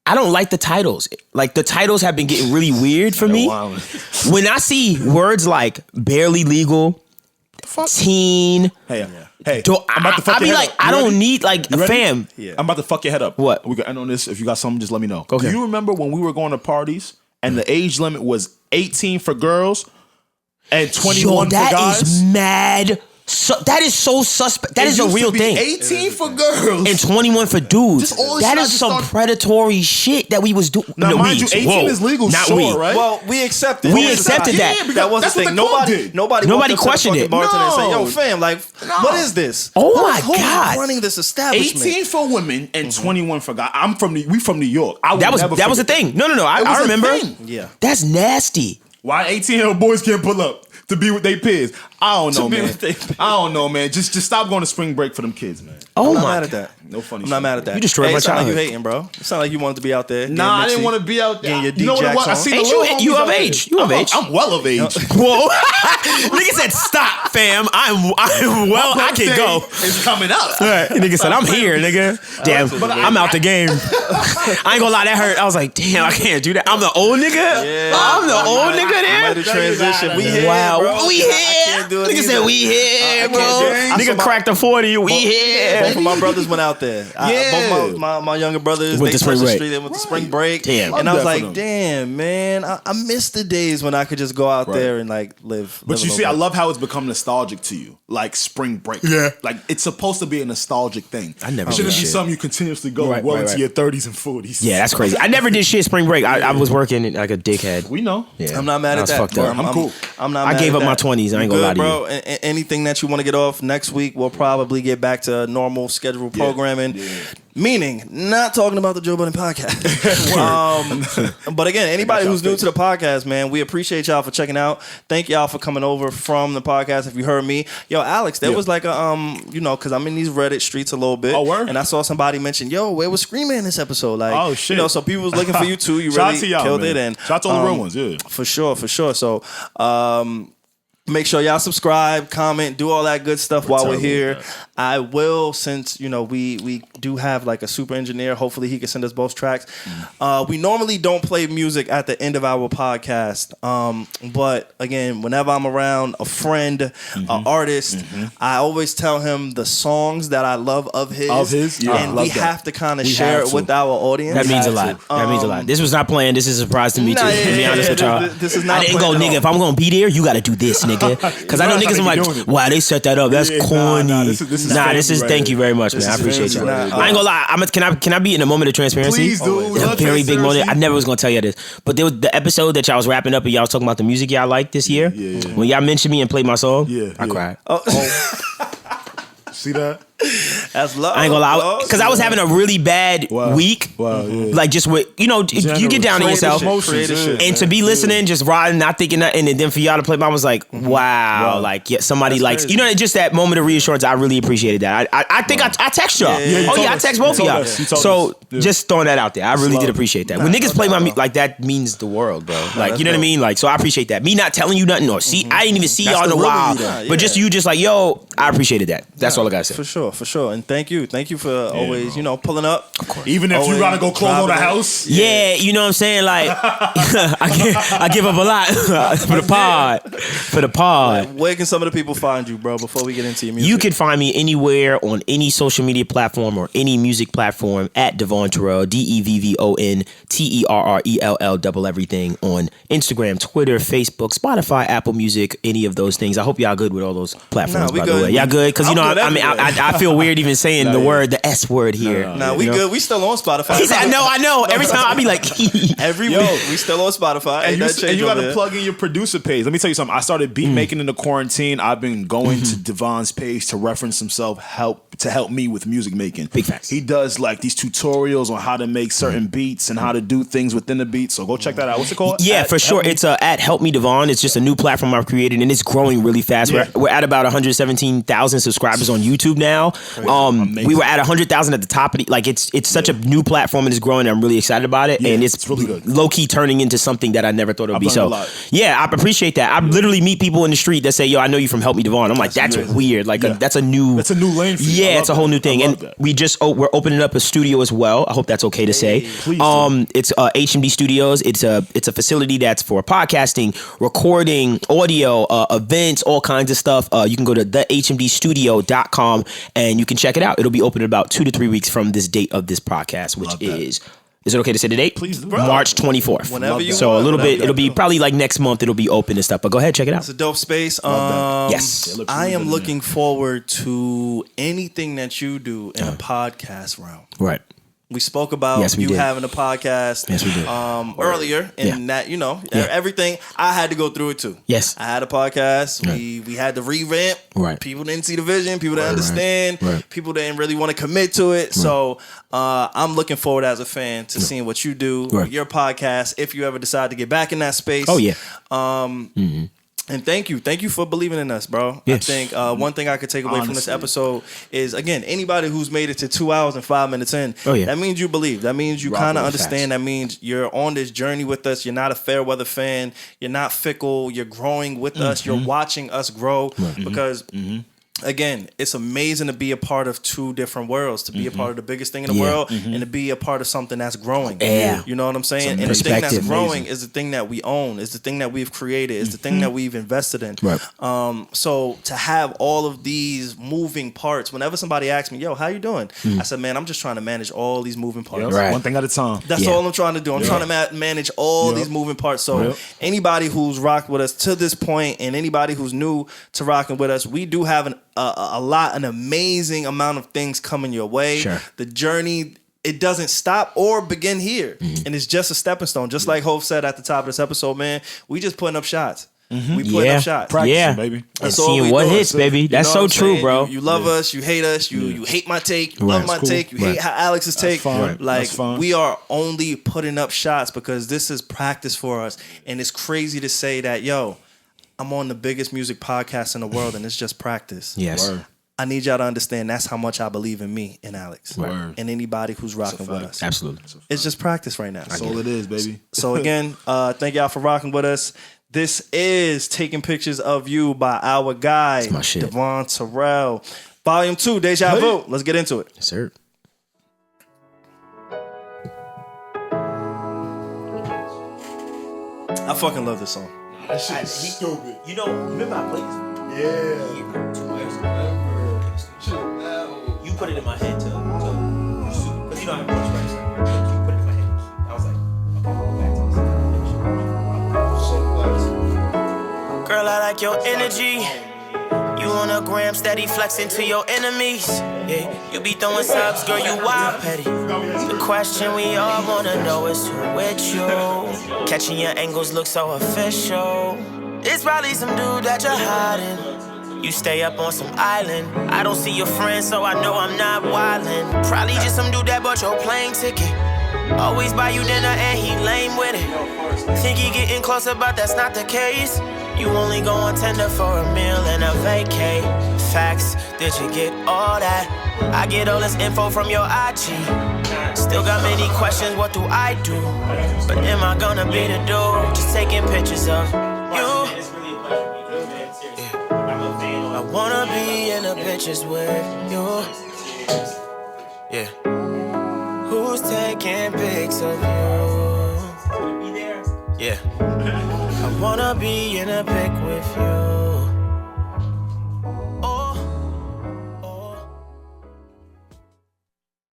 I don't like the titles. Like the titles have been getting really weird for me. Wow. When I see words like barely legal, teen, Hey. I'm about to fuck I be your head like, up. I You don't ready? need like You ready? fam. Yeah. I'm about to fuck your head up. What? We can end on this. If you got something, just let me know. Okay. Do you remember when we were going to parties and the age limit was 18 for girls and 21 Yo, that for guys? is mad. That is so suspect. That It is a used to real be thing. 18 for girls. And 21 for dudes. Just all this That shit I is just some started- predatory shit that we was doing. Now, mind you, 18 is legal, not sure, we. right? Well, we accepted. We it. accepted Yeah, that. because That was that's the what thing. the code Nobody did. walked Nobody up to the questioned fucking it. bartender and said, No. "Yo, fam, like, what is this? Oh my Who's God. running this establishment?" 18 for women and 21 for guys. We from New York. I would That was never the forget thing. No. It was I a remember. thing. Yeah. That's nasty. Why 18-year-old boys can't pull up to be with their peers? I don't know, be man. with their peers. I don't know, man. Just stop going to spring break for them kids, man. Oh I'm not my mad at God. that. No funny I'm not shit. mad at that. You destroyed Hey, my it sound like you childhood. hating, bro. It sound like you wanted to be out there. Nah, I didn't want to be out there. Getting your You know what it was? I D-Jacks seen on. the Ain't you- little you homies of out age. there. You of age. I'm well of age. Whoa. Nigga said, stop, fam. I'm well, I can go. It's coming up. Right. Nigga said, I'm here, nigga. Damn, I'm out the game. I ain't gonna lie, that hurt. I was like, damn, I can't do that. I'm the old nigga? Yeah. I'm the old nigga Might there? have transition. We here, Wow, bro. we I here. can't do it Nigga said either. we here, I bro. can't do it. I Nigga saw my- cracked the 40. We Both here. of my brothers went out there. Yeah. Both my younger brothers, Went they to spring touched the break. street. They went to spring break. Damn. And I was Love that for like, them. damn, man, I miss the days when I could just go out there and like live. But live you a see, I little love how it's become nostalgic to you, like spring break. Yeah. like it's supposed to be a nostalgic thing. I never It shouldn't did be shit. something you continuously go Right, well right, into right. your 30s and 40s. Yeah, that's crazy. I never did shit spring break. I was working like a dickhead. We know. Yeah. I'm not mad I at was that. fucked bro. up. I'm cool. I'm not. I mad gave at up my that. 20s. I ain't gonna lie to you. bro. Anything that you want to get off next week, we'll probably get back to normal scheduled programming. Meaning, not talking about the Joe Budden Podcast. But again, anybody who's new to the podcast, man, we appreciate y'all for checking out. Thank y'all for coming over from the podcast. If you heard me, yo, Alex, there was like a because I'm in these Reddit streets a little bit. Oh, word? And I saw somebody mention, yo, where was Screamer in this episode? Like, oh shit. So people was looking for you too. You Shout really out to y'all, killed man. it. And shout out to all the real ones, yeah. For sure. So make sure y'all subscribe, comment, do all that good stuff while we're here. I will, since we do have like a super engineer. Hopefully he can send us both tracks. We normally don't play music at the end of our podcast, but again, whenever I'm around a friend, an artist, I always tell him the songs that I love of his, yeah, and we have to kind of share it with our audience. That means a lot. That means a lot. This was not planned. This is a surprise to me too. To be honest with y'all, this is not. I didn't go, nigga. If I'm gonna be there, you got to do this, nigga. Because I know niggas. I'm like, wow, they set that up. That's corny. This is. Thank you very much, man. I appreciate you. I ain't gonna lie. Can I be in a moment of transparency? Please do. A very big moment. I never was gonna tell you this, but there was the episode that y'all was wrapping up and y'all was talking about the music y'all liked this year. Yeah. When y'all mentioned me and played my song, I cried. See that? That's love. I ain't gonna lie, because I was having a really bad week. Wow, yeah. Like just with you get down on yourself, and to be listening, just riding, not thinking nothing, and then for y'all to play, I was like, wow. Like somebody that's likes, crazy. just that moment of reassurance. I really appreciated that. I think I text y'all. I text both of y'all. So just throwing that out there, I really did appreciate that. When niggas play my music, like that means the world, bro. Like you know what I mean? Like so, I appreciate that. Me not telling you nothing or see, I didn't even see y'all in a while, but just you, just like yo, I appreciated that. That's all I gotta say. For sure, and thank you for always pulling up. Of course. Even if you gotta go close on the house. Yeah, you know what I'm saying? Like I give up a lot for the pod. Where can some of the people find you, bro? Before we get into your music, you can find me anywhere on any social media platform or any music platform at Devvon Terrell, DEVVON TERRELL, double everything, on Instagram, Twitter, Facebook, Spotify, Apple Music, any of those things. I hope y'all good with all those platforms. Nah, by the way, y'all good? Because I feel weird even saying the word, the S word here. We good. We still on Spotify. He said, I know. Every time I be like, every week we still on Spotify. And you got to plug in your producer page. Let me tell you something. I started beat making in the quarantine. I've been going to Devon's page to reference himself, to help me with music making. Big facts. He does like these tutorials on how to make certain beats and how to do things within the beat. So go check that out. What's it called? Yeah, for sure. It's at Help Me Devvon. It's just a new platform I've created, and it's growing really fast. Yeah. We're at about 117,000 subscribers on YouTube now. We were at 100,000 at the top of it's such a new platform and it's growing. And I'm really excited about it, and it's really good. Low key turning into something that I never thought it would be. So yeah, I appreciate that. I literally meet people in the street that say, "Yo, I know you from Help Me Devvon." I'm like, that's weird. Like that's a new lane for you. Yeah, it's a whole new thing, and we're opening up a studio as well. I hope that's okay to say. Please do. It's HMD Studios. It's a facility that's for podcasting, recording, audio, events, all kinds of stuff. You can go to thehmdstudio.com and you can check it out. It'll be open in about 2 to 3 weeks from this date of this podcast, which is it okay to say the date? Please, bro. March 24th. Whenever you so want, a little bit, whenever. it'll be probably like next month, it'll be open and stuff, but go ahead, check it out. It's a dope space. Yes. I am looking forward to anything that you do in a podcast realm. Right. We spoke about having a podcast earlier, and that everything. I had to go through it too. Yes, I had a podcast. Right. We had to revamp. Right. People didn't see the vision. People didn't understand. Right. People didn't really want to commit to it. Right. So I'm looking forward as a fan to seeing what you do, your podcast, if you ever decide to get back in that space. Oh yeah. And thank you for believing in us, bro. Yes. I think one thing I could take away from this episode is, again, anybody who's made it to 2 hours and 5 minutes in, that means you believe. That means you kind of understand. That means you're on this journey with us. You're not a fair weather fan. You're not fickle. You're growing with us. You're watching us grow because... Again, it's amazing to be a part of two different worlds, to be a part of the biggest thing in the world and to be a part of something that's growing. Yeah. You know what I'm saying? And the thing that's growing is the thing that we own, is the thing that we've created, is the thing that we've invested in. Right. So to have all of these moving parts, whenever somebody asks me, yo, how you doing? I said, man, I'm just trying to manage all these moving parts. Right. One thing at a time. That's all I'm trying to do. I'm trying to manage all these moving parts. So anybody who's rocked with us to this point and anybody who's new to rocking with us, we do have an amazing amount of things coming your way. Sure. The journey, it doesn't stop or begin here. And it's just a stepping stone. Just like Hov said at the top of this episode, man, we just putting up shots. We put up shots. Practicing, baby. And seeing what hits, baby. That's so true, bro. You love us, you hate us, you hate my take, you love my take, you hate how Alex's take. Fine. Like, That's fine. we are only putting up shots because this is practice for us. And it's crazy to say that, yo, I'm on the biggest music podcast in the world and it's just practice. Yes. Word. I need y'all to understand that's how much I believe in me and Alex. Word. And anybody who's rocking with us. Absolutely. It's just practice right now. That's all it is, baby. So again, thank y'all for rocking with us. This is Taking Pictures of You by our guy, my shit. Devvon Terrell. Volume 2, Deja Vu. Let's get into it. Yes, sir. I fucking love this song. That shit is stupid. You know, remember I played this? Yeah. 2 years ago. You put it in my head too. Because you know I have much practice. You put it in my head. I was like, okay, go back to this. Girl, I like your energy. You on a gram, steady flexing to your enemies. Yeah, you be throwing subs, girl, you wild petty. The question we all wanna know is who with you. Catching your angles look so official. It's probably some dude that you're hiding. You stay up on some island. I don't see your friends, so I know I'm not wildin'. Probably just some dude that bought your plane ticket. Always buy you dinner and he lame with it. Think he getting closer, but that's not the case. You only go on tender for a meal and a vacay. Facts, did you get all that? I get all this info from your IG. Still got many questions, what do I do? But am I gonna be the dude just taking pictures of you? I wanna be in the pictures with you. Yeah. Who's taking pics of you? Yeah. I wanna be in a pic with you.